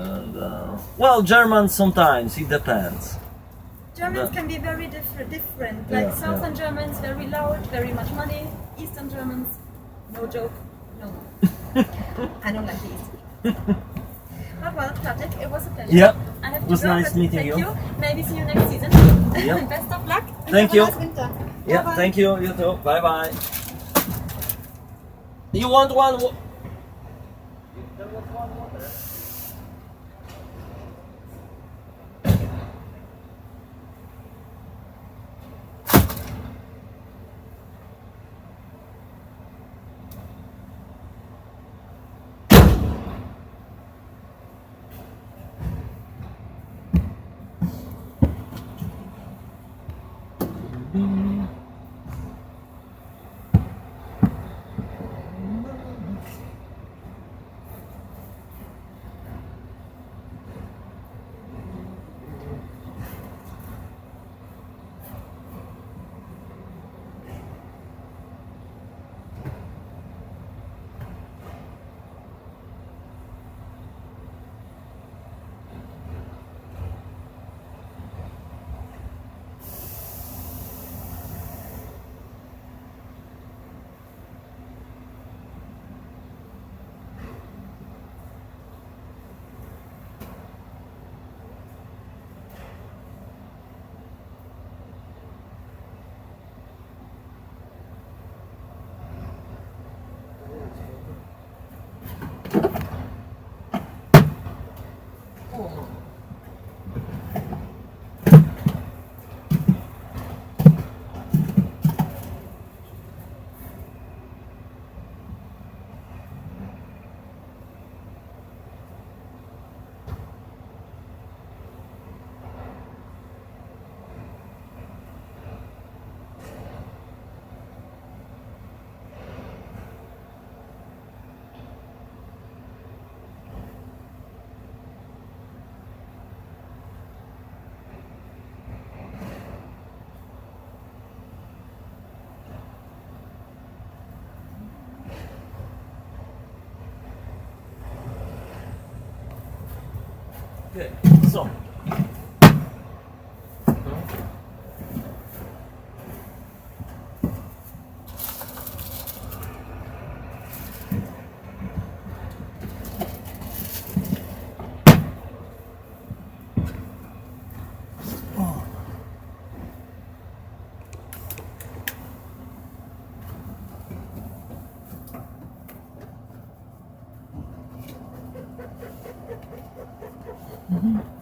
S4: well, German sometimes it depends.
S7: Germans
S4: The-
S7: can be very different.
S4: Yeah,
S7: Like Southern
S4: yeah.
S7: Germans, very loud, very much money. Eastern Germans, no joke, no. I don't like the East. But well, Patrick, it was a pleasure.
S4: Yeah,
S7: I have
S4: it
S7: to
S4: was
S7: go,
S4: nice
S7: but
S4: meeting
S7: thank
S4: you.
S7: Maybe see you next season.
S4: Yeah.
S7: Best of luck. And
S4: Thank
S7: have
S4: you.
S7: A nice winter.
S4: Yeah,
S7: Bye-bye.
S4: thank you. You too. Bye bye. You want one? Okay, so. Mm-hmm.